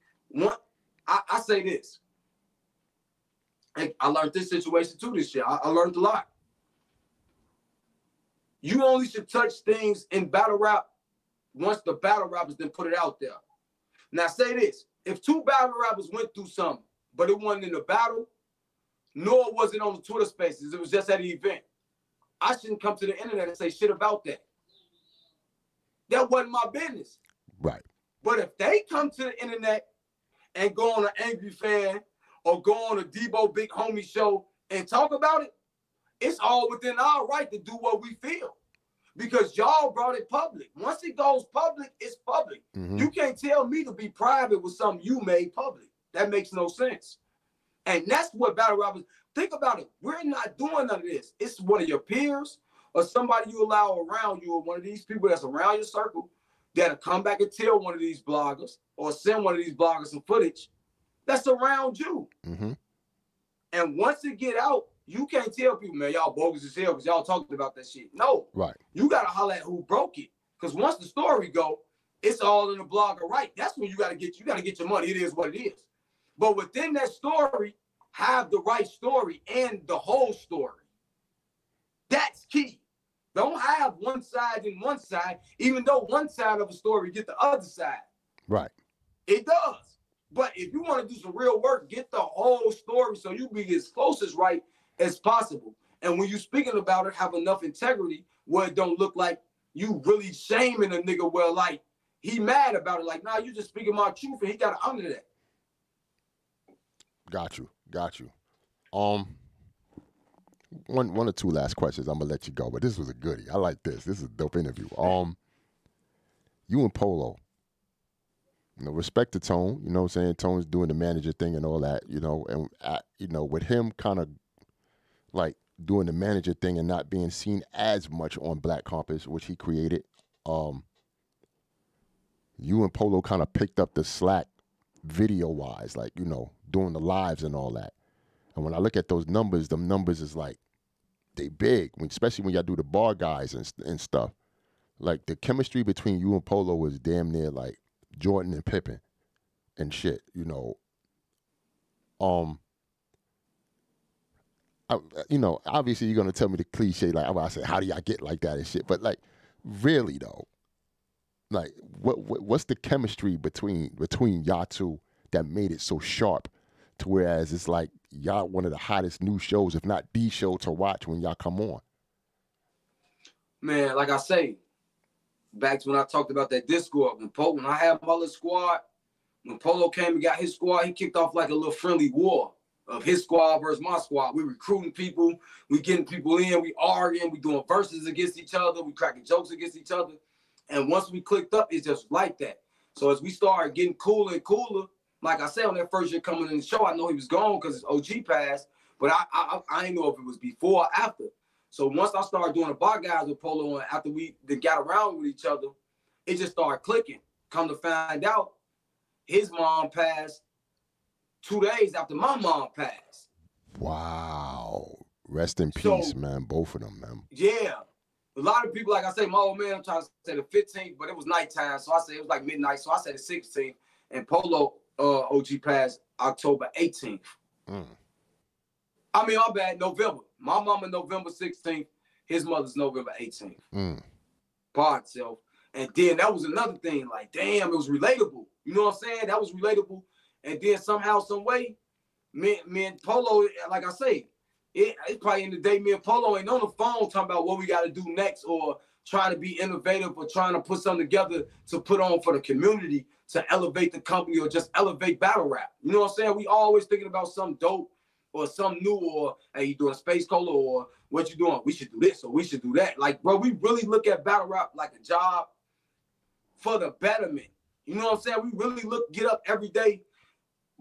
I say this. And I learned this situation too this year. I learned a lot. You only should touch things in battle rap once the battle rappers then put it out there. Now say this, if two battle rappers went through something, but it wasn't in the battle, nor was it on the Twitter spaces, it was just at the event, I shouldn't come to the internet and say shit about that. That wasn't my business. Right. But if they come to the internet and go on an Angry Fan or go on a Debo Big Homie show and talk about it, it's all within our right to do what we feel. Because y'all brought it public. Once it goes public, it's public. Mm-hmm. You can't tell me to be private with something you made public. That makes no sense. And that's what battle rappers, think about it. We're not doing none of this. It's one of your peers or somebody you allow around you or one of these people that's around your circle that'll come back and tell one of these bloggers or send one of these bloggers some footage that's around you. Mm-hmm. And once it get out, you can't tell people, man, y'all bogus as hell because y'all talking about that shit. No. Right. You got to holler at who broke it. Because once the story go, it's all in the blogger, right? That's when you got to get your money. It is what it is. But within that story, have the right story and the whole story. That's key. Don't have one side and one side, even though one side of a story get the other side. Right. It does. But if you want to do some real work, get the whole story so you be as close as right as possible. And when you're speaking about it, have enough integrity where it don't look like you really shaming a nigga where like he mad about it. Like, nah, you just speaking my truth and he got to honor that. Got you. One or two last questions. I'm gonna let you go, but this was a goodie. I like this. This is a dope interview. You and Polo, respect to Tone. You know what I'm saying? Tone's doing the manager thing and all that. And with him kind of like doing the manager thing and not being seen as much on Black Compass, which he created. You and Polo kind of picked up the slack video-wise, like, doing the lives and all that. And when I look at those numbers, them numbers is like, they big, especially when y'all do the bar guys and stuff. Like, the chemistry between you and Polo was damn near like Jordan and Pippen and shit, obviously you're going to tell me the cliche, like I said, how do y'all get like that and shit? But like, really though, like what's the chemistry between y'all two that made it so sharp to whereas it's like y'all one of the hottest new shows, if not the show to watch when y'all come on? Man, like I say, back to when I talked about that Discord, when I had my little squad, when Polo came and got his squad, he kicked off like a little friendly war of his squad versus my squad. We recruiting people, we getting people in, we arguing, we doing verses against each other, we cracking jokes against each other. And once we clicked up, it's just like that. So as we started getting cooler and cooler, like I said, on that first year coming in the show, I know he was gone because his OG passed, but I didn't know if it was before or after. So once I started doing the bar guys with Polo, and after we got around with each other, it just started clicking. Come to find out, his mom passed 2 days after my mom passed. Wow. Rest in peace, man. Both of them, man. Yeah. A lot of people, like I say, my old man, I'm trying to say the 15th, but it was nighttime. So I said it was like midnight. So I said the 16th. And Polo OG passed October 18th. I mean, my bad, November. My mama November 16th. His mother's November 18th. By itself. And then that was another thing. Like, damn, it was relatable. You know what I'm saying? That was relatable. And then somehow, some way, me and Polo, like I say, it's probably in the day, me and Polo ain't on the phone talking about what we got to do next or trying to be innovative or trying to put something together to put on for the community to elevate the company or just elevate battle rap. You know what I'm saying? We always thinking about something dope or something new or, hey, you doing a Space Cola or what you doing? We should do this or we should do that. Like, bro, we really look at battle rap like a job for the betterment. You know what I'm saying? We really get up every day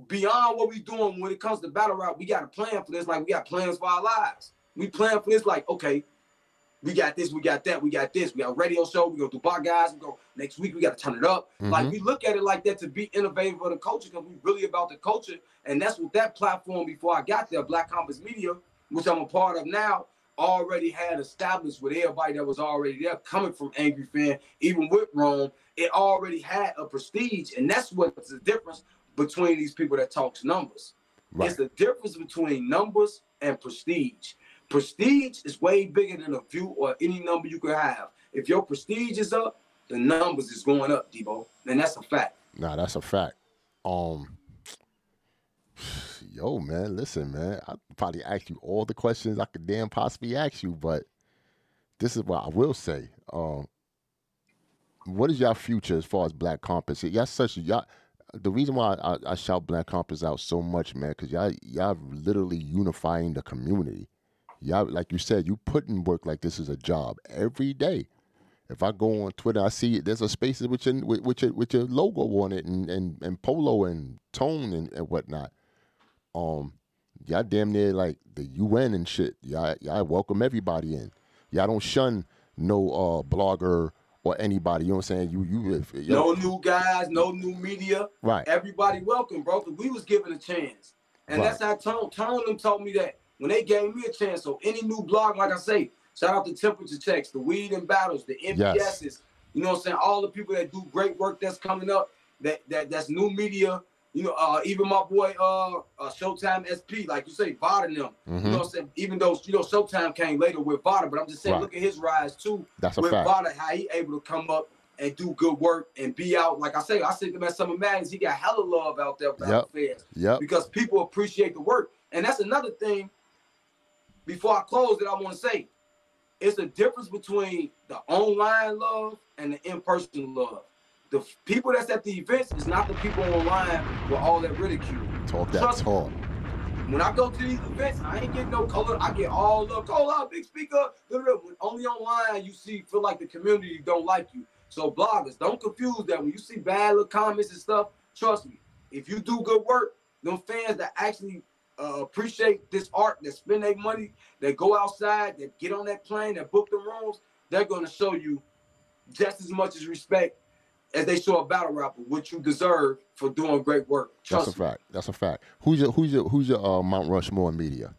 beyond what we doing when it comes to battle rap. We got a plan for this. Like, we got plans for our lives. We plan for this like, okay, we got this, we got that, we got this. We got a radio show. We go do bar guys. We go next week. We got to turn it up. Like, we look at it like that to be innovative for the culture because we really about the culture. And that's what that platform before I got there, Black Compass Media, which I'm a part of now, already had established with everybody that was already there coming from Angry Fan, even with Rome. It already had a prestige. And that's what's the difference between these people that talks numbers. Right. It's the difference between numbers and prestige. Prestige is way bigger than a view or any number you could have. If your prestige is up, the numbers is going up, Debo. And that's a fact. Nah, that's a fact. Yo, man, listen, man. I probably asked you all the questions I could damn possibly ask you, but this is what I will say. What is your future as far as Black Compass? Y'all. The reason why I shout Black Compass out so much, man, because y'all literally unifying the community. Y'all, like you said, you put in work like this is a job every day. If I go on Twitter, I see there's a spaces with your logo on it and polo and tone and whatnot. Y'all damn near like the UN and shit. Y'all welcome everybody in. Y'all don't shun no blogger or anybody. You know what I'm saying? No new guys, no new media. Right. Everybody welcome, bro. Cause we was given a chance, and that's how Tone them told me that when they gave me a chance. So any new blog, like I say, shout out to Temperature Checks, the Weed and Battles, the MPSs. Yes. You know what I'm saying? All the people that do great work that's coming up. That's new media. You know, even my boy Showtime SP, like you say, Vada and them. Mm-hmm. You know what I'm saying? Even though, you know, Showtime came later with Vada, but I'm just saying, look at his rise too. That's a with fact. Vada, how he able to come up and do good work and be out. Like I say, I see him at Summer Madness. He got hella love out there for the fans. Yep. Because people appreciate the work. And that's another thing, before I close, that I want to say. It's a difference between the online love and the in-person love. The people that's at the events is not the people online with all that ridicule. Talk that talk. When I go to these events, I ain't getting no color. I get all the color, big speaker. Only online you feel like the community don't like you. So bloggers, don't confuse that. When you see bad little comments and stuff, trust me. If you do good work, them fans that actually appreciate this art, that spend their money, that go outside, that get on that plane, that book the rooms, they're gonna show you just as much as respect as they show a battle rapper, which you deserve for doing great work. Trust That's a fact. That's a fact. Who's your Mount Rushmore in media?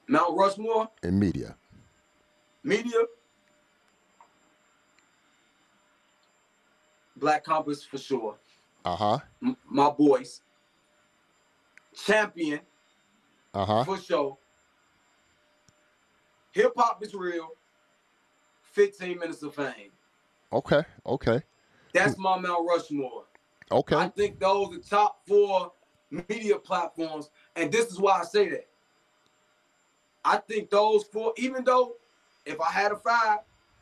Mount Rushmore? In media. Media? Black Compass for sure. Uh-huh. My boys. Champion. Uh-huh. For sure. Hip Hop is Real. 15 Minutes of Fame. Okay. Okay. That's my Mount Rushmore. Okay. I think those are the top 4 media platforms, and this is why I say that. I think those 4, even though if I had a 5,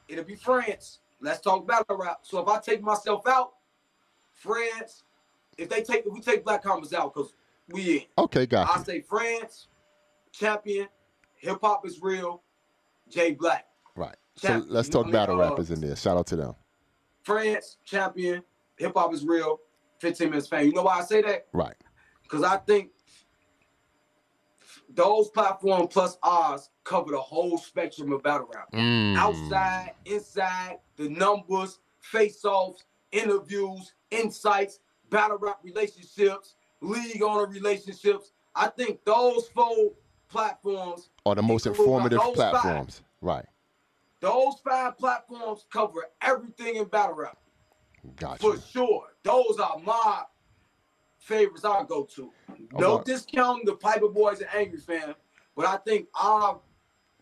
it'll be France. Let's talk battle rap. So if I take myself out, France, if we take Black Compass out, because we in. Okay, gotcha. I say France, Champion, Hip Hop is Real, J Black. Right. So let's talk battle rappers in there. Shout out to them. France, Champion, Hip Hop is Real, 15 Minutes Fame. You know why I say that? Right. Because I think those platforms plus ours cover the whole spectrum of battle rap. Outside, inside, the numbers, face-offs, interviews, insights, battle rap relationships, league owner relationships. I think those 4 platforms are the most informative platforms. Right. Those 5 platforms cover everything in battle rap. Gotcha. For sure. Those are my favorites I go to. No discounting the Piper Boys and Angry Fan, but I think our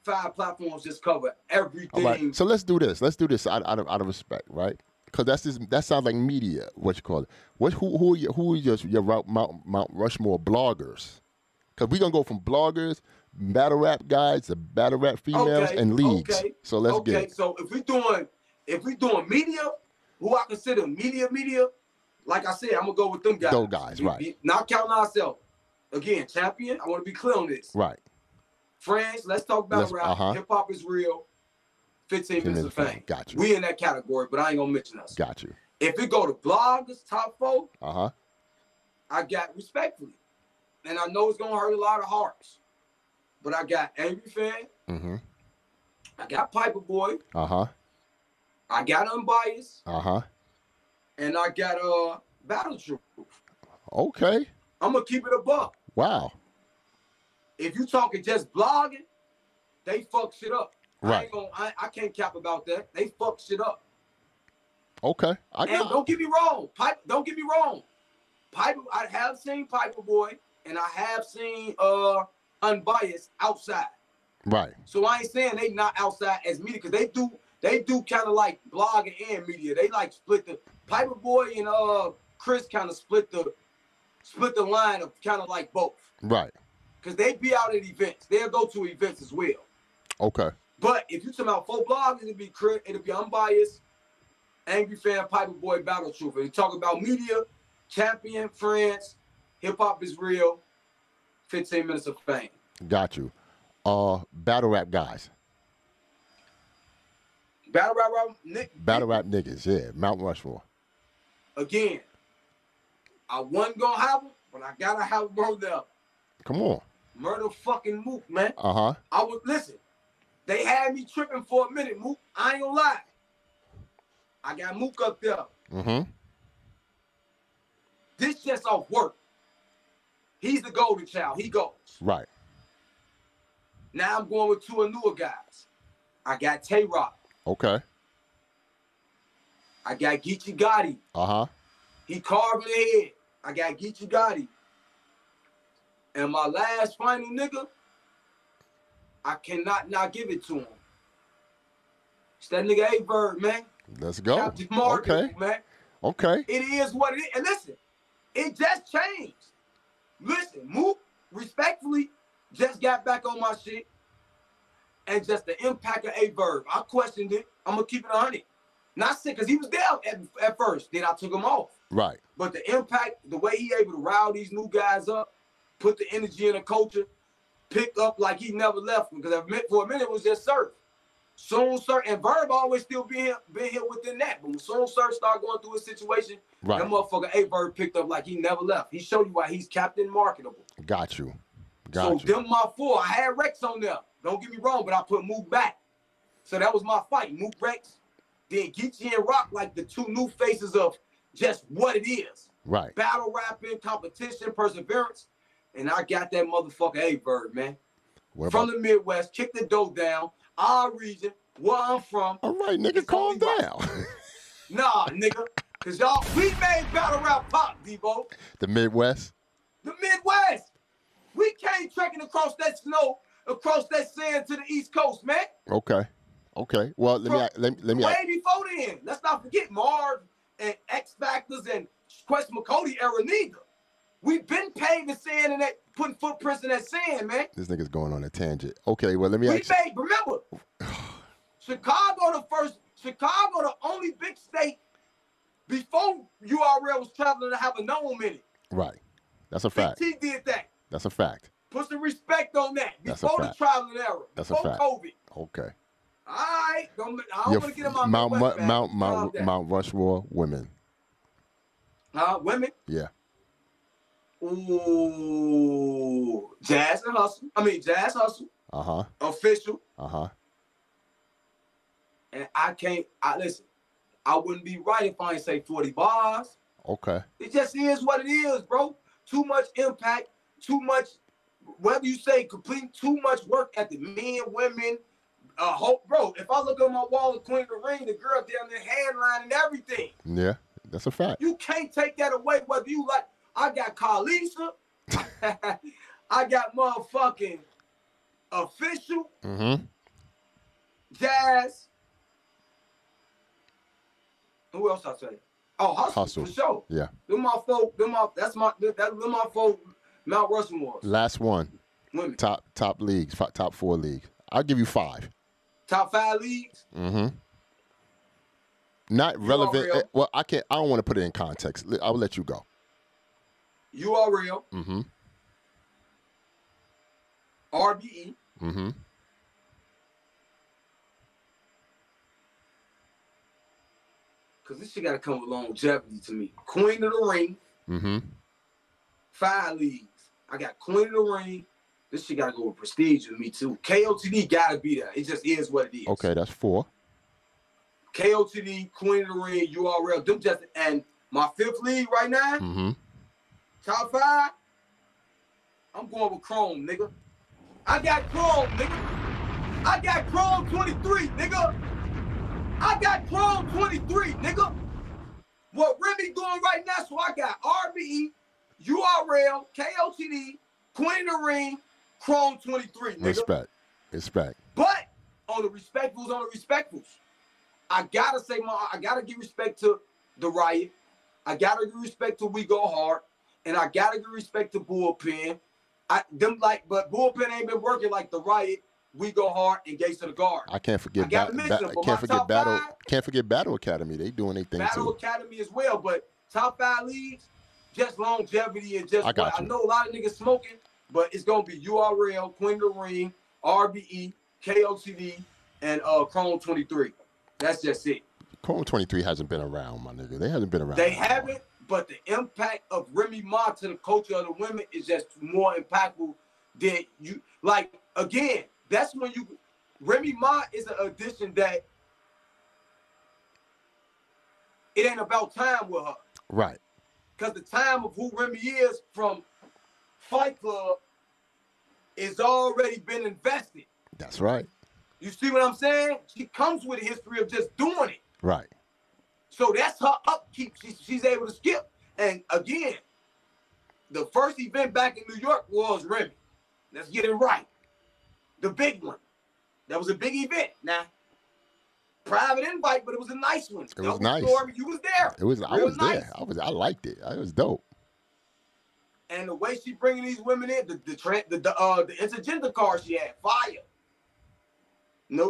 5 platforms just cover everything. All right. So let's do this. Let's do this out of respect, right? Because that sounds like media. What you call it? Who are your Mount Rushmore bloggers? Because we're gonna go from bloggers, battle rap guys, to battle rap females, and leagues. Okay. So let's get it. So if we doing media, who I consider media, like I said, I'm gonna go with them guys. Those guys, right? Not counting ourselves. Again, Champion. I want to be clear on this. Right. France. Let's talk battle rap. Hip Hop is Real. 15 Minutes of Fame. Got you. We in that category, but I ain't gonna mention us. Got you. If it go to bloggers, top 4. I got respectfully. And I know it's gonna hurt a lot of hearts, but I got Angry Fan. I got Piper Boy. I got Unbiased. And I got Battle Truth. Okay. I'm gonna keep it a buck. Wow. If you talking just blogging, they fuck shit up. Right. I can't cap about that. They fuck shit up. Okay. Don't get me wrong. Don't get me wrong. Piper, I have seen Piper Boy and I have seen Unbiased outside. Right. So I ain't saying they not outside as media because they do They do kind of like blogging and media. They like split the Piper Boy and Chris kind of split the line of kind of like both. Right. Because they be out at events. They'll go to events as well. Okay. But if you talk about full blogs, it'll be Chris, it'll be Unbiased, Angry Fan, Piper Boy, Battle Truth. If you talk about media, Champion, Friends, Hip Hop is Real, 15 Minutes of Fame. Got you. Battle rap guys. Battle rap niggas, yeah. Mount Rushmore. Again, I wasn't gonna have them, but I gotta have them there. Come on. Murder fucking Mook, man. Uh-huh. Listen, they had me tripping for a minute, Mook. I ain't gonna lie. I got Mook up there. Mm-hmm. This just off work. He's the golden child. He goes. Right. Now I'm going with two of newer guys. I got Tay-Rock. Okay. I got Geechee Gotti. Uh-huh. He carved the head. I got Geechee Gotti. And my last final nigga, I cannot not give it to him. It's that nigga A-Bird, man. Let's go. Captain Market, okay. Man. Okay. It is what it is. And listen, it just changed. Listen, Mook, respectfully, just got back on my shit. And just the impact of A-Verb. I questioned it. I'm going to keep it 100. Not sick, because he was there at first. Then I took him off. Right. But the impact, the way he able to rile these new guys up, put the energy in the culture, pick up like he never left. Because for a minute, it was just Surf. Soon Surf, and Verb always still been here within that. But when soon Surf started going through a situation, right. That motherfucker A-Verb picked up like he never left. He showed you why he's Captain Marketable. Got you. So them my four. I had Rex on there. Don't get me wrong, but I put Mook back. So that was my fight. Mook, Rex, then Geechee and Rock, like the two new faces of just what it is. Right. Battle rapping, competition, perseverance. And I got that motherfucker A-Bird, man. From the Midwest, kick the dough down. Our region, where I'm from. All right, nigga, calm down. Nah, nigga. Because y'all, we made battle rap pop, Debo. The Midwest? The Midwest. We came trekking across that snow, across that sand to the East Coast, man. Okay. Okay. Well, let me way before then. Let's not forget Marv and X Factors and Quest McCody era neither. We've been paving sand and that, putting footprints in that sand, man. This nigga's going on a tangent. Okay, well, let me ask you. Remember, Chicago the only big state before URL was traveling to have a gnome in it. Right. That's a fact. Big T did that. That's a fact. Put some respect on that. Before the traveling era. That's before a fact. COVID. Okay. All right. I don't want to get in my Mount Rushmore women. Women? Yeah. Ooh. Jazz Hustle. Uh-huh. Official. Uh-huh. And listen, I wouldn't be right if I ain't say 40 bars. Okay. It just is what it is, bro. Too much impact, too much, whether you say complete, too much work at the men, women, bro, if I look on my wall of Queen of the Ring, the girl down there handline and everything. Yeah, that's a fact. You can't take that away, whether you like, I got Carlisa, I got motherfucking Official, Jazz. Who else I say? Oh, Hustle for sure. Yeah. Them my folk. Them my folk. Mount Rushmore. Last one. Women. Top leagues. Top 4 leagues. I'll give you 5. Top 5 leagues. Not relevant. Well, I don't want to put it in context. I'll let you go. URL. RBE. Because this shit got to come with longevity to me. Queen of the Ring. 5 leagues. I got Queen of the Ring. This shit got to go with prestige with me, too. KOTD got to be there. It just is what it is. Okay, that's 4. KOTD, Queen of the Ring, URL. Them just, and my 5th league right now, top 5, I'm going with Chrome, nigga. I got Chrome, nigga. I got Chrome 23, nigga. I got Chrome 23, nigga. What Remy doing right now, so I got RBE, URL, KOTD, Queen of the Ring, Chrome 23, nigga. Respect. But on the respectfuls, I gotta give respect to the Riot. I gotta give respect to We Go Hard, and I gotta give respect to Bullpen. But Bullpen ain't been working like the Riot, We Go Hard, and Gates of the Guard. I can't forget. Can't forget Battle Academy. They doing their thing Battle too. Academy as well, but top 5 leagues, just longevity and just. I know a lot of niggas smoking, but it's gonna be URL, Queen of the Ring, RBE, KOTD, and Chrome 23. That's just it. Chrome 23 hasn't been around, my nigga. They hasn't been around. They haven't, but the impact of Remy Ma to the culture of the women is just more impactful than you. Like, again, that's when you. Remy Ma is an addition that it ain't about time with her. Right. Because the time of who Remy is from Fight Club is already been invested. That's right. You see what I'm saying? She comes with a history of just doing it. Right. So that's her upkeep. She's able to skip. And again, the first event back in New York was Remy. Let's get it right. The big one. That was a big event. Now, private invite, but it was a nice one. It was nice. Story, you was there. I was nice. There. I liked it. It was dope. And the way she bringing these women in, the intergender card she had, fire.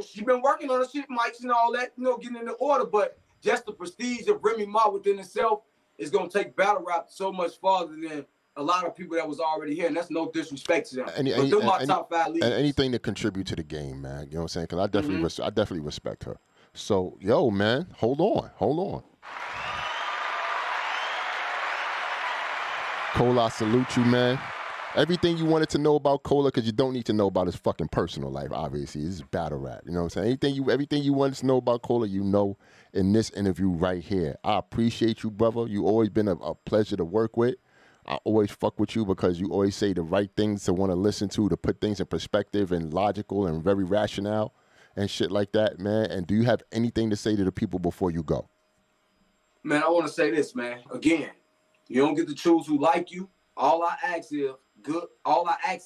She been working on the shit, mics and all that, getting in the order, but just the prestige of Remy Ma within itself is going to take battle rap so much farther than a lot of people that was already here, and that's no disrespect to them. But they're my top 5 leaders. And anything to contribute to the game, man. You know what I'm saying? Because I definitely respect her. So, yo, man, hold on. Cola, I salute you, man. Everything you wanted to know about Cola, because you don't need to know about his fucking personal life, obviously. This is battle rap. You know what I'm saying? Everything you wanted to know about Cola, you know in this interview right here. I appreciate you, brother. You always been a pleasure to work with. I always fuck with you because you always say the right things to want to listen to put things in perspective and logical and very rational and shit like that, man. And do you have anything to say to the people before you go? Man, I want to say this, man. Again, you don't get to choose who like you. All I ask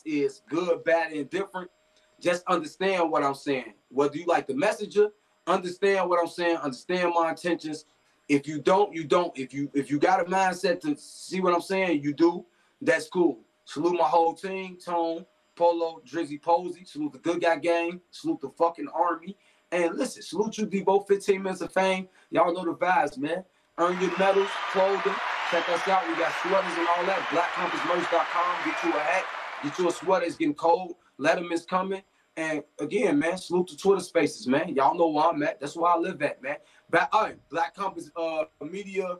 is good, bad, and indifferent. Just understand what I'm saying. Whether you like the messenger, understand what I'm saying, understand my intentions. If you don't, you don't. If you got a mindset to see what I'm saying, you do. That's cool. Salute my whole team, Tone, Polo, Drizzy, Posey. Salute the Good Guy Gang. Salute the fucking Army. And listen, salute you, Debo. 15 minutes of fame. Y'all know the vibes, man. Earn your medals, clothing. Check us out. We got sweaters and all that. BlackCompassMerch.com. Get you a hat. Get you a sweater. It's getting cold. Letterman's coming. And again, man, salute to Twitter Spaces, man. Y'all know where I'm at. That's where I live at, man. Black Compass Media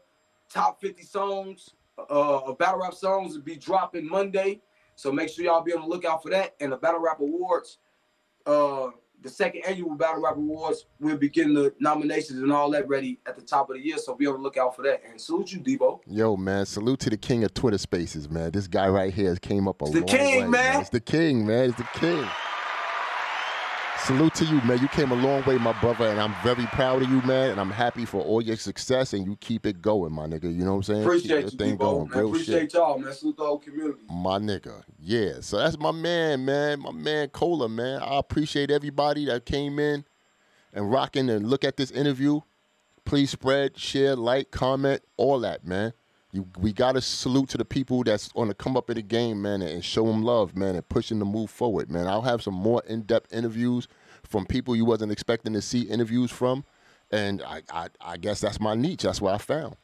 top 50 songs, battle rap songs will be dropping Monday. So make sure y'all be on the lookout for that. And the Battle Rap Awards, the second annual Battle Rap Awards, we'll be getting the nominations and all that ready at the top of the year. So be on the lookout for that. And salute you, Debo. Yo, man, salute to the king of Twitter Spaces, man. This guy right here came up a long way. It's the king, man. It's the king, man. It's the king. Salute to you, man. You came a long way, my brother, and I'm very proud of you, man, and I'm happy for all your success, and you keep it going, my nigga. You know what I'm saying? Appreciate you, Debo, man. Appreciate y'all, man. Salute the whole community. My nigga. Yeah, so that's my man, man. My man, Cola, man. I appreciate everybody that came in and rocking and look at this interview. Please spread, share, like, comment, all that, man. We got to salute to the people that's going to come up in the game, man, and show them love, man, and push them to move forward, man. I'll have some more in-depth interviews from people you wasn't expecting to see interviews from, and I guess that's my niche. That's what I found,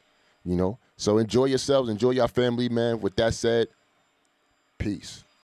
you know. So enjoy yourselves. Enjoy your family, man. With that said, peace.